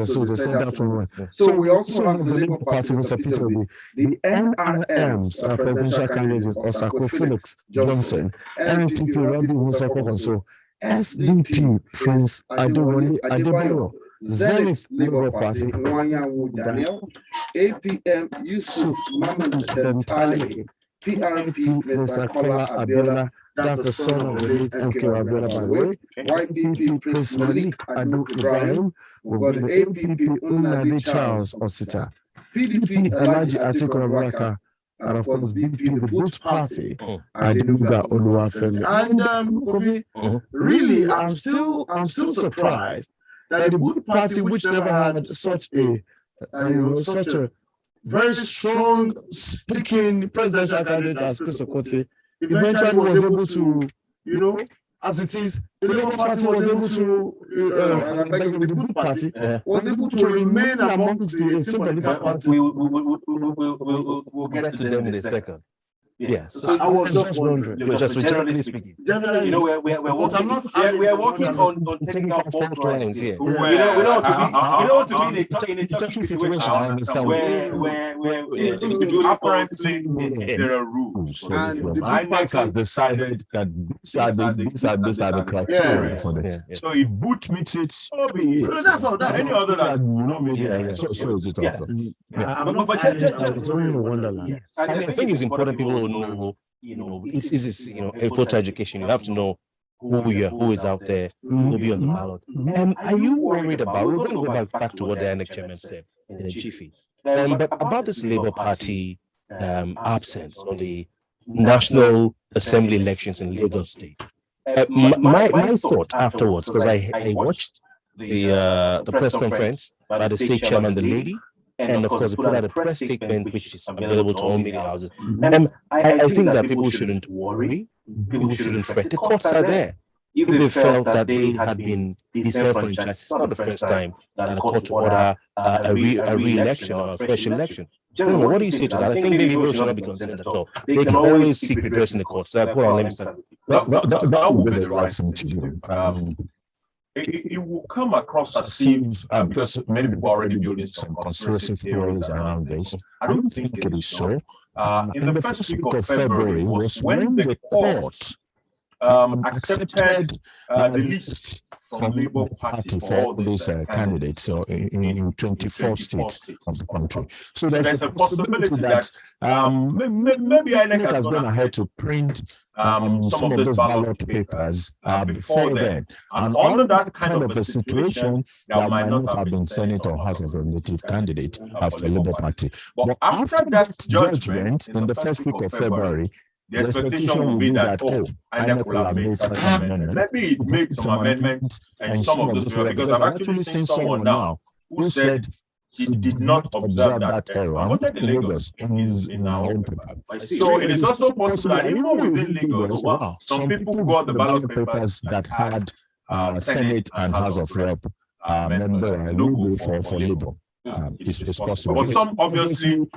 So they said that from one. So we also have the Labour Party, Mr. Peter Obi. The NRM's presidential candidates Osako Felix Johnson, NPP Rabi Musa Kokonso, SDP Prince Adeboro, Zenith Labour Party Nwanyanwu Daniel, APM Yusuf Mamman Dentale, PRP Mr. Kola Abiola, that's the son of the late MK Abiola, by the way. YPP Prince Malik Adu Ibrahim, we've got the APP Unadi Charles Osita, PDP Alaji Atiku Abubakar, and of course BP, the Boot Party, Adenuga Oluwafemi. And really, I'm still surprised that the Boot Party, which never had such a very strong speaking presidential candidate as Chris Okotie, eventually was able to, as it is, the Labour Party was able to, the Good Party was able to remain amongst the Labour Party. We'll get to them in a second. Yes, I was just wondering. Just generally speaking. Generally, we're working on taking out fault lines here. We don't want to be in a touchy situation where apparently there are rules. And the INEC has decided that these are the criteria for them. So if Boot meets it, so be it. That's all. Any other than So is it also. It's only in Wonderland. I think it's important people know, it's a voter education. You have to know who is out there, who will be on the ballot. Are you worried about, we're going to go back to what the INEC chairman said in the Chiefy, but about this Labour Party absence on the National Assembly elections in Lagos State? My thought afterwards, because I watched the press conference by the state chairman, the lady, and of course, they put out a press statement which is available to all media houses. I think that people shouldn't worry, people shouldn't fret. The courts are there. If they felt that they had been disenfranchised, it's not the first time that a court order a re-election or a fresh election. Gentlemen, what do you say to that? I think maybe people should not be concerned at all. They can always seek redress in the courts. So hold on, let me start. That would be the right thing to do. It will come across as if, because many people are already building some conspiracy theories around this. I don't think it is so. In the first week of February was when the court accepted the list from Labour Party for all these candidates in 24 states of the country. So there's a possibility that maybe INEC has gone ahead to print some of those ballot papers before then. And under that kind of a situation, there might not have been Senate or House of Representative candidate for the Labour Party. But after that judgment, in the first week of February, the expectation will be that, INEC will have made such amendment. Maybe it made some amendments and some of those people, because I've actually seen someone now who said he did not observe that error. I wanted in Lagos in our own paper. So it is also possible that even within Lagos, some people got the ballot papers that had Senate and House of Rep member logo for Labour. It's possible. But some obviously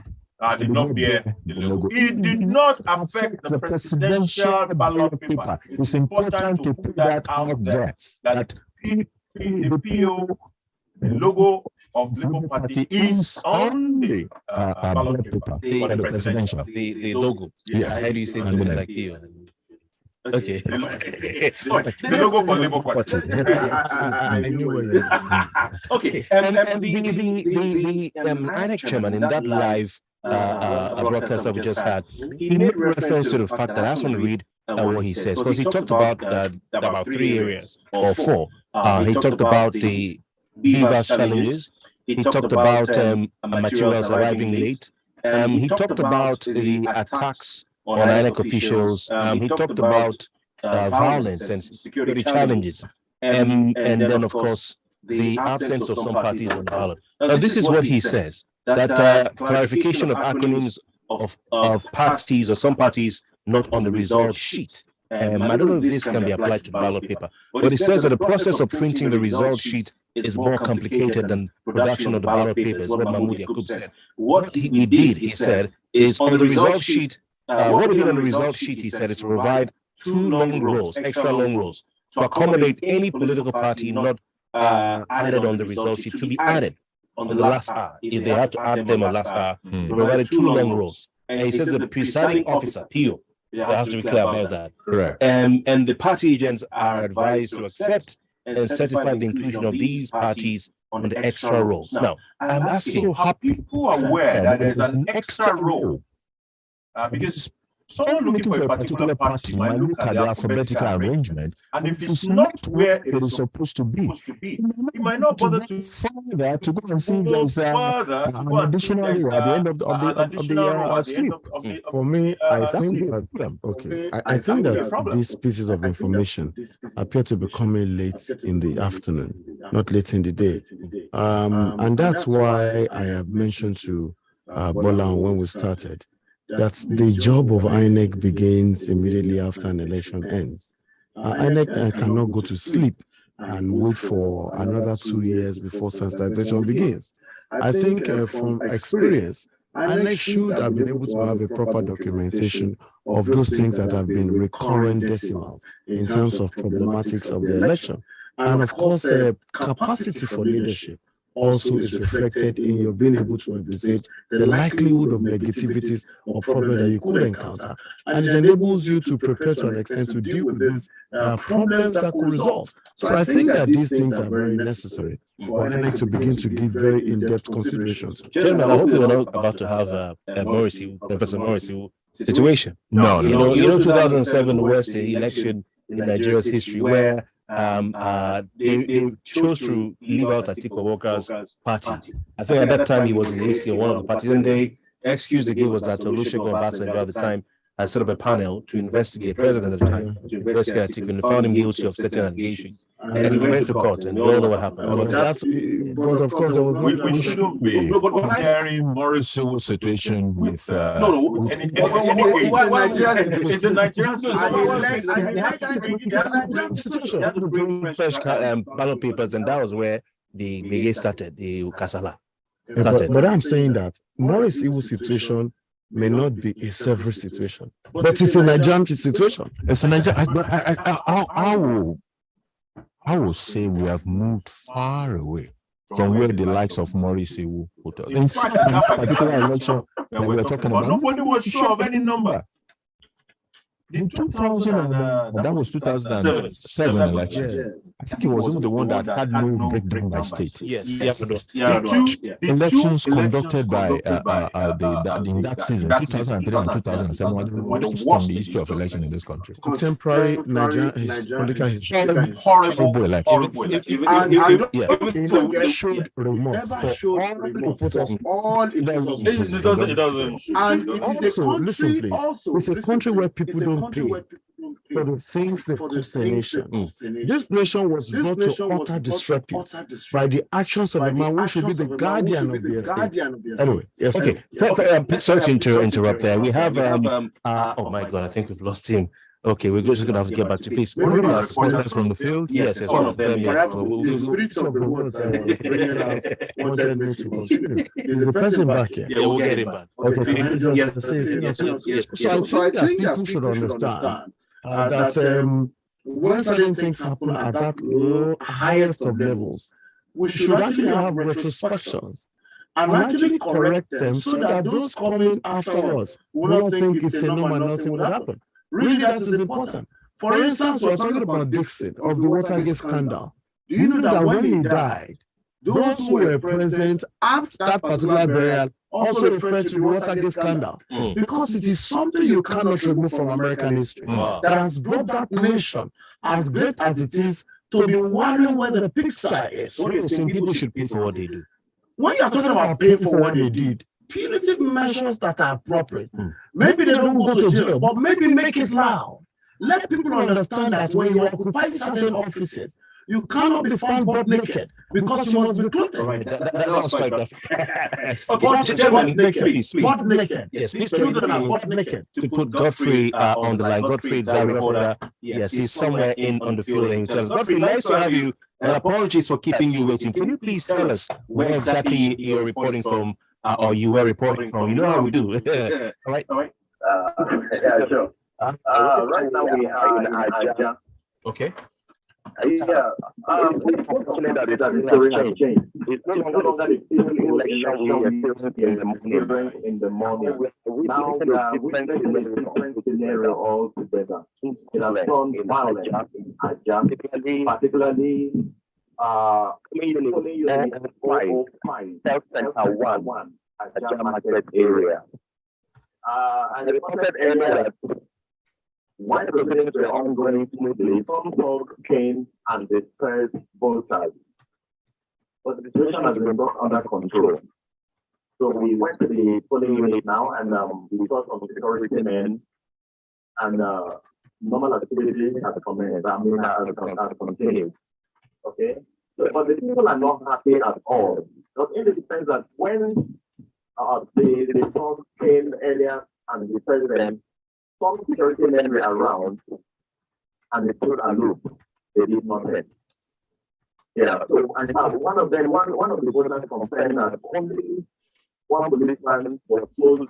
did not bear the logo. It did not affect the presidential ballot paper. It's important to put that out there, that the PO, the logo of the Labour Party is on the ballot paper for the presidential. The logo. Yes. How do you say the logo like PO? Okay. The logo for Labour Party. I knew where you were. Okay. The INEC chairman in that live broadcast that we just had, he made reference to the fact that I just want to read what he says, because he talked about 3 areas or 4. He talked about the BVAS challenges. He talked about materials arriving late. He talked about the attacks on INEC officials. He talked about violence and security challenges. And then, of course, the absence of some parties on the ballot. Now, this is what he says, that clarification of acronyms of parties or some parties not on the result sheet. I don't know if this can be applied to the ballot paper, but it says that the process of printing the result sheet is more complicated than production of the ballot paper, is what Mahmoud Yakub said. What he did, he said, is on the result sheet, what we did on the result sheet, he said, is to provide 2 long rows, extra long rows, to accommodate any political party not added on the result sheet to be added on the last hour. If they have to add them on last hour, we provided 2 long rows. And he says the presiding officer, PO, they have to be clear about that. Correct. And the party agents are advised to accept and certify the inclusion of these parties on the extra rolls. Now, I'm asking, are people aware that there's an extra roll? Because someone looking for a particular party might look at the alphabetical arrangement, and if it's not where it is supposed to be, it might not bother to further to go and see if there's an additional row at the end of the slip. For me, I think that I think that these pieces of information appear to be coming late in the afternoon, not late in the day, and that's why I have mentioned to Bola when we started that the job of INEC begins immediately after an election ends. INEC cannot go to sleep and wait for another 2 years before sensitization begins. I think from experience, INEC should have been able to have a proper documentation of those things that have been recurrent decimals in terms of problematics of the election. And of course, capacity for leadership also is reflected in your being able to envisage the likelihood of negativities or problems that you could encounter. And it enables you to prepare to an extent to deal with these problems that could resolve. So I think that these things are very necessary for INEC to begin to give very in-depth considerations. Gentlemen, I hope you're not about to have a Professor Morrissey situation. No. You know, 2007 was the election in Nigeria's history where they chose to leave out Atiku Walker's party. I think at that time he was in AC or one of the parties, and the excuse they gave was that Olusegun Obasanjo at the time had set up a panel to investigate, president at the time, to investigate Atiku, and found him guilty of certain allegations. And he went to court, and we all know what happened. But of course, we shouldn't be comparing Morris's situation with. It's a Nigerian situation. They had to bring fresh ballot papers, and that was where the brigade started, the Kasala. But I'm saying that Morris' evil situation may not be a several situation, but it's a Nigerian situation. It's a Nigerian. I will say we have moved far away from where the likes of Morrissey will put us. In fact, that particular election that we are talking about, nobody was sure of any number. In 2000, that was 2007 election. I think it was even the one that had no breakdown by state. Yes. Elections conducted by in that season, 2003 and 2007, were the worst in the history of election in this country. Contemporary Nigerian political history. Horrible election. It showed remorse for all it doesn't. And it is a country, it's a country where people don't pay for the things that cost the nation. This nation was brought to utter disrepute by the actions of a man who should be the guardian of the estate. Anyway, yes. Okay. Sorry to interrupt there. We have oh my God, I think we've lost him. Okay, we're just going to have to get back to peace. Spoilers from the field? Yes, one of them. The spirit of the words wanted me to continue. Is the person back here? Yeah, we'll get him back. Okay, can I just say, so I think that people should understand that when certain things happen at that highest of levels, we should actually have retrospections and actually correct them so that those coming after us will not think it's a norm and nothing will happen. Really, that is important. For instance, we're talking about Dixon of the Watergate scandal. Do you know that when he died, those who were present at that particular burial also referred to the Watergate scandal? Because it is something you cannot remove from American history that has brought that nation, as great as it is, to be wondering where the pigsty is. What you're saying, people should pay for what they do. When you're talking about paying for what they did, punitive measures that are appropriate. Maybe they don't go to jail, but maybe make it loud. Let people understand that when you occupy certain offices, you cannot be found butt naked because you must be clothed. Right. That was quite butt naked. Please. Butt naked. Yes, please. Children are butt naked. To put Godfrey on the line. Godfrey Zaria, yes, he's somewhere on the field. And Godfrey, nice to have you. And apologies for keeping you waiting. Can you please tell us where exactly you're reporting from, or you were reporting from? You know how we do. All right. Yeah, sure. Right now we are in Aja. Okay. Yeah, unfortunately that is a historical change. It's no longer the same election we experienced in the morning. Now we are witnessing a different scenario altogether. It has turned violent in Aja, particularly polling unit 405, Health Center 1, Aja Market area. And I reported earlier that while the proceedings were ongoing smoothly, some folks came and dispersed voters. But the situation has been brought under control. So we went to the polling unit now and we saw some security men and normal activity has commenced. I mean, has continued. Okay? So, but the people are not happy at all. Because in the sense that when the folks came earlier and dispersed them, some security men were around and they stood aloof. They did nothing. Yeah, so and one of the voters complained that only one policeman was close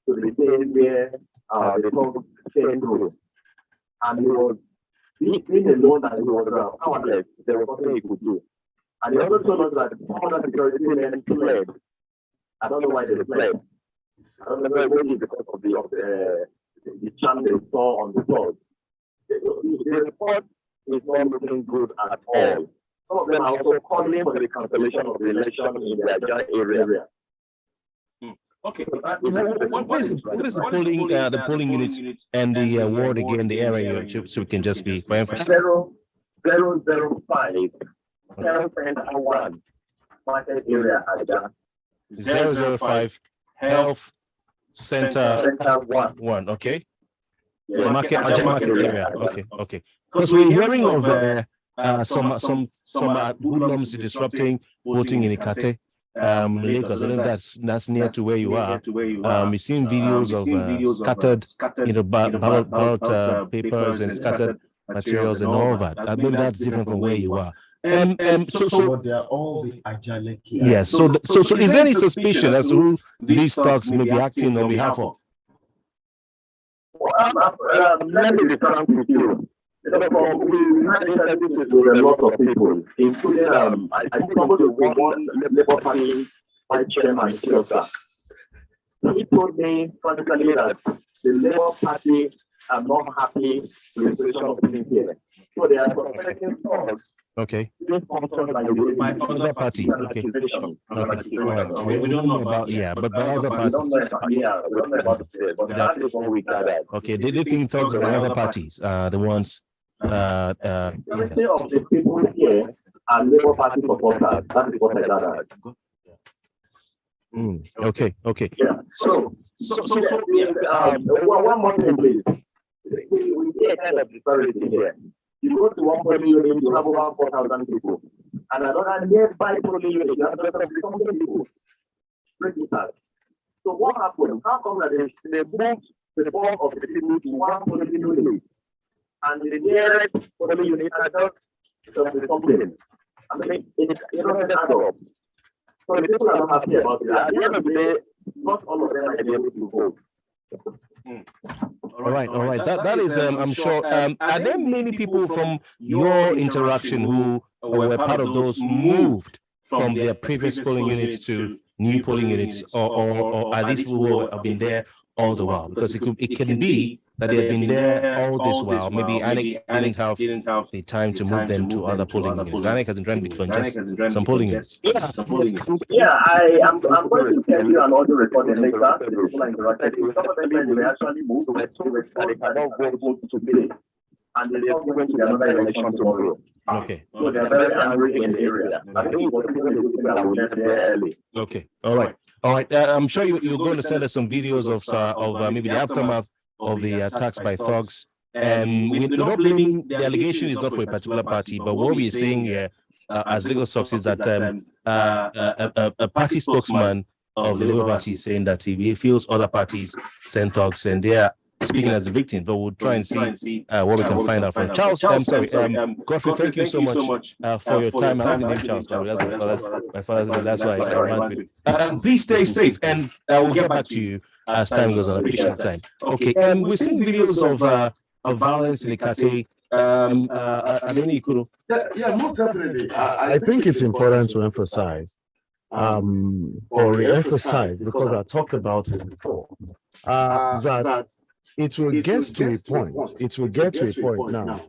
to the scene where the folks came through. And he was being alone that he was powerless. There was nothing he could do. And he also told us that some other security men fled. I don't know why they fled. I don't know maybe because of the chant they saw on the board. The report is not looking good at all. Some of them are also calling for the cancellation of the election in the Aja area. Okay. What is the polling units and the ward again, the area, so we can just be for emphasis? 005, Health Center 1, Market area, Aja. 005, Health Center 1, okay. Yeah. Market area, okay. Because we're hearing of some hoodlums disrupting voting in Ikate, Lagos. I think that's near to where you are. We've seen videos of scattered, ballot papers and scattered materials and all that. I mean that's different from where you are. So they are all the Ajale. Yes. So is there any suspicion as to who these thugs may be acting on behalf of? Let me be frank with you. We had interviews with a lot of people, including I think about one Labour Party vice chairman, he told me frankly that the Labour Party are not happy with the situation of things here. So they are suspecting thugs. Okay. By other parties. Okay. We don't know about but by other parties. We don't know about it, but that is what we gathered. Okay. They think thugs by other parties, the ones. Majority of the people here are Labour Party supporters. That is what I gathered. Okay. Yeah. So one more thing, please. We see a kind of disparity here. You go to one polling unit, you have over 4,000 people. And another nearby polling unit, you have 1,000 people. So what happened? How come that they moved the bulk of the people to one polling unit? And the nearest polling unit are just something. I mean, it doesn't add up. So the people are not happy about it. At the end of the day, not all of them are able to vote. All right. That is, I'm sure. Are there many people from your interaction who were part of those who moved from their previous polling units to new polling units, or are these people who have been there all the while? Because it can be that they have been there all this while. Maybe INEC didn't have the time to move them to other polling units. INEC has been trying to congest some polling units. Yeah, I'm going to tell you an audio recording later. The people are interacted. Some of them they actually moved they cannot vote today, and they are going to another election tomorrow. Okay. So they are very angry in the area. I think it was that we left there early. Okay. All right. I'm sure you're going to send us some videos of maybe the aftermath of the attacks by thugs we're not blaming, the allegation is not for a particular party, but what we're saying here as Lagos Talks is that a party spokesman of the Labour Party is saying that he feels other parties send thugs and they are speaking as a victim, but we'll try and see what we can find out from Charles. Godfrey, thank you so much for your time. I have the name Charles, my father's name, that's why I want to. Please stay safe, and we'll get back to you as time goes on. Appreciate time. Okay, we're seeing videos of violence in the Ikate. Yeah, most definitely. I think it's important to emphasize, or re-emphasize, because I talked about it before, that it will get to a point. It will get to a point now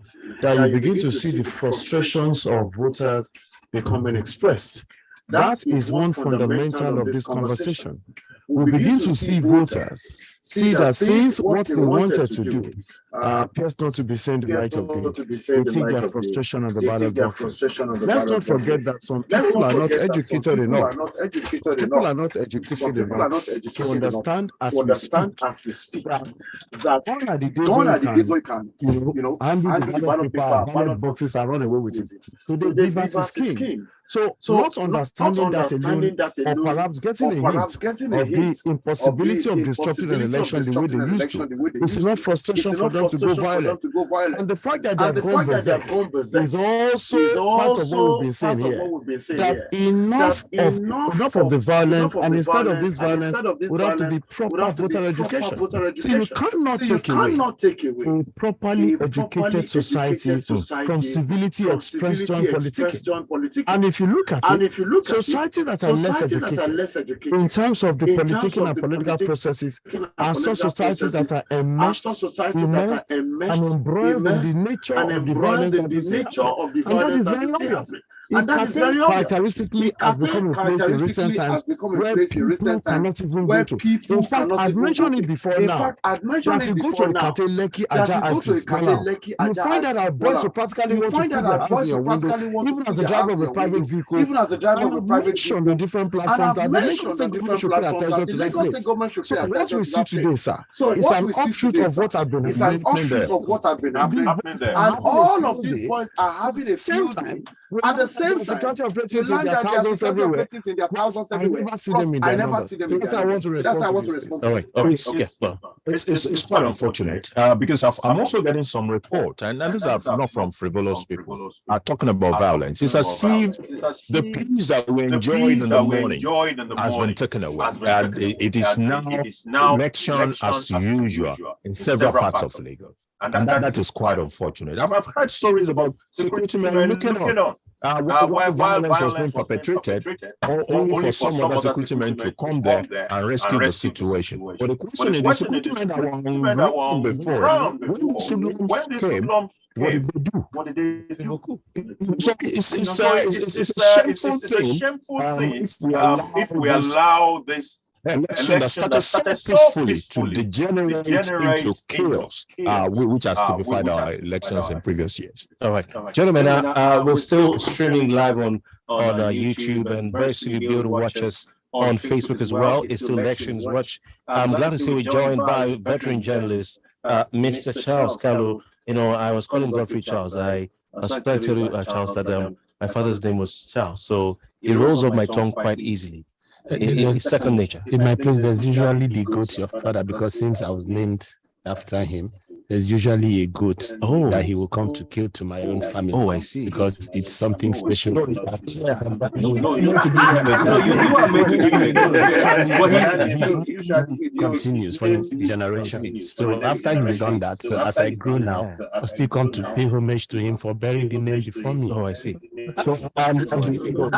that you begin to see the frustrations of voters becoming expressed. That is one fundamental of this conversation. We begin to see voters see that since what they wanted to do appears not to be seen the right of day, we think their frustration on the ballot boxes. Let's not forget that some people are not educated enough. People are not educated enough to understand as we speak that all are the days we can, handle the ballot boxes and run away with it. So the BVAS is king. So not understanding that alone, or perhaps getting a hint of the impossibility of disrupting an election the way they used to, it's enough frustration for them to go violent. And the fact that they are gone berserk is also part of what we've been saying here. That enough of the violence, and instead of this violence, would have to be proper voter education. So you cannot take away a properly educated society from civility expressed on politics. And if you look at it, society that are less educated in terms of the political and political processes are such societies that are immersed and embroiled in the nature of the violence and that is very obvious. And that is very characteristically has become a place in recent times where people cannot even go to. In fact, I've mentioned it before now. As you go to Ikate, Lekki, Aja, and Tismaila, you find that our boys will practically want to put their hands in your window, even as a driver of a private vehicle. Even as a driver of a private vehicle. On the different platforms, that the Lagos State government should pay attention to that place. So what we see today, sir, is an offshoot of what I've been happening there. And all of these boys are having a field day at the same security operations in their thousands everywhere. I never see them in their numbers. That's how I want to respond. All right. Okay. Well, it's quite unfortunate because I'm also getting some report, and these are not from frivolous people, are talking about violence. It's as if the peace that we enjoyed in the morning has been taken away. And it is now election as usual in several parts of Lagos. And that is quite unfortunate. I've heard stories about security men looking on. Where violence was being perpetrated, or only for some other security men to come there and rescue the situation. But the question is, the security men that were on before, when the Sublams came, what did they do? So it's a shameful thing if we allow this election that started so peacefully to degenerate into chaos, which has typified our elections in previous years. All right, gentlemen, we're still streaming live on YouTube, and very soon you'll be able to watch us on Facebook as well. It's still Elections Watch. I'm glad to see we're joined by veteran journalist, Mr. Charles Kalu. I was calling Godfrey Charles. I suspected Charles that my father's name was Charles, so it rolls off my tongue quite easily. It's second nature. In my place, there's usually the goat to your father, because since I was named after him, there's usually a goat that he will come to kill to my own family. Oh, I see. Because it's something special. You are meant to be continues for generations. So after he's done that, so as I grow now, I still come to pay homage to him for bearing the name before me. Oh, I see. So I'm towards you.